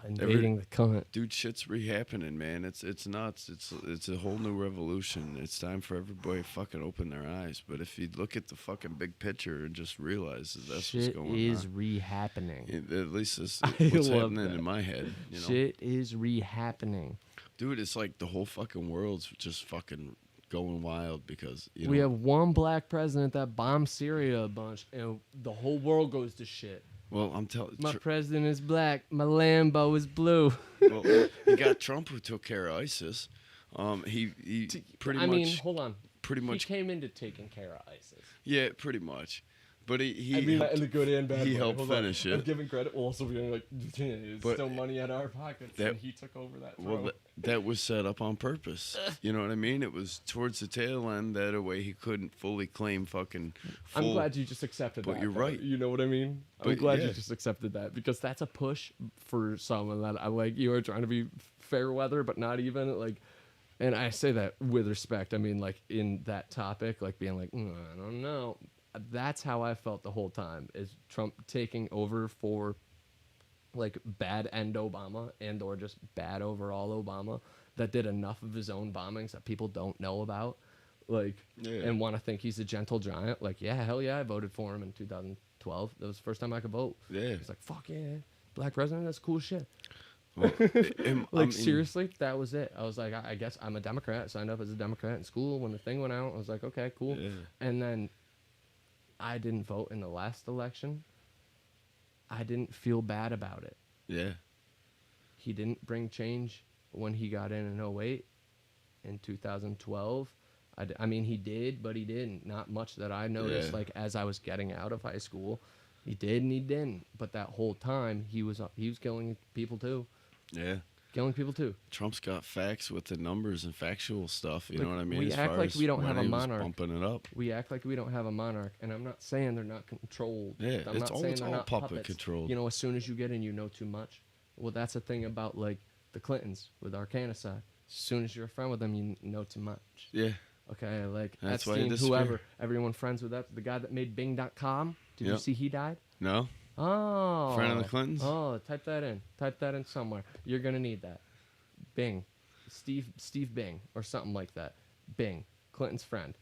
Speaker 2: Invading the cunt.
Speaker 1: Dude, shit's re-happening, man. It's nuts. It's a whole new revolution. It's time for everybody to fucking open their eyes. But if you look at the fucking big picture and just realize that that's
Speaker 2: Shit
Speaker 1: what's going
Speaker 2: is
Speaker 1: on.
Speaker 2: re-happening.
Speaker 1: At least that's
Speaker 2: I
Speaker 1: what's
Speaker 2: love
Speaker 1: happening
Speaker 2: that.
Speaker 1: in my head. You know,
Speaker 2: Shit is re-happening.
Speaker 1: dude, it's like the whole fucking world's just fucking going wild because
Speaker 2: We have one black president that bombed Syria a bunch, and the whole world goes to shit.
Speaker 1: Well, I'm telling.
Speaker 2: My president is black. My Lambo is blue.
Speaker 1: Well, you got Trump who took care of ISIS. He pretty
Speaker 2: I
Speaker 1: much.
Speaker 2: mean, hold on.
Speaker 1: pretty
Speaker 2: He
Speaker 1: much.
Speaker 2: came into taking care of ISIS.
Speaker 1: Yeah, pretty much. But he
Speaker 2: I mean,
Speaker 1: helped-
Speaker 2: in the good and bad
Speaker 1: he
Speaker 2: way.
Speaker 1: helped
Speaker 2: Hold on.
Speaker 1: finish
Speaker 2: I'm
Speaker 1: it.
Speaker 2: giving credit. Well, also being like, it's
Speaker 1: But
Speaker 2: still money at our pockets,
Speaker 1: that-
Speaker 2: and he took over that throne.
Speaker 1: Well, that was set up on purpose. You know what I mean? It was towards the tail end that a way he couldn't fully claim fucking full.
Speaker 2: I'm glad you just accepted
Speaker 1: But
Speaker 2: that.
Speaker 1: you're
Speaker 2: though.
Speaker 1: right.
Speaker 2: You know what I mean? I'm
Speaker 1: But
Speaker 2: glad
Speaker 1: yeah.
Speaker 2: you just accepted that because that's a push for someone that I like. You are trying to be fair weather, but not even like. And I say that with respect. I mean, like in that topic, like being like, I don't know. That's how I felt the whole time. Is Trump taking over for like bad end Obama and or just bad overall Obama that did enough of his own bombings that people don't know about, like,
Speaker 1: Yeah.
Speaker 2: and want to think he's a gentle giant. Like, yeah, hell yeah, I voted for him in 2012. That was the first time I could vote.
Speaker 1: Yeah.
Speaker 2: It's like, fuck yeah, black president, that's cool shit.
Speaker 1: Well,
Speaker 2: Like, seriously, that was it. I was like, I guess I'm a Democrat. I signed up as a Democrat in school. When the thing went out, I was like, okay, cool.
Speaker 1: Yeah.
Speaker 2: And then I didn't vote in the last election. I didn't feel bad about it.
Speaker 1: Yeah.
Speaker 2: He didn't bring change when he got in 08. In 2012, I mean, he did, but he didn't. Not much that I noticed.
Speaker 1: Yeah.
Speaker 2: Like as I was getting out of high school, he did and he didn't. But that whole time, he was killing people too.
Speaker 1: Yeah.
Speaker 2: Killing people too.
Speaker 1: Trump's got facts with the numbers and factual stuff. You
Speaker 2: Like,
Speaker 1: know what I mean?
Speaker 2: we
Speaker 1: As
Speaker 2: act
Speaker 1: far
Speaker 2: like
Speaker 1: as
Speaker 2: we don't
Speaker 1: when
Speaker 2: have a
Speaker 1: he was
Speaker 2: monarch.
Speaker 1: bumping it up.
Speaker 2: We act like we don't have a monarch, and I'm not saying they're not controlled.
Speaker 1: Yeah,
Speaker 2: I'm
Speaker 1: it's
Speaker 2: not saying
Speaker 1: all
Speaker 2: they're not
Speaker 1: puppet
Speaker 2: puppets.
Speaker 1: controlled.
Speaker 2: You know, as soon as you get in, you know too much. Well, that's the thing about like the Clintons with Arkansas. As soon as you're a friend with them, you know too much.
Speaker 1: Yeah.
Speaker 2: Okay, like
Speaker 1: That's why you
Speaker 2: Epstein,
Speaker 1: disappear.
Speaker 2: whoever, everyone friends with that. The guy that made Bing.com. Did you
Speaker 1: Yep.
Speaker 2: see he died?
Speaker 1: No?
Speaker 2: Oh.
Speaker 1: Friend of the Clintons?
Speaker 2: Oh, type that in. Type that in somewhere. You're gonna need that. Bing. Steve Bing or something like that. Bing. Clinton's friend.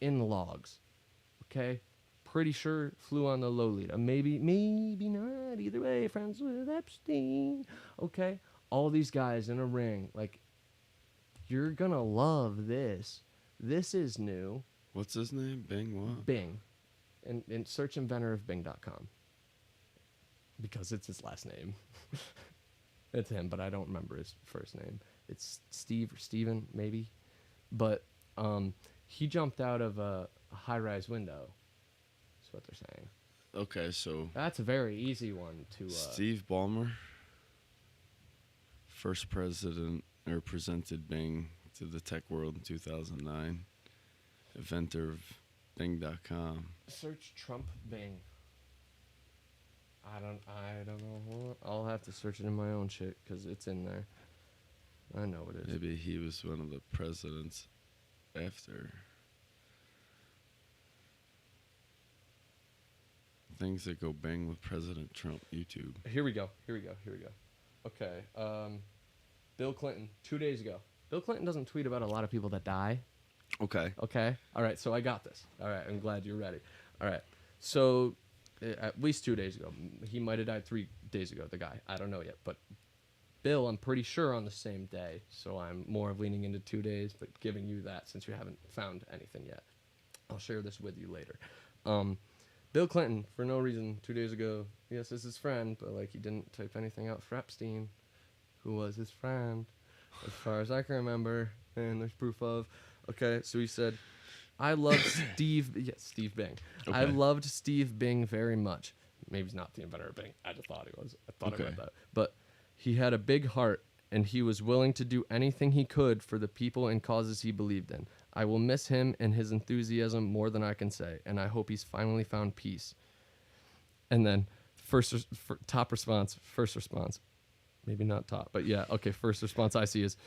Speaker 2: In the logs. Okay? Pretty sure flew on the Lolita. Maybe not. Either way, friends with Epstein. Okay? All these guys in a ring. Like, you're gonna love this. This is new.
Speaker 1: What's his name? Bing what?
Speaker 2: Bing. And search inventor of Bing.com. Because it's his last name. It's him, but I don't remember his first name. It's Steve or Steven, maybe. But he jumped out of a high-rise window. That's what they're saying.
Speaker 1: Okay, so
Speaker 2: That's a very easy one to...
Speaker 1: Steve Ballmer, first president or presented Bing to the tech world in 2009. Inventor of Bing.com.
Speaker 2: search Trump Bing. I don't know. I'll have to search it in my own shit because it's in there. I know it is.
Speaker 1: Maybe he was one of the presidents after. Things that go bang with President Trump. YouTube.
Speaker 2: Here we go. Okay. Bill Clinton, 2 days ago. Bill Clinton doesn't tweet about a lot of people that die.
Speaker 1: Okay.
Speaker 2: Okay. All right. So I got this. All right. I'm glad you're ready. All right. So at least 2 days ago, he might have died 3 days ago. The guy. I don't know yet, but Bill, I'm pretty sure on the same day. So I'm more of leaning into 2 days, but giving you that since you haven't found anything yet. I'll share this with you later. Bill Clinton, for no reason, 2 days ago. Yes, is his friend, but like he didn't type anything out for Epstein, who was his friend, as far as I can remember, and there's proof of. Okay, so he said, I love Steve Bing. I
Speaker 1: Okay.
Speaker 2: loved Steve Bing very much. Maybe he's not the inventor of Bing. I just thought he was. I thought I read
Speaker 1: Okay.
Speaker 2: that. But he had a big heart, and he was willing to do anything he could for the people and causes he believed in. I will miss him and his enthusiasm more than I can say, and I hope he's finally found peace. And then first response, maybe not top, but yeah, okay, first response I see is,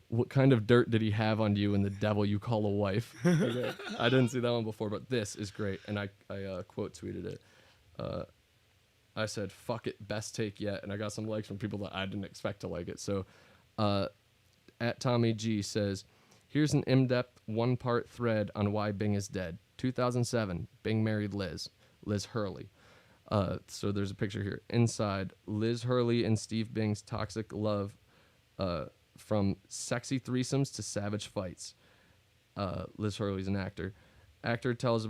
Speaker 2: what kind of dirt did he have on you and the devil you call a wife? Okay. I didn't see that one before, but this is great, and I quote tweeted it. I said, fuck it, best take yet, and I got some likes from people that I didn't expect to like it. So at Tommy G says, here's an in-depth one-part thread on why Bing is dead. 2007, Bing married Liz Hurley. So there's a picture here. Inside, Liz Hurley and Steve Bing's toxic love, from sexy threesomes to savage fights. Liz Hurley's an actor. Actor tells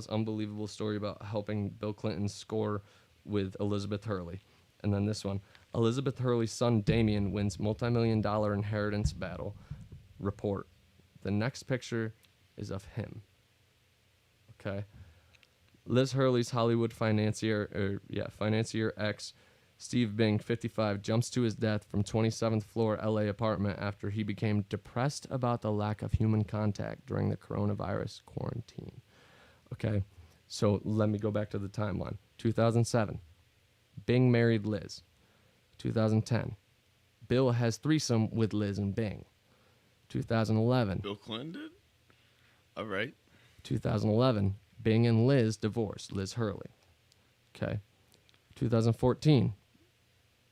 Speaker 2: unbelievable story about helping Bill Clinton score with Elizabeth Hurley. And then this one, Elizabeth Hurley's son Damien wins multi-million-dollar inheritance battle. Report. The next picture is of him. Okay. Liz Hurley's Hollywood financier ex, Steve Bing, 55, jumps to his death from 27th floor LA apartment after he became depressed about the lack of human contact during the coronavirus quarantine. Okay, so let me go back to the timeline. 2007, Bing married Liz. 2010, Bill has threesome with Liz and Bing. 2011,
Speaker 1: Bill Clinton did? All right.
Speaker 2: 2011, Bing and Liz divorced, Liz Hurley. Okay. 2014,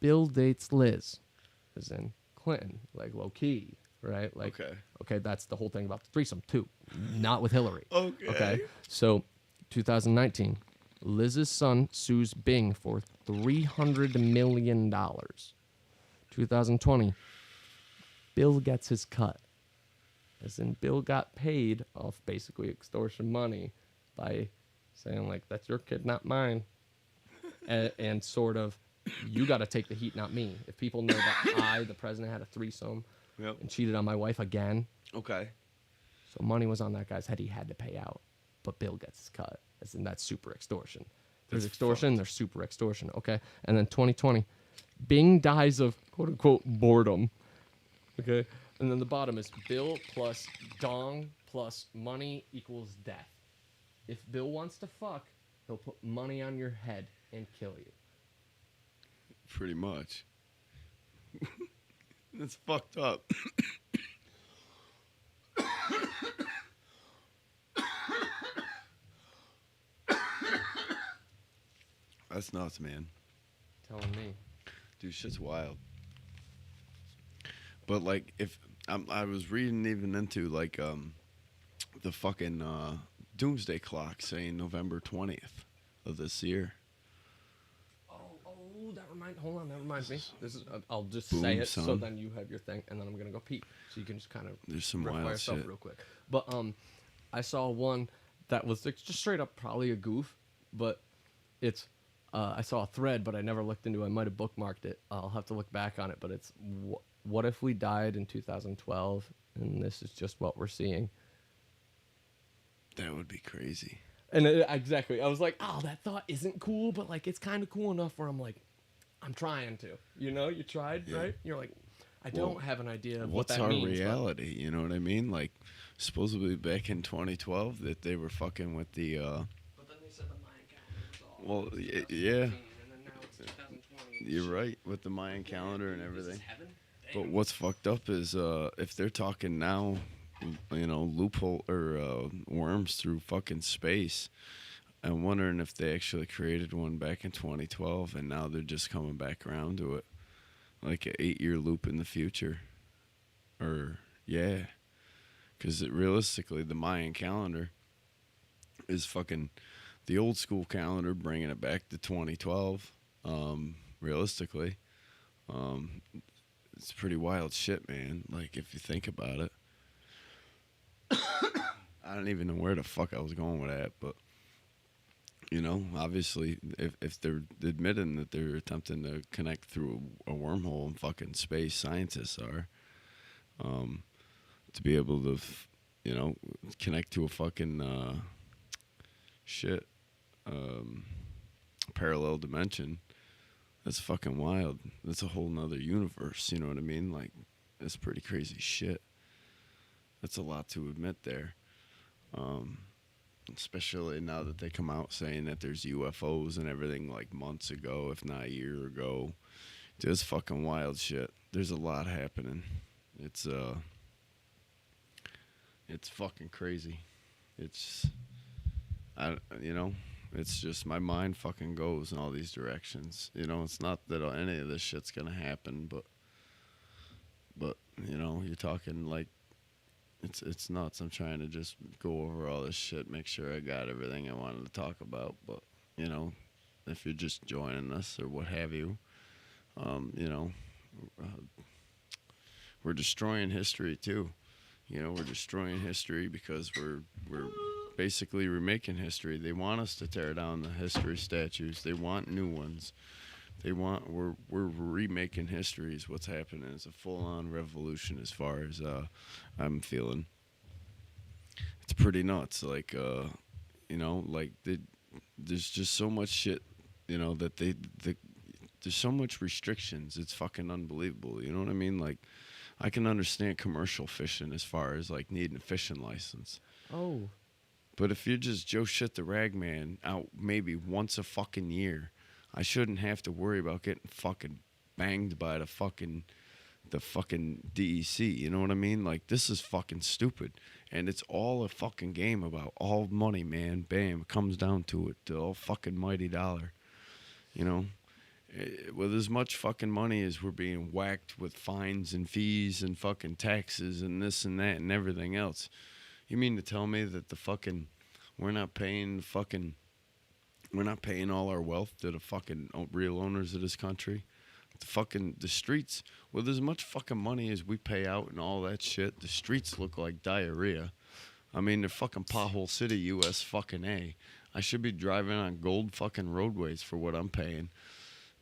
Speaker 2: Bill dates Liz, as in Clinton, like low key, right? Like, okay, that's the whole thing about the threesome too, not with Hillary. Okay. So, 2019, Liz's son sues Bing for $300 million. 2020, Bill gets his cut, as in Bill got paid off basically extortion money by saying like, that's your kid, not mine. And sort of, you got to take the heat, not me. If people know that I, the president, had a threesome and cheated on my wife again.
Speaker 1: Okay.
Speaker 2: So money was on that guy's head. He had to pay out. But Bill gets his cut. As in, that's super extortion. There's
Speaker 1: That's
Speaker 2: extortion,
Speaker 1: fucked.
Speaker 2: there's super extortion. Okay. And then 2020, Bing dies of quote unquote boredom. Okay. And then the bottom is Bill plus dong plus money equals death. If Bill wants to fuck, he'll put money on your head and kill you.
Speaker 1: Pretty much. It's fucked up. That's nuts, man.
Speaker 2: Telling me.
Speaker 1: Dude, shit's wild. But like, if I was reading even into like the fucking doomsday clock saying November 20th of this year.
Speaker 2: Hold on, that reminds me. This is, I'll just
Speaker 1: Boom,
Speaker 2: say it so
Speaker 1: son.
Speaker 2: then you have your thing, and then I'm gonna go pee, so you can just kind of
Speaker 1: There's some
Speaker 2: riff by
Speaker 1: wild
Speaker 2: yourself
Speaker 1: shit.
Speaker 2: real quick. But I saw one that was like, just straight up probably a goof, but it's I saw a thread, but I never looked into it. I might have bookmarked it. I'll have to look back on it. But it's what if we died in 2012, and this is just what we're seeing.
Speaker 1: That would be crazy.
Speaker 2: And exactly, I was like, oh, that thought isn't cool, but like it's kind of cool enough where I'm like, I'm trying to. You know, you tried,
Speaker 1: Yeah.
Speaker 2: right? You're like, I
Speaker 1: Well,
Speaker 2: don't have an idea of what
Speaker 1: What's
Speaker 2: that
Speaker 1: our
Speaker 2: means. But
Speaker 1: reality? You know what I mean? Like, supposedly back in 2012 that they were fucking with the.
Speaker 2: But then they said the Mayan calendar was all.
Speaker 1: Well, yeah,
Speaker 2: And then now it's 2020.
Speaker 1: you're right with the Mayan calendar and
Speaker 2: This
Speaker 1: everything.
Speaker 2: is heaven?
Speaker 1: But what's fucked up is if they're talking now, you know, loophole or worms through fucking space. I'm wondering if they actually created one back in 2012 and now they're just coming back around to it, like an 8-year loop in the future. Or yeah, because realistically, the Mayan calendar is fucking the old school calendar, bringing it back to 2012. Realistically, um, it's pretty wild shit, man. Like if you think about it, I don't even know where the fuck I was going with that, but you know, obviously, if they're admitting that they're attempting to connect through a wormhole in fucking space, scientists are, to be able to, you know, connect to a fucking shit parallel dimension. That's fucking wild. That's a whole nother universe. You know what I mean? Like, that's pretty crazy shit. That's a lot to admit there. Especially now that they come out saying that there's UFOs and everything like months ago, if not a year ago. Dude, it's fucking wild shit. There's a lot happening. It's fucking crazy. It's you know, it's just my mind fucking goes in all these directions. You know, it's not that any of this shit's gonna happen, but you know, you're talking like it's nuts. I'm trying to just go over all this shit, make sure I got everything I wanted to talk about. But you know, if you're just joining us or what have you, you know, we're destroying history too. You know, we're destroying history because we're basically remaking history. They want us to tear down the history statues. They want new ones. We're remaking history is what's happening. It's a full on revolution as far as I'm feeling. It's pretty nuts. Like you know, like there's just so much shit. You know that there's so much restrictions. It's fucking unbelievable. You know what I mean? Like I can understand commercial fishing as far as like needing a fishing license.
Speaker 2: Oh.
Speaker 1: But if you're just Joe Shit the Rag Man out maybe once a fucking year, I shouldn't have to worry about getting fucking banged by the fucking DEC. You know what I mean? Like this is fucking stupid, and it's all a fucking game about all money, man. Bam, it comes down to it, the all fucking mighty dollar. You know, with as much fucking money as we're being whacked with fines and fees and fucking taxes and this and that and everything else. You mean to tell me that the fucking we're not paying all our wealth to the fucking real owners of this country? The streets, with as much fucking money as we pay out and all that shit, the streets look like diarrhea. I mean, they're fucking pothole city, US fucking A. I should be driving on gold fucking roadways for what I'm paying.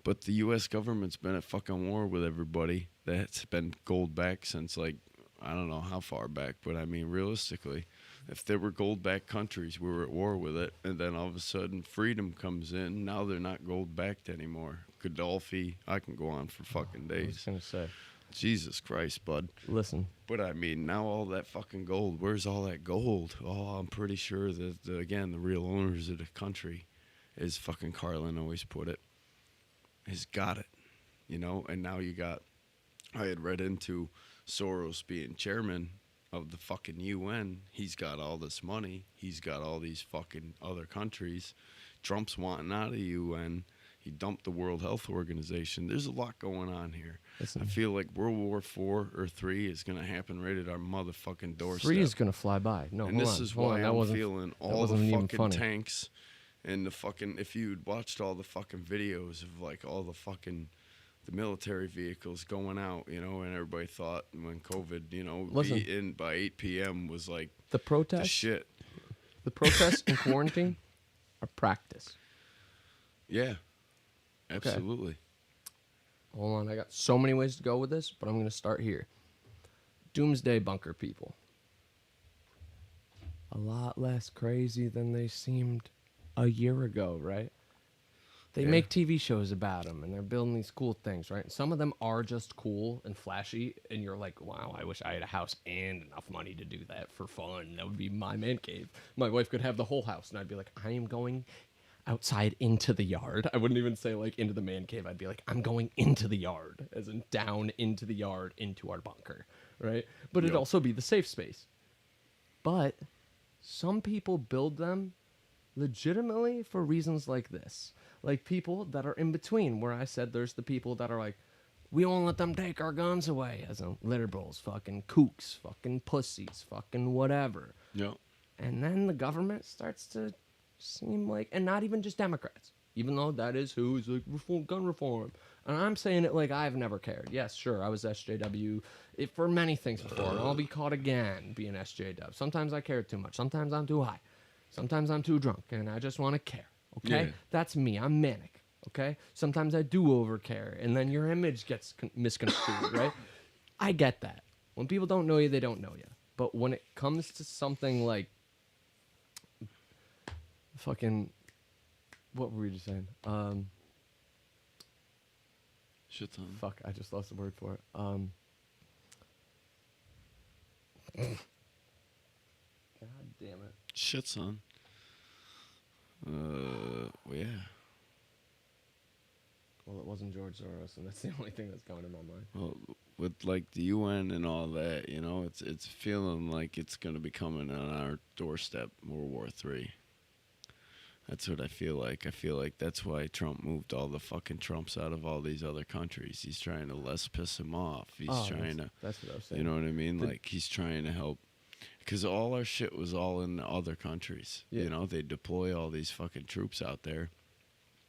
Speaker 1: But the US government's been at fucking war with everybody that's been gold back since like I don't know how far back, but I mean, realistically, if there were gold backed countries, we were at war with it, and then all of a sudden freedom comes in. Now they're not gold backed anymore. Gaddafi, I can go on for fucking
Speaker 2: I was
Speaker 1: days.
Speaker 2: gonna say.
Speaker 1: Jesus Christ, bud.
Speaker 2: Listen.
Speaker 1: But I mean, now all that fucking gold, where's all that gold? Oh, I'm pretty sure that, again, the real owners of the country, as fucking Carlin always put it, has got it. And now I had read into Soros being chairman of the fucking UN. He's got all this money. He's got all these fucking other countries. Trump's wanting out of the UN. He dumped the World Health Organization. There's a lot going on here.
Speaker 2: Listen.
Speaker 1: I feel like World War IV or III is going to happen right at our motherfucking doorstep.
Speaker 2: 3 is gonna fly by. No,
Speaker 1: And
Speaker 2: hold
Speaker 1: this
Speaker 2: on,
Speaker 1: is
Speaker 2: hold
Speaker 1: why
Speaker 2: on. That
Speaker 1: I'm
Speaker 2: wasn't,
Speaker 1: feeling
Speaker 2: that
Speaker 1: all the
Speaker 2: wasn't even
Speaker 1: fucking
Speaker 2: funny.
Speaker 1: tanks and the fucking. If you'd watched all the fucking videos of like all the fucking the military vehicles going out, and everybody thought when COVID,
Speaker 2: Listen.
Speaker 1: by 8 p.m. was like
Speaker 2: The
Speaker 1: the
Speaker 2: protests,
Speaker 1: shit.
Speaker 2: the protests in quarantine are practice.
Speaker 1: Yeah, absolutely.
Speaker 2: Hold on, I got so many ways to go with this, but I'm gonna start here. Doomsday bunker people. A lot less crazy than they seemed a year ago, right? They
Speaker 1: Yeah.
Speaker 2: make TV shows about them, and they're building these cool things, right? Some of them are just cool and flashy, and you're like, wow, I wish I had a house and enough money to do that for fun. That would be my man cave. My wife could have the whole house, and I'd be like, I am going outside into the yard. I wouldn't even say like into the man cave. I'd be like, I'm going into the yard, as in down into the yard, into our bunker, right? But it'd
Speaker 1: Yep.
Speaker 2: also be the safe space. But some people build them legitimately for reasons like this. Like people that are in between, where I said there's the people that are like, we won't let them take our guns away, as in litterballs, fucking kooks, fucking pussies, fucking whatever.
Speaker 1: Yep.
Speaker 2: And then the government starts to seem like, and not even just Democrats, even though that is who's like gun reform. And I'm saying it like I've never cared. Yes, sure, I was SJW for many things before, and I'll be caught again being SJW. Sometimes I care too much. Sometimes I'm too high. Sometimes I'm too drunk, and I just want to care. Okay,
Speaker 1: Yeah.
Speaker 2: that's me. I'm manic. Okay, sometimes I do overcare, and then your image gets misconstrued. Right? I get that. When people don't know you, they don't know you. But when it comes to something like fucking, what were we just saying?
Speaker 1: Shit ton.
Speaker 2: Fuck, I just lost the word for it. God damn it.
Speaker 1: Shit, son. Well, yeah.
Speaker 2: Well, it wasn't George Soros, and that's the only thing that's going in my mind.
Speaker 1: Well, with like the UN and all that, it's feeling like it's gonna be coming on our doorstep. World War III. That's what I feel like. I feel like that's why Trump moved all the fucking Trumps out of all these other countries. He's trying to less piss them off. He's trying to,
Speaker 2: That's what I was saying.
Speaker 1: you know what I mean?
Speaker 2: The-
Speaker 1: Like he's trying to help. Because all our shit was all in the other countries.
Speaker 2: Yeah.
Speaker 1: They deploy all these fucking troops out there.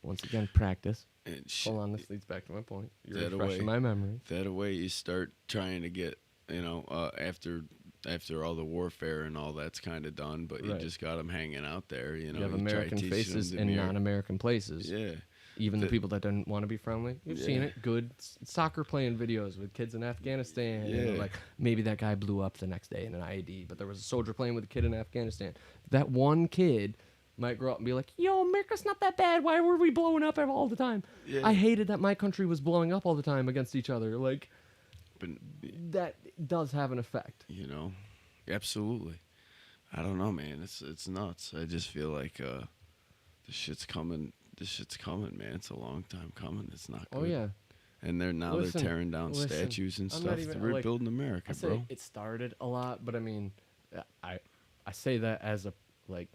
Speaker 2: Once again, practice.
Speaker 1: And
Speaker 2: Hold on, this leads back to my point. You're
Speaker 1: That
Speaker 2: refreshing
Speaker 1: away.
Speaker 2: my memory.
Speaker 1: That way you start trying to get, after all the warfare and all that's kind of done, but you
Speaker 2: Right.
Speaker 1: just got them hanging out there.
Speaker 2: You have
Speaker 1: you try
Speaker 2: American
Speaker 1: teaching
Speaker 2: faces
Speaker 1: them
Speaker 2: in
Speaker 1: the
Speaker 2: non-American places.
Speaker 1: Yeah.
Speaker 2: Even the
Speaker 1: The-
Speaker 2: people that don't want to be friendly. You've seen
Speaker 1: Yeah.
Speaker 2: it. Good soccer playing videos with kids in Afghanistan.
Speaker 1: Yeah.
Speaker 2: Like maybe that guy blew up the next day in an IED, but there was a soldier playing with a kid in Afghanistan. That one kid might grow up and be like, yo, America's not that bad. Why were we blowing up all the time?
Speaker 1: Yeah.
Speaker 2: I hated that my country was blowing up all the time against each other. Like,
Speaker 1: But,
Speaker 2: that does have an effect.
Speaker 1: absolutely. I don't know, man. It's nuts. I just feel like this shit's coming. This shit's coming, man. It's a long time coming. It's not good.
Speaker 2: Oh, yeah.
Speaker 1: And they're
Speaker 2: Listen,
Speaker 1: tearing down
Speaker 2: listen,
Speaker 1: statues and
Speaker 2: I'm not
Speaker 1: stuff.
Speaker 2: even-
Speaker 1: They're
Speaker 2: like,
Speaker 1: rebuilding America,
Speaker 2: I say
Speaker 1: bro.
Speaker 2: it started a lot, but I mean, I say that as a like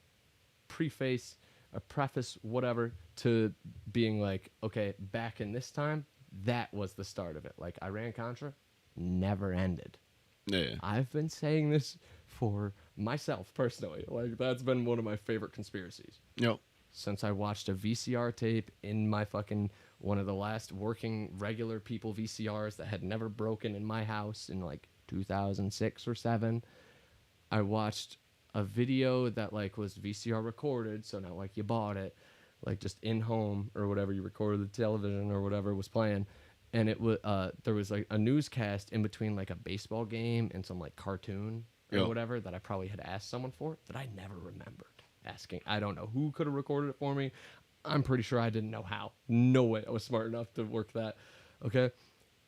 Speaker 2: preface, a preface, whatever, to being like, okay, back in this time, that was the start of it. Like Iran Contra never ended.
Speaker 1: Yeah.
Speaker 2: I've been saying this for myself personally. Like that's been one of my favorite conspiracies
Speaker 1: Yep.
Speaker 2: since I watched a VCR tape in my fucking one of the last working regular people VCRs that had never broken in my house in like 2006 or 7. I watched a video that like was VCR recorded, so not like you bought it, like just in home or whatever, you recorded the television or whatever was playing, and it was there was like a newscast in between like a baseball game and some like cartoon or
Speaker 1: Yeah.
Speaker 2: whatever that I probably had asked someone for that I never remembered asking. I don't know who could have recorded it for me. I'm pretty sure I didn't know how. No way I was smart enough to work that. Okay,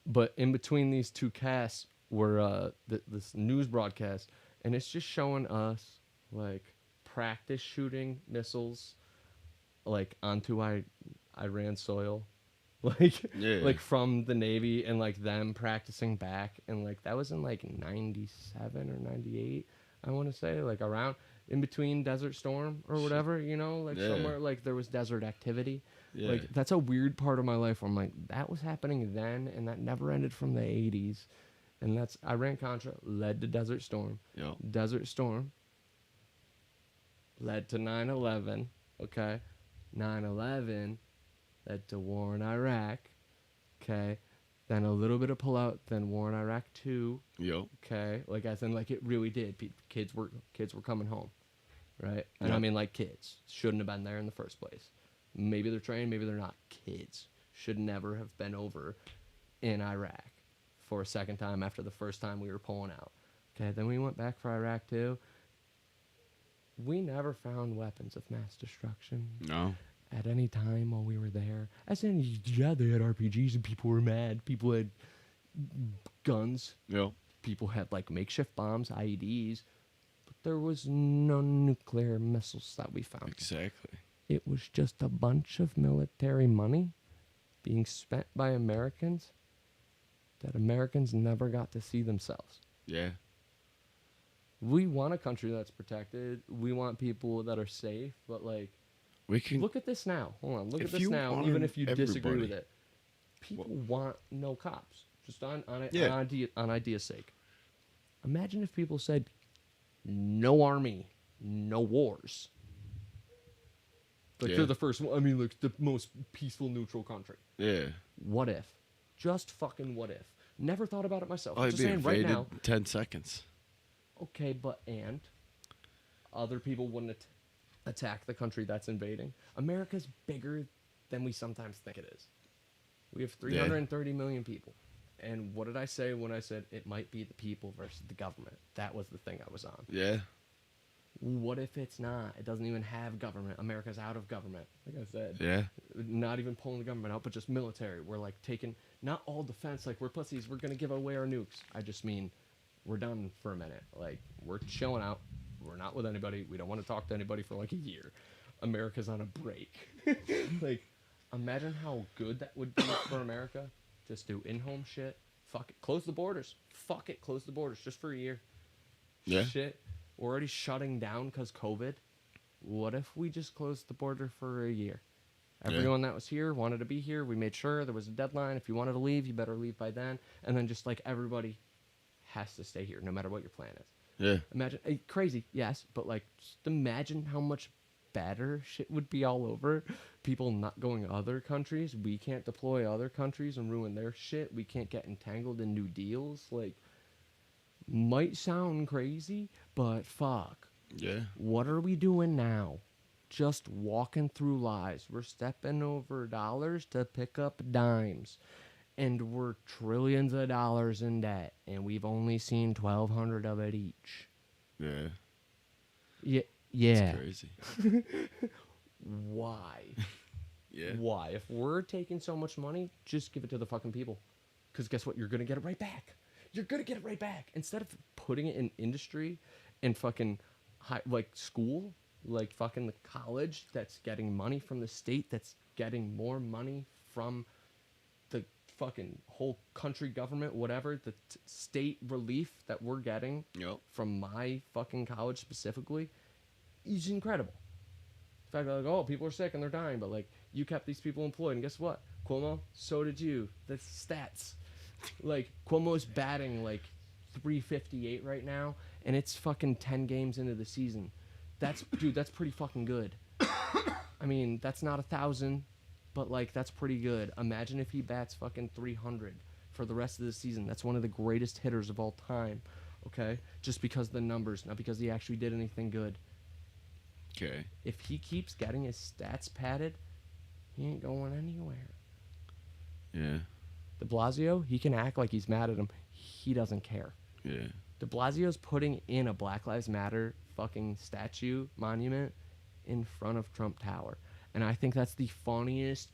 Speaker 2: but in between these two casts were this news broadcast, and it's just showing us like practice shooting missiles like onto Iran soil, like
Speaker 1: Yeah.
Speaker 2: like from the Navy, and like them practicing back, and like that was in like 97 or 98, I want to say, like around in between Desert Storm or whatever, like
Speaker 1: Yeah.
Speaker 2: somewhere like there was desert activity.
Speaker 1: Yeah.
Speaker 2: Like that's a weird part of my life where I'm like, that was happening then, and that never ended from the 80s. And that's Iran Contra led to Desert Storm.
Speaker 1: Yep.
Speaker 2: Desert Storm led to 9/11. Okay, 9/11 led to war in Iraq. Okay, then a little bit of pullout. Then war in Iraq 2.
Speaker 1: Yep.
Speaker 2: Okay, like as in like it really did. Kids were coming home, right? And I
Speaker 1: Yep.
Speaker 2: mean like kids shouldn't have been there in the first place. Maybe they're trained, maybe they're not. Kids should never have been over in Iraq for a second time after the first time we were pulling out. Okay, then we went back for Iraq 2. We never found weapons of mass destruction
Speaker 1: No.
Speaker 2: at any time while we were there. As in, yeah, they had RPGs and people were mad. People had guns.
Speaker 1: Yep.
Speaker 2: People had like makeshift bombs, IEDs. But there was no nuclear missiles that we found.
Speaker 1: Exactly.
Speaker 2: It was just a bunch of military money being spent by Americans that Americans never got to see themselves.
Speaker 1: Yeah.
Speaker 2: We want a country that's protected. We want people that are safe. But like,
Speaker 1: We can.
Speaker 2: look at this now. Hold on. Look
Speaker 1: If
Speaker 2: at this
Speaker 1: you
Speaker 2: now.
Speaker 1: wanted
Speaker 2: Even if you disagree with
Speaker 1: everybody-
Speaker 2: it, people want no cops. Just on
Speaker 1: Yeah.
Speaker 2: idea's sake. Imagine if people said, no army, no wars. Like
Speaker 1: Yeah.
Speaker 2: they're the first one. I mean, like the most peaceful, neutral country.
Speaker 1: Yeah.
Speaker 2: What if? Just fucking what if? Never thought about it myself.
Speaker 1: Oh,
Speaker 2: I'm
Speaker 1: I'd
Speaker 2: just
Speaker 1: be
Speaker 2: saying right
Speaker 1: invaded
Speaker 2: now.
Speaker 1: in 10 seconds.
Speaker 2: Okay, but and other people wouldn't attack the country that's invading. America's bigger than we sometimes think it is. We have 330 million people. And what did I say when I said it might be the people versus the government? That was the thing I was on.
Speaker 1: Yeah.
Speaker 2: What if it's not? It doesn't even have government. America's out of government. Like I said.
Speaker 1: Yeah.
Speaker 2: Not even pulling the government out, but just military. We're like taking, not all defense, like we're pussies, we're going to give away our nukes. I just mean we're done for a minute. Like we're chilling out. We're not with anybody. We don't want to talk to anybody for like a year. America's on a break. Like, imagine how good that would be for America. Just do in-home shit. Fuck it. Close the borders. Fuck it. Close the borders just for a year.
Speaker 1: Yeah.
Speaker 2: Shit. We're already shutting down because COVID. What if we just closed the border for a year? Everyone that was here wanted to be here. We made sure there was a deadline. If you wanted to leave, you better leave by then. And then just like everybody has to stay here no matter what your plan is.
Speaker 1: Yeah.
Speaker 2: Imagine, crazy, yes, but like just imagine how much better shit would be all over. People not going to other countries. We can't deploy other countries and ruin their shit. We can't get entangled in new deals. Like, might sound crazy, but fuck.
Speaker 1: Yeah.
Speaker 2: What are we doing now? Just walking through lies. We're stepping over dollars to pick up dimes. And we're trillions of dollars in debt. And we've only seen 1,200 of it each.
Speaker 1: Yeah.
Speaker 2: Yeah.
Speaker 1: It's
Speaker 2: Yeah.
Speaker 1: crazy.
Speaker 2: Why?
Speaker 1: Yeah.
Speaker 2: Why? If we're taking so much money, just give it to the fucking people. Because guess what? You're going to get it right back. You're going to get it right back. Instead of putting it in industry and fucking like school, like fucking the college that's getting money from the state, that's getting more money from the fucking whole country government, whatever, the state relief that we're getting
Speaker 1: Yep.
Speaker 2: from my fucking college specifically is incredible. In fact, like, oh, people are sick and they're dying, but like, you kept these people employed, and guess what, Cuomo? So did you. That's stats. Like, Cuomo's batting like 358 right now, and it's fucking 10 games into the season. That's dude, that's pretty fucking good. I mean, that's not 1,000, but like, that's pretty good. Imagine if he bats fucking 300 for the rest of the season. That's one of the greatest hitters of all time. Okay, just because the numbers, not because he actually did anything good.
Speaker 1: Okay.
Speaker 2: If he keeps getting his stats padded, he ain't going anywhere.
Speaker 1: Yeah.
Speaker 2: De Blasio, he can act like he's mad at him. He doesn't care.
Speaker 1: Yeah.
Speaker 2: De Blasio's putting in a Black Lives Matter fucking statue monument in front of Trump Tower. And I think that's the funniest,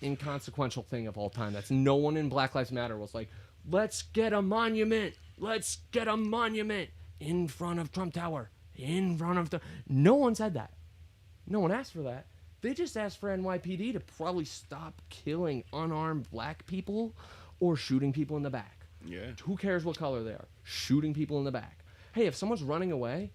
Speaker 2: inconsequential thing of all time. That's no one in Black Lives Matter was like, let's get a monument. Let's get a monument in front of Trump Tower. In front of the... No one said that. No one asked for that. They just asked for NYPD to probably stop killing unarmed black people or shooting people in the back.
Speaker 1: Yeah.
Speaker 2: Who cares what color they are? Shooting people in the back. Hey, if someone's running away,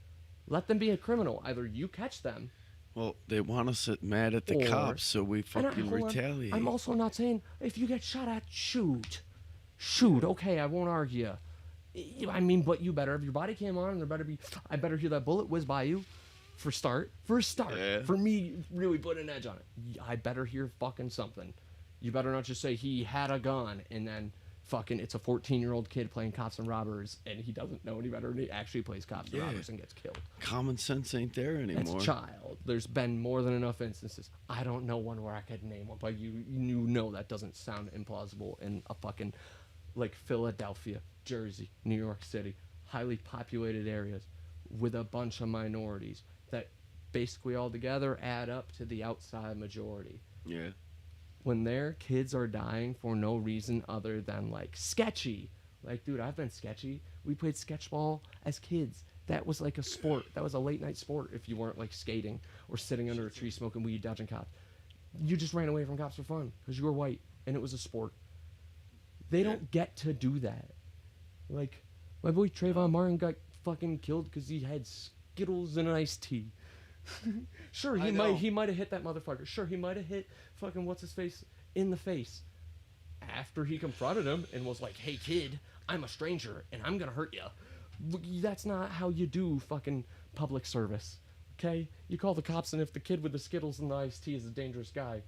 Speaker 2: let them be a criminal. Either you catch them.
Speaker 1: Well, they want us mad at the
Speaker 2: Or-
Speaker 1: cops, so we fucking
Speaker 2: hold on.
Speaker 1: retaliate.
Speaker 2: I'm also not saying if you get shot at, shoot. Shoot, okay, I won't argue. I mean, but you better, if your body cam on, there better be, I better hear that bullet whiz by you. For a start.
Speaker 1: Yeah.
Speaker 2: For me, really putting an edge on it. I better hear fucking something. You better not just say he had a gun and then fucking it's a 14-year-old kid playing cops and robbers and he doesn't know any better and he actually plays cops and robbers and gets killed.
Speaker 1: Common sense ain't there anymore.
Speaker 2: That's a child. There's been more than enough instances. I don't know one where I could name one, but you know that doesn't sound implausible in a fucking like Philadelphia, Jersey, New York City, highly populated areas with a bunch of minorities that basically all together add up to the outside majority.
Speaker 1: Yeah.
Speaker 2: When their kids are dying for no reason other than like sketchy. Like, dude, I've been sketchy. We played sketchball as kids. That was like a sport. That was a late night sport if you weren't like skating or sitting under a tree smoking weed, dodging cops. You just ran away from cops for fun because you were white and it was a sport. They don't get to do that. Like, my boy Trayvon Martin got fucking killed because he had Skittles and an iced tea. Sure, he might have hit that motherfucker. Sure, he might have hit fucking what's his face in the face after he confronted him and was like, "Hey kid, I'm a stranger and I'm gonna hurt you." That's not how you do fucking public service. Okay, you call the cops, and if the kid with the Skittles and the iced tea is a dangerous guy,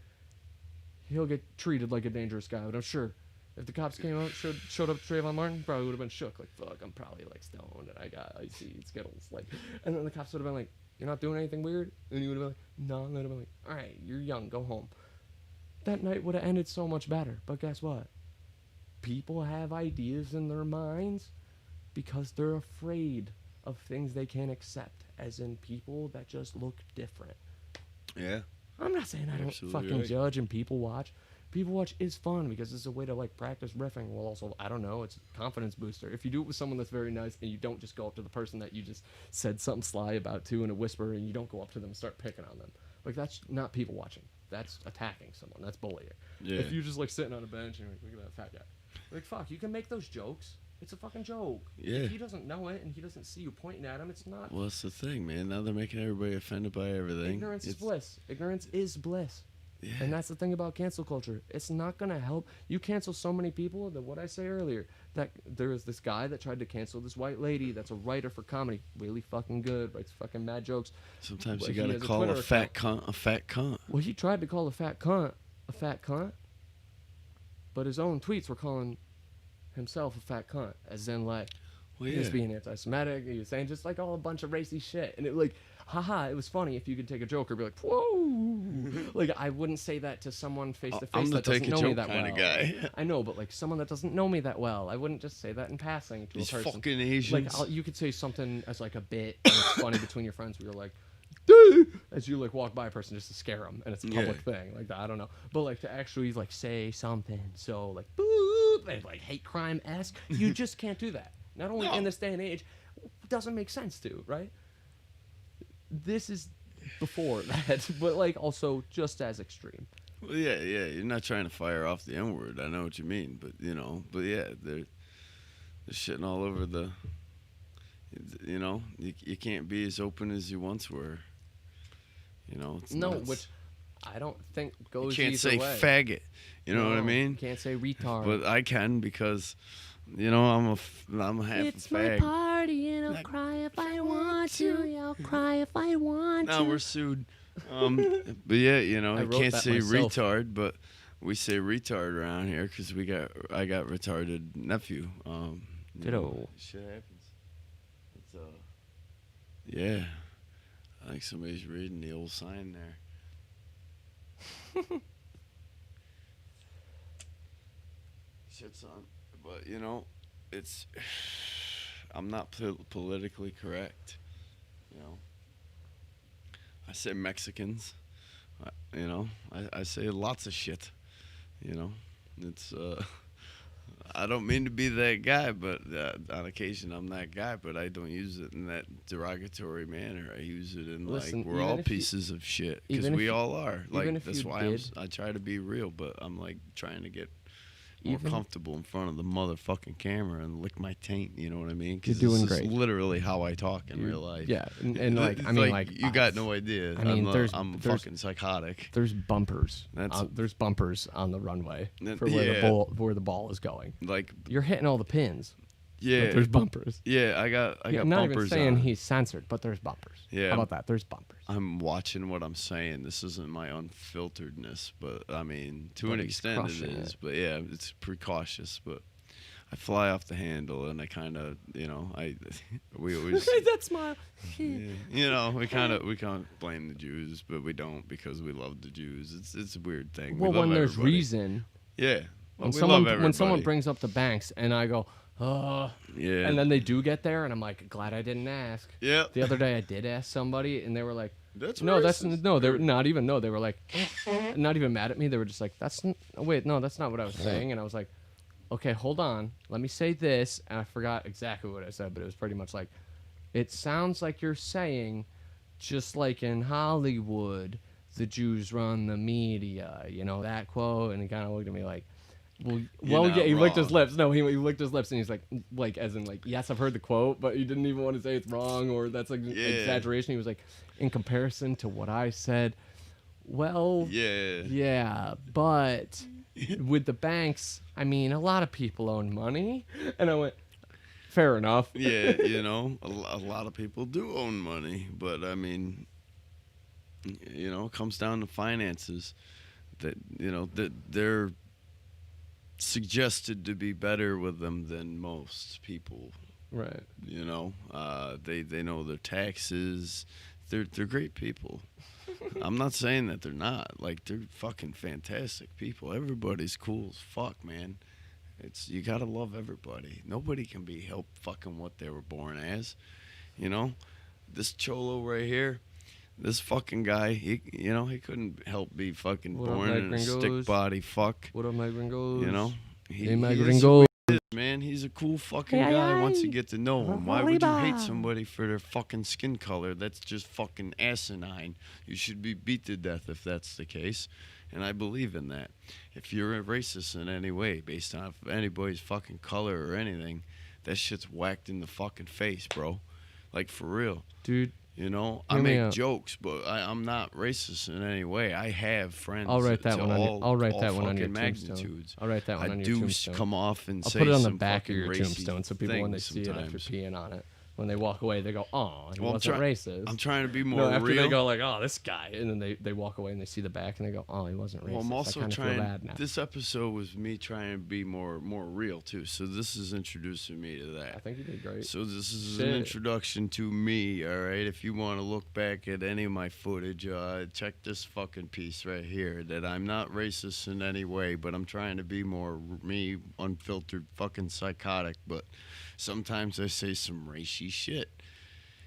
Speaker 2: he'll get treated like a dangerous guy. But I'm sure if the cops came out, showed up to Trayvon Martin, probably would have been shook. Like, fuck, I'm probably like stoned and I got icy Skittles. Like, and then the cops would have been like, "You're not doing anything weird?" And he would have been like, "No." And they'd have been like, "All right, you're young, go home." That night would have ended so much better. But guess what? People have ideas in their minds because they're afraid of things they can't accept, as in people that just look different.
Speaker 1: Yeah.
Speaker 2: I'm not saying I don't
Speaker 1: Absolutely
Speaker 2: fucking
Speaker 1: right.
Speaker 2: judge and people watch. People watch is fun because it's a way to like practice riffing. Well, also, I don't know, it's a confidence booster. If you do it with someone that's very nice and you don't just go up to the person that you just said something sly about to in a whisper and you don't go up to them and start picking on them. Like, that's not people watching. That's attacking someone. That's bullying.
Speaker 1: Yeah.
Speaker 2: If you're just like sitting on a bench and you're like, "Look at that fat guy." Like, fuck, you can make those jokes. It's a fucking joke.
Speaker 1: Yeah.
Speaker 2: If he doesn't know it and he doesn't see you pointing at him, it's not.
Speaker 1: Well, that's the thing, man. Now they're making everybody offended by everything.
Speaker 2: Ignorance is bliss. Ignorance is bliss.
Speaker 1: Yeah.
Speaker 2: And that's the thing about cancel culture. It's not going to help. You cancel so many people that what I say earlier, that there was this guy that tried to cancel this white lady that's a writer for comedy. Really fucking good. Writes fucking mad jokes.
Speaker 1: Sometimes
Speaker 2: But
Speaker 1: you
Speaker 2: he
Speaker 1: gotta
Speaker 2: has a
Speaker 1: call a
Speaker 2: Twitter
Speaker 1: fat cunt.
Speaker 2: Well, he tried to call a fat cunt, but his own tweets were calling himself a fat cunt, as in like,
Speaker 1: Well,
Speaker 2: he was
Speaker 1: yeah.
Speaker 2: being anti-Semitic. He was saying just like all a bunch of racy shit, and it like, haha, it was funny if you could take a joke or be like, whoa, like I wouldn't say that to someone face to face
Speaker 1: I'm the
Speaker 2: that doesn't
Speaker 1: take a
Speaker 2: know me
Speaker 1: joke
Speaker 2: that
Speaker 1: kinda
Speaker 2: well.
Speaker 1: guy.
Speaker 2: I know, but like someone that doesn't know me that well, I wouldn't just say that in passing to
Speaker 1: These
Speaker 2: a person.
Speaker 1: fucking
Speaker 2: Like
Speaker 1: Asians.
Speaker 2: you could say something as like a bit, and it's funny between your friends. Where you're like, "Duh," as you like walk by a person just to scare them, and it's a public thing. Like I don't know, but like to actually like say something so like boop, and, like hate crime esque, you just can't do that. Not only in this day and age, it doesn't make sense to, right? This is before that, but like also just as extreme.
Speaker 1: Well, yeah. You're not trying to fire off the N word. I know what you mean, but yeah, they're shitting all over the. You can't be as open as you once were. It's
Speaker 2: No,
Speaker 1: nuts.
Speaker 2: which I don't think
Speaker 1: You
Speaker 2: goes
Speaker 1: can't
Speaker 2: either
Speaker 1: say
Speaker 2: way.
Speaker 1: faggot. You know what I
Speaker 2: No,
Speaker 1: mean?
Speaker 2: You can't say retard.
Speaker 1: But I can because, I'm half
Speaker 2: It's
Speaker 1: a
Speaker 2: my
Speaker 1: fag.
Speaker 2: party and I'll
Speaker 1: Like,
Speaker 2: cry if I want to. I'll cry if I want
Speaker 1: Now
Speaker 2: to.
Speaker 1: we're sued. But yeah,
Speaker 2: I
Speaker 1: I
Speaker 2: wrote
Speaker 1: can't
Speaker 2: that
Speaker 1: say
Speaker 2: myself.
Speaker 1: retard, but we say retard around here because I got retarded nephew.
Speaker 2: Ditto.
Speaker 1: Shit happens. It's yeah. I think somebody's reading the old sign there. Shit's on, but it's. I'm not politically correct. I say Mexicans. I say lots of shit. It's I don't mean to be that guy, but on occasion I'm that guy. But I don't use it in that derogatory manner. I use it in
Speaker 2: Listen,
Speaker 1: like we're
Speaker 2: even
Speaker 1: all
Speaker 2: if you-
Speaker 1: pieces of shit because
Speaker 2: even if
Speaker 1: we
Speaker 2: you-
Speaker 1: all are.
Speaker 2: even
Speaker 1: Like
Speaker 2: if
Speaker 1: that's
Speaker 2: you
Speaker 1: why
Speaker 2: did-
Speaker 1: I try to be real, but I'm like trying to get more
Speaker 2: Even-
Speaker 1: comfortable in front of the motherfucking camera and lick my taint. You know what I mean?
Speaker 2: You're
Speaker 1: Because
Speaker 2: doing
Speaker 1: this is
Speaker 2: great.
Speaker 1: literally how I talk in
Speaker 2: You-
Speaker 1: real life.
Speaker 2: Yeah, and like I mean, like
Speaker 1: you got no idea.
Speaker 2: I mean,
Speaker 1: I'm
Speaker 2: there's-
Speaker 1: fucking psychotic.
Speaker 2: there's bumpers.
Speaker 1: That's-
Speaker 2: There's bumpers on the runway
Speaker 1: That-
Speaker 2: for where
Speaker 1: yeah.
Speaker 2: where the ball is going.
Speaker 1: Like
Speaker 2: You're hitting all the pins.
Speaker 1: yeah,
Speaker 2: But there's bumpers.
Speaker 1: yeah. I got
Speaker 2: I'm not even
Speaker 1: bumpers
Speaker 2: saying
Speaker 1: on.
Speaker 2: he's censored, but there's bumpers.
Speaker 1: Yeah.
Speaker 2: How about that? There's bumpers.
Speaker 1: I'm watching what I'm saying. This isn't my unfilteredness, but I mean, to
Speaker 2: But
Speaker 1: an
Speaker 2: he's
Speaker 1: extent it
Speaker 2: crushing
Speaker 1: is.
Speaker 2: it.
Speaker 1: But yeah, it's precautious. But I fly off the handle, and I kind of, we always,
Speaker 2: that smile.
Speaker 1: yeah, we kind of blame the Jews, but we don't because we love the Jews. It's a weird thing.
Speaker 2: Well,
Speaker 1: we love
Speaker 2: when there's
Speaker 1: everybody.
Speaker 2: reason,
Speaker 1: Yeah. Well,
Speaker 2: when
Speaker 1: we
Speaker 2: someone
Speaker 1: love
Speaker 2: when someone
Speaker 1: everybody.
Speaker 2: brings up the banks, and I go,
Speaker 1: Yeah.
Speaker 2: and then they do get there, and I'm like, glad I didn't ask.
Speaker 1: Yeah.
Speaker 2: The other day I did ask somebody, and they were like,
Speaker 1: That's
Speaker 2: no, that's
Speaker 1: racist.
Speaker 2: no, they're not even no, they were like, not even mad at me. They were just like, wait, no, that's not what I was saying. And I was like, okay, hold on, let me say this. And I forgot exactly what I said, but it was pretty much like, it sounds like you're saying, just like in Hollywood, the Jews run the media. You know that quote, and he kind of looked at me like. Well,
Speaker 1: not
Speaker 2: yeah, he licked his
Speaker 1: wrong.
Speaker 2: lips. No, he licked his lips, and he's like, as in, like, yes, I've heard the quote, but he didn't even want to say it's wrong or that's like
Speaker 1: Yeah.
Speaker 2: exaggeration. He was like, in comparison to what I said, well,
Speaker 1: Yeah.
Speaker 2: yeah, but with the banks, I mean, a lot of people own money, and I went, fair enough.
Speaker 1: Yeah, a lot of people do own money, but I mean, it comes down to finances. That that they're suggested to be better with them than most people.
Speaker 2: Right.
Speaker 1: They know their taxes. They're great people. I'm not saying that they're not. Like they're fucking fantastic people. Everybody's cool as fuck, man. You gotta love everybody. Nobody can be helped fucking what they were born as. This cholo right here, this fucking guy, he couldn't help be fucking
Speaker 2: What up,
Speaker 1: born
Speaker 2: my
Speaker 1: in a
Speaker 2: gringos?
Speaker 1: stick body fuck.
Speaker 2: What up, my gringos? Hey, my
Speaker 1: he is
Speaker 2: gringo.
Speaker 1: who he is, man. He's a cool fucking
Speaker 2: Hey,
Speaker 1: guy
Speaker 2: hey.
Speaker 1: once you get to know him. Why would you hate
Speaker 2: Arriba.
Speaker 1: somebody for their fucking skin color? That's just fucking asinine. You should be beat to death if that's the case. And I believe in that. If you're a racist in any way, based on anybody's fucking color or anything, that shit's whacked in the fucking face, bro. Like, for real.
Speaker 2: Dude,
Speaker 1: I
Speaker 2: Hear me
Speaker 1: make
Speaker 2: out.
Speaker 1: jokes, but I'm not racist in any way. I have friends.
Speaker 2: I'll write that
Speaker 1: to
Speaker 2: one on your-
Speaker 1: all,
Speaker 2: I'll write
Speaker 1: all
Speaker 2: that one on your
Speaker 1: fucking
Speaker 2: tombstone.
Speaker 1: magnitudes.
Speaker 2: I'll write that one
Speaker 1: I
Speaker 2: on your
Speaker 1: do
Speaker 2: tombstone.
Speaker 1: come off and
Speaker 2: I'll
Speaker 1: say
Speaker 2: put it on the
Speaker 1: some
Speaker 2: back of
Speaker 1: fucking
Speaker 2: your
Speaker 1: racy
Speaker 2: tombstone so people, when they
Speaker 1: things
Speaker 2: see it after
Speaker 1: sometimes.
Speaker 2: peeing on it, when they walk away, they go, "Oh, he
Speaker 1: Well,
Speaker 2: wasn't racist."
Speaker 1: I'm trying to be
Speaker 2: no,
Speaker 1: more
Speaker 2: after
Speaker 1: real.
Speaker 2: they go like, "Oh, this guy," and then they walk away and they see the back and they go, "Oh, he wasn't racist."
Speaker 1: Well, I'm also
Speaker 2: I kind of feel bad now.
Speaker 1: This episode was me trying to be more real too. So this is introducing me to that.
Speaker 2: I think you did great.
Speaker 1: So this is
Speaker 2: Shit.
Speaker 1: an introduction to me, all right? If you want to look back at any of my footage, check this fucking piece right here. That I'm not racist in any way, but I'm trying to be more me, unfiltered, fucking psychotic. But sometimes I say some racy shit.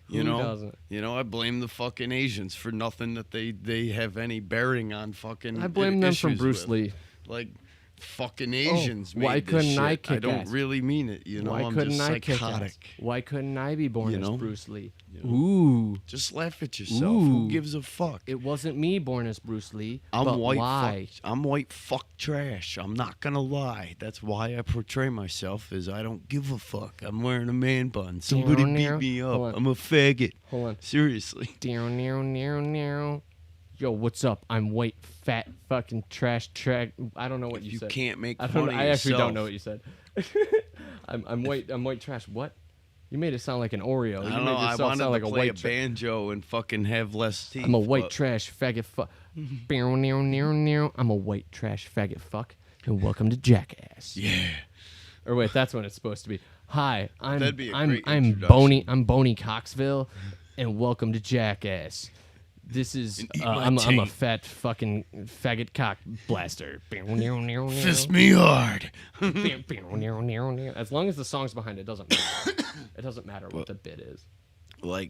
Speaker 2: Who doesn't?
Speaker 1: I blame the fucking Asians for nothing that they have any bearing on fucking.
Speaker 2: I blame them from
Speaker 1: issues
Speaker 2: Bruce
Speaker 1: with.
Speaker 2: Lee.
Speaker 1: Like, fucking Asians.
Speaker 2: why
Speaker 1: made this
Speaker 2: couldn't I
Speaker 1: shit.
Speaker 2: kick
Speaker 1: I don't
Speaker 2: ass?
Speaker 1: really mean it.
Speaker 2: Why
Speaker 1: I'm
Speaker 2: couldn't
Speaker 1: just
Speaker 2: I kick ass?
Speaker 1: psychotic.
Speaker 2: Why couldn't I be born
Speaker 1: You
Speaker 2: as
Speaker 1: know?
Speaker 2: Bruce Lee?
Speaker 1: You know?
Speaker 2: Ooh,
Speaker 1: Just laugh at yourself.
Speaker 2: Ooh.
Speaker 1: Who gives a fuck?
Speaker 2: it wasn't me born as Bruce Lee.
Speaker 1: I'm
Speaker 2: but
Speaker 1: white.
Speaker 2: why?
Speaker 1: I'm white. Fuck trash. I'm not gonna lie. That's why I portray myself as I don't give a fuck. I'm wearing a man bun. Somebody beat me
Speaker 2: Hold on.
Speaker 1: up. I'm a faggot.
Speaker 2: Hold on.
Speaker 1: Seriously.
Speaker 2: Yo, what's up? I'm white, fat, fucking trash. I don't know what
Speaker 1: If
Speaker 2: you
Speaker 1: you
Speaker 2: said.
Speaker 1: can't make
Speaker 2: I
Speaker 1: fun
Speaker 2: don't.
Speaker 1: of
Speaker 2: I actually
Speaker 1: yourself,
Speaker 2: don't know what you said. I'm white. I'm white trash. What? You made it sound like an Oreo.
Speaker 1: I
Speaker 2: You
Speaker 1: don't
Speaker 2: made
Speaker 1: know. I
Speaker 2: yourself
Speaker 1: wanted
Speaker 2: sound
Speaker 1: to
Speaker 2: like a
Speaker 1: play a
Speaker 2: white trash.
Speaker 1: banjo and fucking have less teeth.
Speaker 2: I'm a white
Speaker 1: but-
Speaker 2: trash faggot fuck. I'm a white trash faggot fuck. And welcome to Jackass.
Speaker 1: Yeah.
Speaker 2: Or wait, that's when it's supposed to be. Hi, I'm
Speaker 1: That'd be a
Speaker 2: I'm
Speaker 1: great
Speaker 2: I'm
Speaker 1: introduction.
Speaker 2: Boney. I'm Boney Coxville, and welcome to Jackass. This is
Speaker 1: And eat my
Speaker 2: I'm a
Speaker 1: taint.
Speaker 2: fat fucking faggot cock blaster.
Speaker 1: Fist me hard.
Speaker 2: As long as the song's behind it, doesn't matter. It doesn't matter what the bit is.
Speaker 1: Like,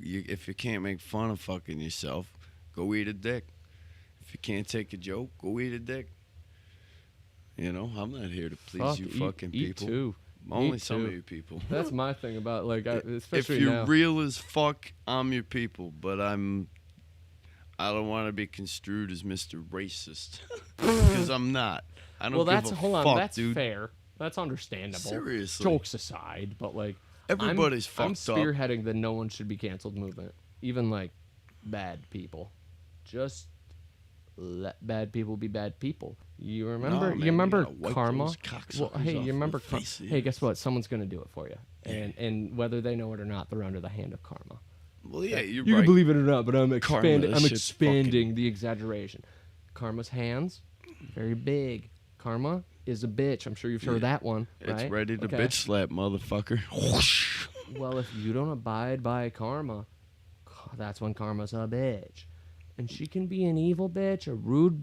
Speaker 1: if you can't make fun of fucking yourself, go eat a dick. If you can't take a joke, go eat a dick. You know, I'm not here to please
Speaker 2: Fuck,
Speaker 1: you
Speaker 2: eat-
Speaker 1: fucking
Speaker 2: eat
Speaker 1: people.
Speaker 2: too.
Speaker 1: Only
Speaker 2: Eat
Speaker 1: some of
Speaker 2: too.
Speaker 1: you people.
Speaker 2: That's my thing about like,
Speaker 1: If
Speaker 2: especially
Speaker 1: you're
Speaker 2: now.
Speaker 1: real as fuck, I'm your people. But I don't want to be construed as Mr. Racist because I'm not. I don't
Speaker 2: Well,
Speaker 1: give
Speaker 2: that's
Speaker 1: a
Speaker 2: hold on.
Speaker 1: fuck,
Speaker 2: That's
Speaker 1: dude.
Speaker 2: fair. That's understandable.
Speaker 1: Seriously.
Speaker 2: Jokes aside, but like
Speaker 1: Everybody's
Speaker 2: I'm
Speaker 1: fucked up.
Speaker 2: spearheading the no one should be canceled movement. Even like bad people, just let bad people be bad people. You remember?
Speaker 1: man,
Speaker 2: you
Speaker 1: you
Speaker 2: remember
Speaker 1: gotta wipe
Speaker 2: karma?
Speaker 1: those cocksuckers
Speaker 2: Well, hey,
Speaker 1: off
Speaker 2: you remember?
Speaker 1: the face of
Speaker 2: Hey,
Speaker 1: the
Speaker 2: guess
Speaker 1: earth.
Speaker 2: what? Someone's gonna do it for you, and whether they know it or not, they're under the hand of karma.
Speaker 1: Well, yeah, you're
Speaker 2: You
Speaker 1: right.
Speaker 2: can believe it or not, but I'm
Speaker 1: Karma,
Speaker 2: expanding.
Speaker 1: that
Speaker 2: I'm
Speaker 1: shit's
Speaker 2: expanding the exaggeration. Karma's hands, very big. Karma is a bitch. I'm sure you've heard that one, right?
Speaker 1: It's ready to
Speaker 2: Okay.
Speaker 1: bitch slap, motherfucker. Whoosh.
Speaker 2: Well, if you don't abide by karma, that's when karma's a bitch. And she can be an evil bitch, a rude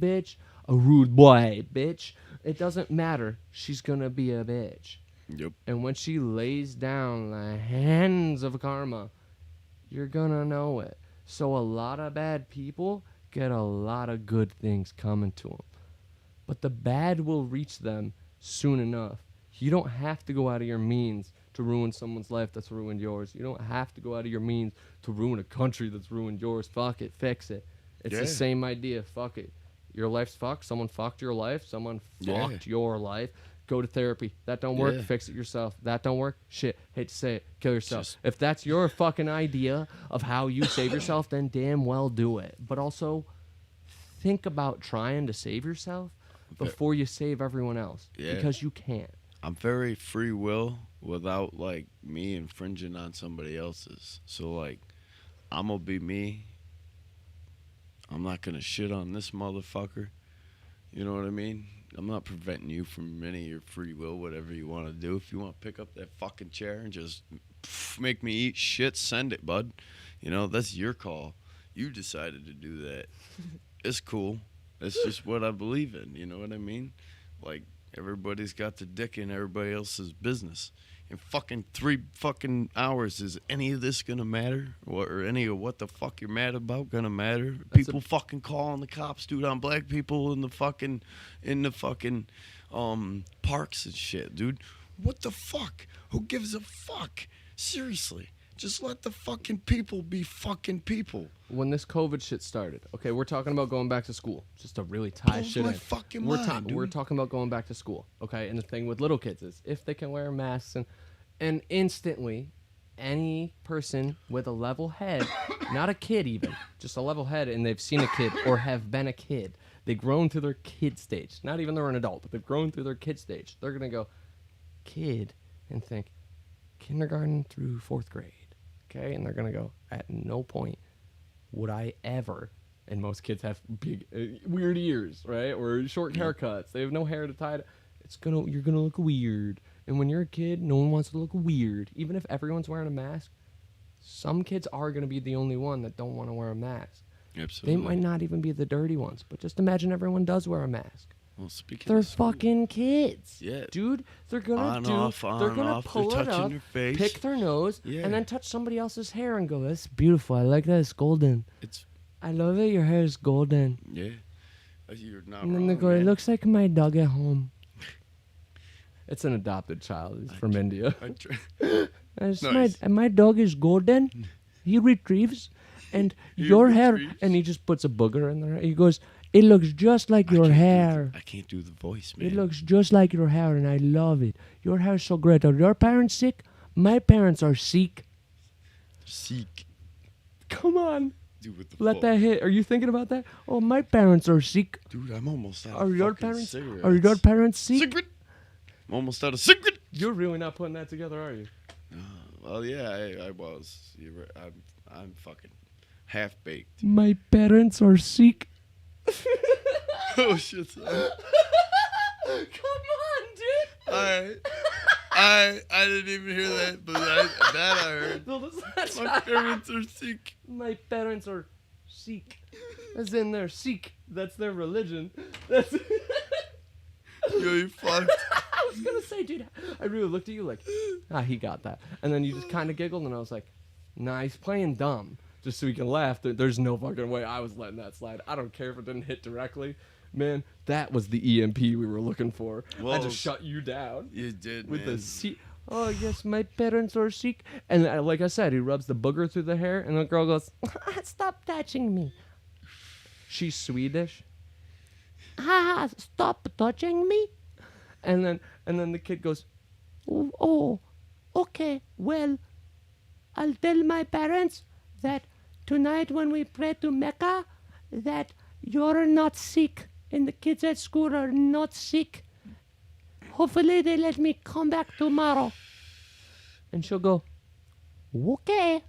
Speaker 2: boy bitch. It doesn't matter. She's gonna be a bitch.
Speaker 1: Yep.
Speaker 2: And when she lays down the hands of karma, you're gonna know it. So a lot of bad people get a lot of good things coming to them. But the bad will reach them soon enough. You don't have to go out of your means to ruin someone's life that's ruined yours. You don't have to go out of your means to ruin a country that's ruined yours. Fuck it. Fix it. It's
Speaker 1: Yeah.
Speaker 2: the same idea. Fuck it. Your life's fucked. Someone fucked your life. Someone
Speaker 1: Yeah.
Speaker 2: fucked your life. Go to therapy. That don't work.
Speaker 1: Yeah.
Speaker 2: Fix it yourself. That don't work. Shit. Hate to say it. Kill yourself.
Speaker 1: Just-
Speaker 2: If that's your fucking idea of how you save yourself, then damn well do it. But also, think about trying to save yourself before you save everyone else.
Speaker 1: Yeah.
Speaker 2: Because you can't.
Speaker 1: I'm very free will without like me infringing on somebody else's. So like, I'm gonna be me. I'm not gonna shit on this motherfucker. You know what I mean? I'm not preventing you from any of your free will, whatever you want to do. If you want to pick up that fucking chair and just make me eat shit, send it, bud. You know, that's your call. You decided to do that. It's cool. It's just what I believe in. You know what I mean? Like, everybody's got the dick in everybody else's business. In fucking 3 fucking hours, is any of this gonna matter? Or any of what the fuck you're mad about gonna matter? People fucking calling the cops, dude, on black people in the fucking parks and shit, dude. What the fuck? Who gives a fuck? Seriously. Just let the fucking people be fucking people.
Speaker 2: When this COVID shit started, okay, we're talking about going back to school. Just to really tie
Speaker 1: Blows
Speaker 2: shit
Speaker 1: my
Speaker 2: in.
Speaker 1: fucking
Speaker 2: we're,
Speaker 1: mind, dude.
Speaker 2: we're talking about going back to school, okay? And the thing with little kids is if they can wear masks and instantly any person with a level head, not a kid even, just a level head, and they've seen a kid or have been a kid, they've grown through their kid stage. Not even they're an adult, but they've grown through their kid stage. They're going to go, kid, and think, kindergarten through 4th grade. Okay, and they're gonna go. At no point would I ever. And most kids have big, weird ears, right, or short haircuts. They have no hair to tie it. You're gonna look weird. And when you're a kid, no one wants to look weird. Even if everyone's wearing a mask, some kids are gonna be the only one that don't want to wear a mask.
Speaker 1: Absolutely.
Speaker 2: They might not even be the dirty ones, but just imagine everyone does wear a mask.
Speaker 1: Well, speaking
Speaker 2: They're
Speaker 1: of school,
Speaker 2: fucking kids.
Speaker 1: Yeah.
Speaker 2: Dude, they're gonna
Speaker 1: On, off, on,
Speaker 2: they're gonna
Speaker 1: off, they're
Speaker 2: pull it
Speaker 1: touching
Speaker 2: up,
Speaker 1: your face.
Speaker 2: pick their nose,
Speaker 1: Yeah.
Speaker 2: and then touch somebody else's hair and go, "That's beautiful. I like that. It's golden.
Speaker 1: It's
Speaker 2: I love it. Your hair is golden."
Speaker 1: yeah. You're not
Speaker 2: And then
Speaker 1: wrong,
Speaker 2: they go, "It
Speaker 1: man.
Speaker 2: looks like my dog at home." It's an adopted child. He's from India.
Speaker 1: I tr-
Speaker 2: My my dog is golden. He retrieves, and
Speaker 1: He
Speaker 2: your hair.
Speaker 1: retrieves.
Speaker 2: And he just puts a booger in there. He goes, "It looks just like your hair.
Speaker 1: I can't do the voice, man.
Speaker 2: It looks just like your hair, and I love it. Your hair is so great. Are your parents sick? My parents are sick."
Speaker 1: Seek.
Speaker 2: Come on,
Speaker 1: Dude, what the
Speaker 2: let
Speaker 1: fuck?
Speaker 2: that hit. Are you thinking about that? Oh, my parents are sick.
Speaker 1: Dude, I'm almost out
Speaker 2: Are
Speaker 1: of
Speaker 2: your
Speaker 1: fucking
Speaker 2: parents?
Speaker 1: cigarettes.
Speaker 2: Are your parents sick?
Speaker 1: Cigarette. I'm almost out of cigarette.
Speaker 2: You're really not putting that together, are you?
Speaker 1: Well, yeah, I was. You're right. I'm fucking half baked.
Speaker 2: My parents are sick.
Speaker 1: Oh shit. Son.
Speaker 2: Come on, dude.
Speaker 1: I didn't even hear that, but that I heard.
Speaker 2: No, that's
Speaker 1: My
Speaker 2: not-
Speaker 1: parents are sick.
Speaker 2: My parents are Sikh. As in they're Sikh. That's their religion. That's.
Speaker 1: Yo, you fucked.
Speaker 2: I was gonna say, dude, I really looked at you like, he got that. And then you just kind of giggled, and I was like, nah, he's playing dumb. Just so he can laugh. There's no fucking way I was letting that slide. I don't care if it didn't hit directly. Man, that was the EMP we were looking for. I
Speaker 1: Well,
Speaker 2: just shut you down
Speaker 1: You did,
Speaker 2: with
Speaker 1: man.
Speaker 2: the seat. Oh, yes, my parents are sick. And like I said, he rubs the booger through the hair, and the girl goes, stop touching me. She's Swedish. Stop touching me. And then the kid goes, oh, okay, well, I'll tell my parents that tonight when we pray to Mecca, that you're not sick and the kids at school are not sick. Hopefully they let me come back tomorrow. And she'll go, okay.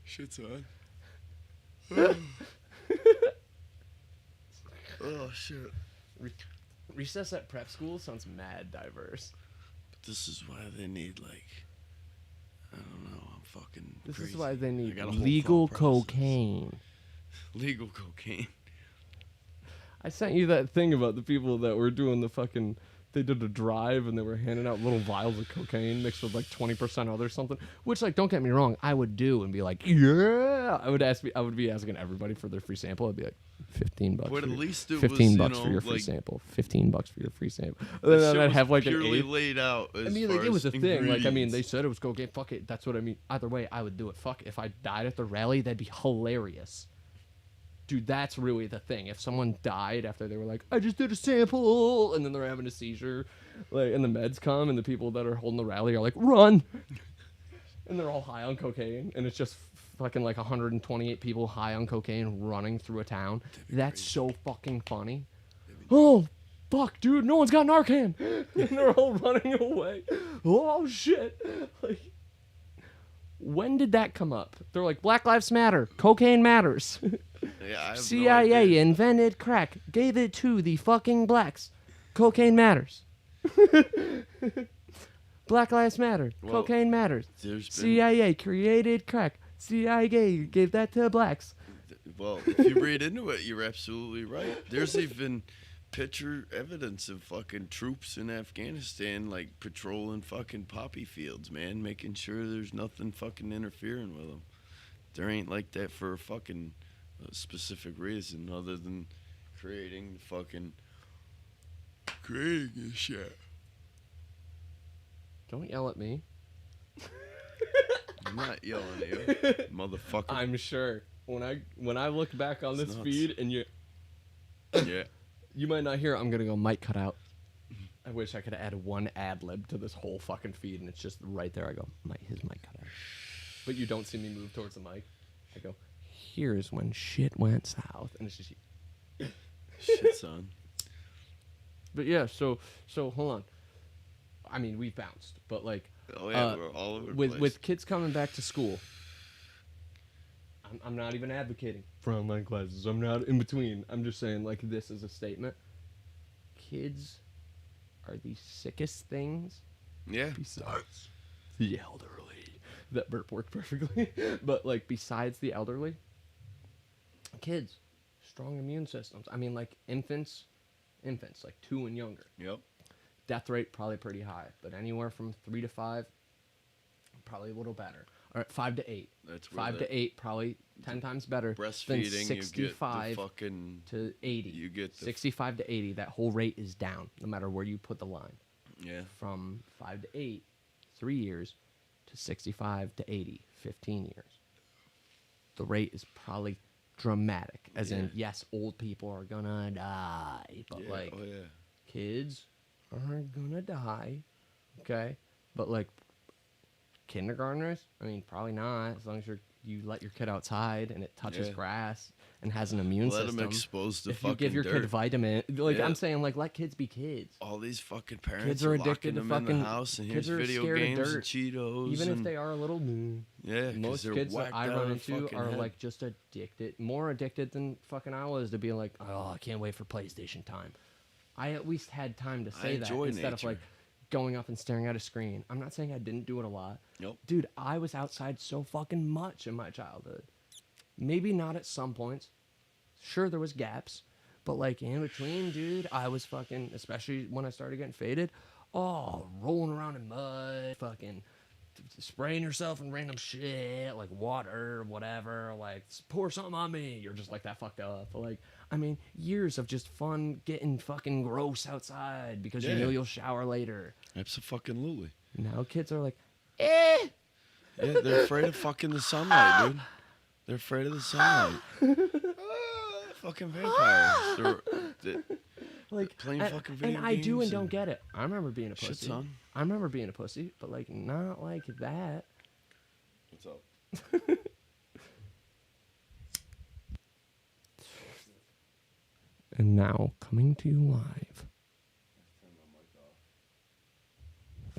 Speaker 1: Shit's on. Oh, shit.
Speaker 2: Recess at prep school sounds mad diverse.
Speaker 1: But this is why they need, like, I don't know, I'm fucking
Speaker 2: This
Speaker 1: crazy.
Speaker 2: is why they
Speaker 1: I
Speaker 2: need
Speaker 1: got a whole
Speaker 2: legal
Speaker 1: thought process.
Speaker 2: cocaine.
Speaker 1: Legal cocaine.
Speaker 2: I sent you that thing about the people that were doing the fucking. They did a drive and they were handing out little vials of cocaine mixed with like 20% other something. Which, like, don't get me wrong, I would do and be like, yeah. I would be asking everybody for their free sample. I'd be like, $15.
Speaker 1: But at least it
Speaker 2: 15
Speaker 1: was,
Speaker 2: bucks
Speaker 1: you
Speaker 2: for
Speaker 1: know,
Speaker 2: your free
Speaker 1: like,
Speaker 2: sample. $15 for your free sample. And
Speaker 1: that
Speaker 2: then
Speaker 1: shit
Speaker 2: I'd
Speaker 1: was
Speaker 2: have like an
Speaker 1: purely
Speaker 2: eighth.
Speaker 1: laid out.
Speaker 2: I
Speaker 1: As
Speaker 2: mean,
Speaker 1: far
Speaker 2: like, it was a
Speaker 1: as
Speaker 2: thing. Like, I mean,
Speaker 1: ingredients.
Speaker 2: they said it was cocaine. Fuck it. That's what I mean. Either way, I would do it. Fuck, if I died at the rally, that'd be hilarious. Dude, that's really the thing. If someone died after they were like, I just did a sample, and then they're having a seizure, like, and the meds come, and the people that are holding the rally are like, run! And they're all high on cocaine, and it's just fucking like 128 people high on cocaine running through a town. That's
Speaker 1: crazy.
Speaker 2: so fucking funny. Oh, fuck, dude, no one's got Narcan! And they're all running away. Oh, shit. Like, when did that come up? They're like, Black Lives Matter, cocaine matters.
Speaker 1: Yeah, I have no
Speaker 2: CIA
Speaker 1: idea.
Speaker 2: invented crack, gave it to the fucking blacks. Cocaine matters. Black Lives Matter.
Speaker 1: Well,
Speaker 2: Cocaine matters.
Speaker 1: There's been,
Speaker 2: CIA created crack. CIA gave that to blacks.
Speaker 1: well, if you read into it, you're absolutely right. There's even picture evidence of fucking troops in Afghanistan, like, patrolling fucking poppy fields, man, making sure there's nothing fucking interfering with them. There ain't like that for a fucking specific reason other than creating this shit.
Speaker 2: Don't yell at me.
Speaker 1: I'm not yelling at you, motherfucker.
Speaker 2: I'm sure. When I look back on
Speaker 1: It's
Speaker 2: this
Speaker 1: nuts.
Speaker 2: feed and
Speaker 1: Yeah.
Speaker 2: you might not hear it, I'm gonna go mic cut out. I wish I could add one ad lib to this whole fucking feed, and it's just right there. I go, his mic cut out. But you don't see me move towards the mic. I go, here's when shit went south, and it's just.
Speaker 1: Shit, son.
Speaker 2: But yeah, so hold on. I mean, we bounced, but like,
Speaker 1: Oh yeah, we're all over the place.
Speaker 2: with kids coming back to school. I'm not even advocating for online classes. I'm not in between. I'm just saying, like, this is a statement. Kids are the sickest things
Speaker 1: Yeah.
Speaker 2: besides the elderly. That burp worked perfectly. But, like, besides the elderly, kids, strong immune systems. I mean, like, infants, like 2 and younger.
Speaker 1: Yep.
Speaker 2: Death rate probably pretty high, but anywhere from 3 to 5, probably a little better. All right, 5 to 8.
Speaker 1: That's where
Speaker 2: 5 to 8, probably 10 times better than
Speaker 1: breastfeeding.
Speaker 2: 65
Speaker 1: You get the fucking.
Speaker 2: to 80.
Speaker 1: You get the
Speaker 2: 65 to 80, that whole rate is down, no matter where you put the line.
Speaker 1: Yeah.
Speaker 2: From 5 to 8, 3 years, to 65 to 80, 15 years. The rate is probably dramatic, as in, yes, old people are gonna die, but
Speaker 1: Yeah.
Speaker 2: like,
Speaker 1: Oh yeah.
Speaker 2: kids aren't gonna die, okay? But like, kindergartners, I mean, probably not, as long as you let your kid outside and it touches
Speaker 1: Yeah.
Speaker 2: grass and has an immune
Speaker 1: Let
Speaker 2: system.
Speaker 1: them expose to
Speaker 2: If you
Speaker 1: fucking
Speaker 2: give your
Speaker 1: dirt.
Speaker 2: kid vitamin, like,
Speaker 1: Yeah.
Speaker 2: I'm saying, like, let kids be kids.
Speaker 1: All these fucking parents
Speaker 2: Kids are
Speaker 1: locking
Speaker 2: addicted to
Speaker 1: them in
Speaker 2: fucking-
Speaker 1: the house and
Speaker 2: kids
Speaker 1: here's
Speaker 2: are
Speaker 1: video
Speaker 2: scared of
Speaker 1: games and
Speaker 2: dirt.
Speaker 1: Cheetos.
Speaker 2: Even if
Speaker 1: and,
Speaker 2: they are a little
Speaker 1: yeah, 'cause
Speaker 2: most
Speaker 1: they're
Speaker 2: kids that
Speaker 1: whacked
Speaker 2: I
Speaker 1: out
Speaker 2: run
Speaker 1: of
Speaker 2: into
Speaker 1: fucking
Speaker 2: are
Speaker 1: head.
Speaker 2: like just addicted, more addicted than fucking I was to being like, oh, I can't wait for PlayStation time. I at least had time to say that
Speaker 1: enjoy
Speaker 2: instead of
Speaker 1: nature.
Speaker 2: like going up and staring at a screen. I'm not saying I didn't do it a lot.
Speaker 1: Nope.
Speaker 2: Dude, I was outside so fucking much in my childhood. Maybe not at some points. Sure, there was gaps. But like in between, dude, I was fucking, especially when I started getting faded, rolling around in mud, fucking spraying yourself in random shit, like water or whatever, like pour something on me. You're just like that fucked up. But like, I mean, years of just fun getting fucking gross outside because you
Speaker 1: Yeah.
Speaker 2: know you'll shower later.
Speaker 1: Absolutely.
Speaker 2: Now kids are like, eh.
Speaker 1: Yeah, they're afraid of fucking the sunlight, dude. They're afraid of the sunlight. Fucking vampires. They're
Speaker 2: Like,
Speaker 1: playing
Speaker 2: and,
Speaker 1: fucking video
Speaker 2: and I do
Speaker 1: games
Speaker 2: and don't get it. I remember being a pussy.
Speaker 1: Shit, son.
Speaker 2: I remember being a pussy, but like not like that.
Speaker 1: What's up?
Speaker 2: And now coming to you live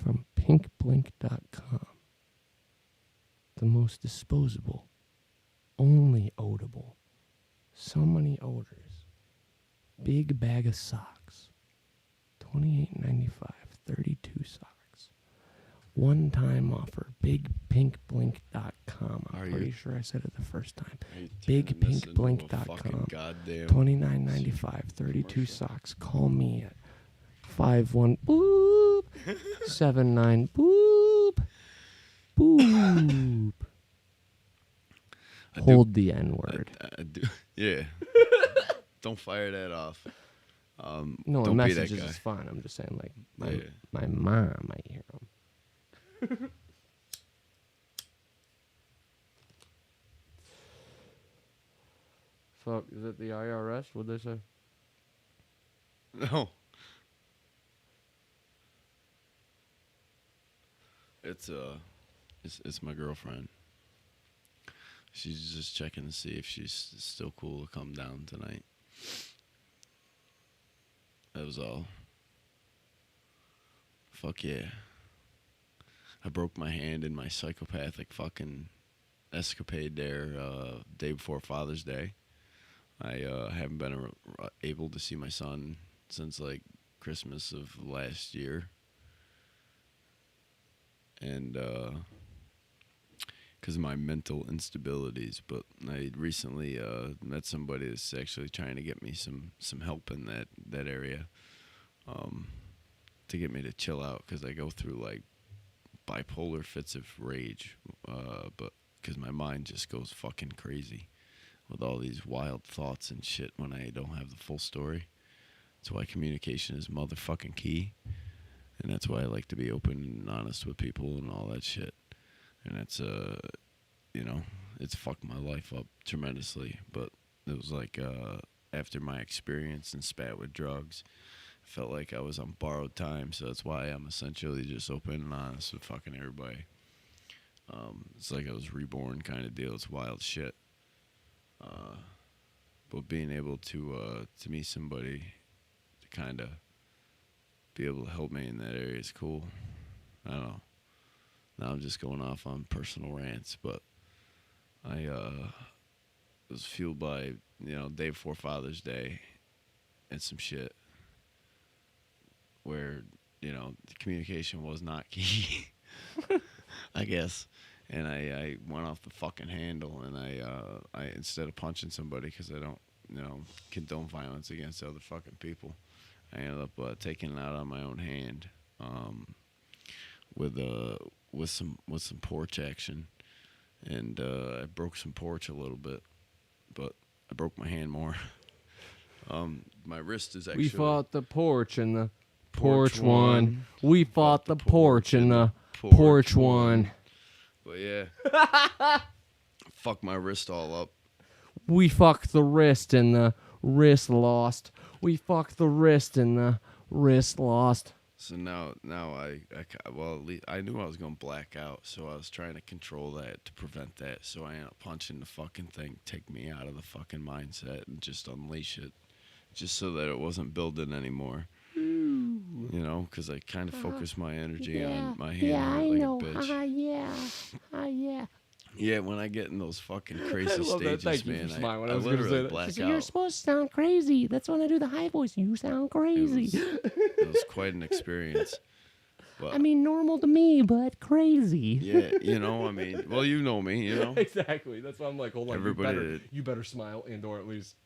Speaker 2: from pinkblink.com. The most disposable, only odorable, so many odors. Big bag of socks. $28.95, 32 socks. One-time offer, bigpinkblink.com. I'm pretty sure I said it the first time. Bigpinkblink.com.
Speaker 1: Goddamn.
Speaker 2: $29.95, 32 socks. Call me at 51 boop 79 boop boop. Hold the N word.
Speaker 1: I do. Yeah. Don't fire that off.
Speaker 2: No,
Speaker 1: don't
Speaker 2: in
Speaker 1: be
Speaker 2: messages
Speaker 1: that guy.
Speaker 2: is fine. I'm just saying, like,
Speaker 1: Yeah.
Speaker 2: my mom might hear them. Fuck, is it the IRS? What'd they say?
Speaker 1: No. It's my girlfriend. She's just checking to see if she's still cool to come down tonight. That was all. Fuck yeah. I broke my hand in my psychopathic fucking escapade there day before Father's Day. I haven't been able to see my son since like Christmas of last year. And because of my mental instabilities, but I recently met somebody that's actually trying to get me some help in that area, to get me to chill out, because I go through like bipolar fits of rage, but because my mind just goes fucking crazy with all these wild thoughts and shit when I don't have the full story. That's why communication is motherfucking key, and that's why I like to be open and honest with people and all that shit. And it's it's fucked my life up tremendously. But it was like after my experience and spat with drugs, I felt like I was on borrowed time. So that's why I'm essentially just open and honest with fucking everybody. It's like I was reborn kind of deal. It's wild shit. But being able to meet somebody to kind of be able to help me in that area is cool. I don't know. Now I'm just going off on personal rants, but I was fueled by, day before Father's Day and some shit where, the communication was not key, I guess. And I went off the fucking handle, and I instead of punching somebody, because I don't, condone violence against other fucking people, I ended up taking it out on my own hand, with some porch action, and I broke some porch a little bit, but I broke my hand more. My wrist is actually.
Speaker 2: We fought the porch and the porch one. We fought the porch and the porch one.
Speaker 1: But yeah, fuck my wrist all up.
Speaker 2: We fucked the wrist and the wrist lost. We fucked the wrist and the wrist lost.
Speaker 1: So now at least I knew I was going to black out, so I was trying to control that to prevent that. So I ended up punching the fucking thing, take me out of the fucking mindset, and just unleash it, just so that it wasn't building anymore. Because I kind of focused my energy on my hand like a bitch. Yeah, when I get in those fucking crazy stages, man, I literally black out.
Speaker 2: You're supposed to sound crazy. That's when I do the high voice. You sound crazy.
Speaker 1: It was quite an experience. But,
Speaker 2: I mean, normal to me, but crazy.
Speaker 1: Yeah, well, you know me,
Speaker 2: Exactly. That's why I'm like, hold on,
Speaker 1: Everybody
Speaker 2: you better smile and/or at least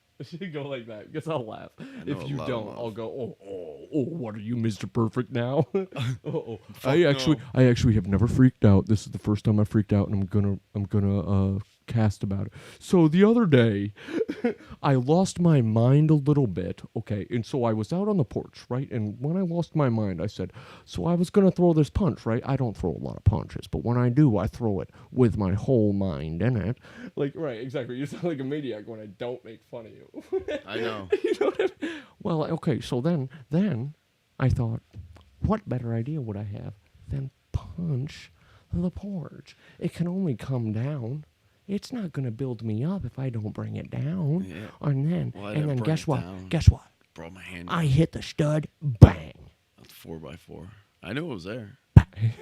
Speaker 2: go like that, because I'll laugh.
Speaker 1: know
Speaker 2: If
Speaker 1: a
Speaker 2: you
Speaker 1: lot
Speaker 2: don't,
Speaker 1: of
Speaker 2: I'll go, what are you, Mr. Perfect now? I
Speaker 1: no.
Speaker 2: actually have never freaked out. This is the first time I freaked out, and I'm gonna cast about it. So the other day, I lost my mind a little bit, okay? And so I was out on the porch, right? And when I lost my mind, I said, so I was going to throw this punch, right? I don't throw a lot of punches, but when I do, I throw it with my whole mind in it. Like, right, exactly. You sound like a maniac when I don't make fun of you.
Speaker 1: I know.
Speaker 2: You know what I mean? Well, okay, so then I thought, what better idea would I have than punch the porch? It can only come down. It's not gonna build me up if I don't bring it down.
Speaker 1: Yeah.
Speaker 2: And
Speaker 1: Well, I
Speaker 2: then
Speaker 1: didn't bring
Speaker 2: guess
Speaker 1: it
Speaker 2: what?
Speaker 1: down.
Speaker 2: Guess what?
Speaker 1: Brought my hand.
Speaker 2: I hit the stud. Bang.
Speaker 1: That's 4x4. I knew it was there.
Speaker 2: Bang.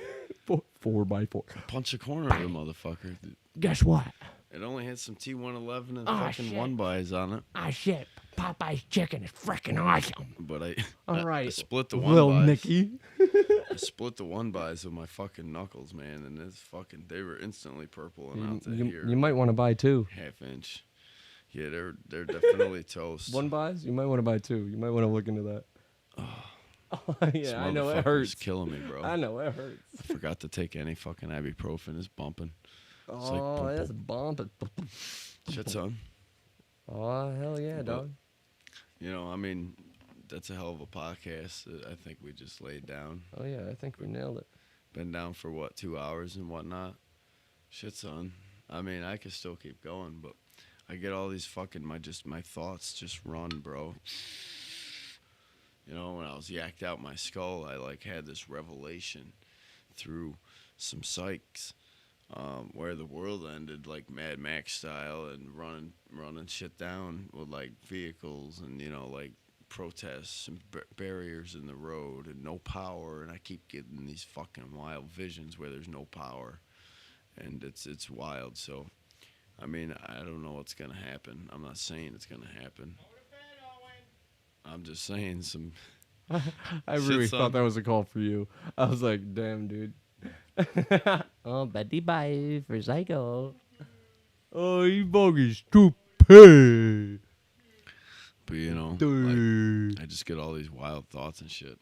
Speaker 2: 4x4.
Speaker 1: Punch the corner of the motherfucker.
Speaker 2: Guess what?
Speaker 1: It only had some T111 and
Speaker 2: Oh,
Speaker 1: fucking
Speaker 2: shit.
Speaker 1: one buys on it.
Speaker 2: Ah, shit. Popeye's chicken is freaking awesome.
Speaker 1: But I
Speaker 2: All right.
Speaker 1: split the one
Speaker 2: Lil
Speaker 1: buys.
Speaker 2: Nicky.
Speaker 1: I split the one buys with my fucking knuckles, man, and it's fucking. They were instantly purple and out to here.
Speaker 2: You might want to buy two.
Speaker 1: Half inch. Yeah, they're definitely toast.
Speaker 2: One buys? You might want to buy two. You might want to look into that.
Speaker 1: This
Speaker 2: Yeah, I know it
Speaker 1: motherfucker's
Speaker 2: hurts.
Speaker 1: killing me, bro.
Speaker 2: I know it hurts.
Speaker 1: I forgot to take any fucking ibuprofen. It's bumping. like
Speaker 2: Oh,
Speaker 1: boom,
Speaker 2: that's bumping.
Speaker 1: Shit, son.
Speaker 2: Oh, hell yeah,
Speaker 1: But-
Speaker 2: dog.
Speaker 1: You know, I mean, that's a hell of a podcast that I think we just laid down.
Speaker 2: Oh yeah, I think we nailed it.
Speaker 1: Been down for what, 2 hours and whatnot. Shit, son. I mean, I could still keep going, but I get all these fucking my thoughts just run, bro. You know, when I was yacked out my skull, I like had this revelation through some psychs, where the world ended like Mad Max style and running shit down with like vehicles and, you know, like protests and barriers in the road and no power, and I keep getting these fucking wild visions where there's no power, and it's wild. So I mean, I don't know what's gonna happen. I'm not saying it's gonna happen. I'm just saying some.
Speaker 2: I
Speaker 1: Shit,
Speaker 2: really
Speaker 1: son.
Speaker 2: thought that was a call for you. I was like, damn, dude. Oh, Betty bye for Psycho. Oh, you fucking stupid.
Speaker 1: But you know, like,
Speaker 2: Dude.
Speaker 1: I just get all these wild thoughts and shit.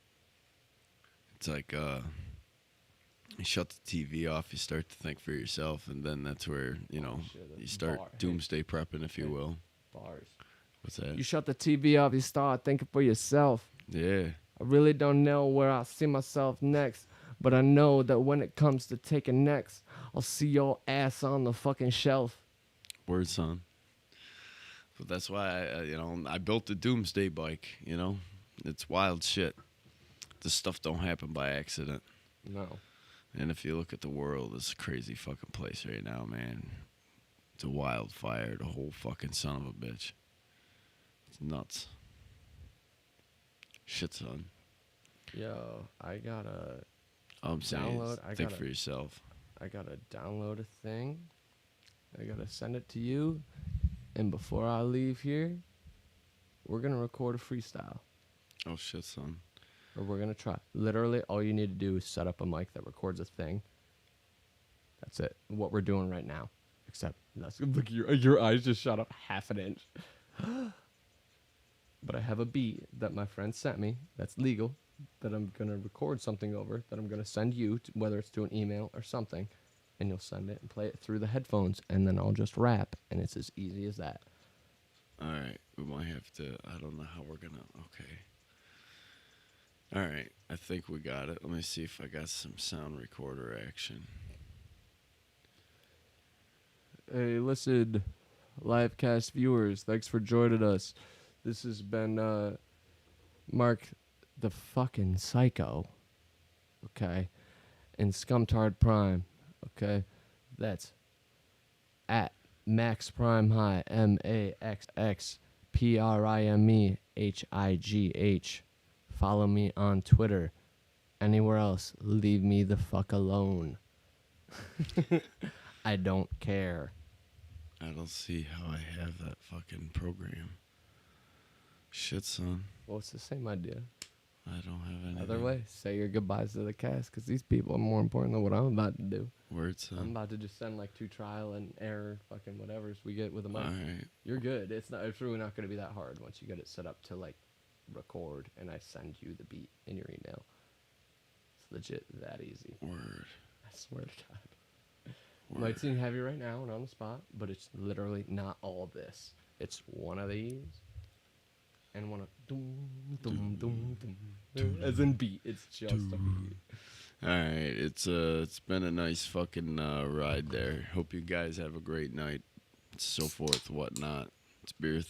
Speaker 1: It's like you shut the TV off, you start to think for yourself, and then that's where, you know,
Speaker 2: shit,
Speaker 1: you
Speaker 2: that's
Speaker 1: start
Speaker 2: bar.
Speaker 1: doomsday prepping, if you will.
Speaker 2: Bars.
Speaker 1: What's that?
Speaker 2: You shut the TV off, you start thinking for yourself.
Speaker 1: Yeah.
Speaker 2: I really don't know where I'll see myself next, but I know that when it comes to taking next, I'll see your ass on the fucking shelf.
Speaker 1: Word, son. But that's why I built the doomsday bike. You know, it's wild shit. This stuff don't happen by accident.
Speaker 2: No.
Speaker 1: And if you look at the world, it's a crazy fucking place right now, man. It's a wildfire, the whole fucking son of a bitch. It's nuts. Shit, son.
Speaker 2: Yo, I gotta
Speaker 1: I'm saying,
Speaker 2: Download, I
Speaker 1: think
Speaker 2: gotta-
Speaker 1: for yourself.
Speaker 2: download a thing. I gotta send it to you. And before I leave here, we're gonna record a freestyle.
Speaker 1: Oh shit, son.
Speaker 2: Or we're gonna try. Literally, all you need to do is set up a mic that records a thing. That's it. What we're doing right now. Except, look, your eyes just shot up half an inch. But I have a beat that my friend sent me that's legal, that I'm going to record something over, that I'm going to send you, whether it's to an email or something, and you'll send it and play it through the headphones, and then I'll just rap, and it's as easy as that.
Speaker 1: All right, we might have to. I don't know how we're gonna. Okay. All right, I think we got it. Let me see if I got some sound recorder action.
Speaker 2: Hey, listen, livecast viewers, thanks for joining us. This has been Mark the fucking Psycho, okay, and Scumtard Prime, okay. That's at Max Prime High, MAXXPRIMEHIGH. Follow me on Twitter. Anywhere else, leave me the fuck alone. I don't care.
Speaker 1: I don't see how I have that fucking program. Shit, son.
Speaker 2: Well, it's the same idea.
Speaker 1: I don't have anything.
Speaker 2: Other way, say your goodbyes to the cast, because these people are more important than what I'm about to do.
Speaker 1: Word,
Speaker 2: I'm
Speaker 1: son.
Speaker 2: about to just send like 2 trial and error fucking whatevers we get with a
Speaker 1: All
Speaker 2: mic.
Speaker 1: right.
Speaker 2: You're good. It's really not going to be that hard once you get it set up to like record and I send you the beat in your email. It's legit that easy.
Speaker 1: Word.
Speaker 2: I swear to God. Might seem heavy right now and on the spot, but it's literally not all this. It's one of these and one of doom, doom, doom, doom, as in beat. It's just a beat.
Speaker 1: All right, it's been a nice fucking ride there. Hope you guys have a great night, so forth, whatnot. It's beer.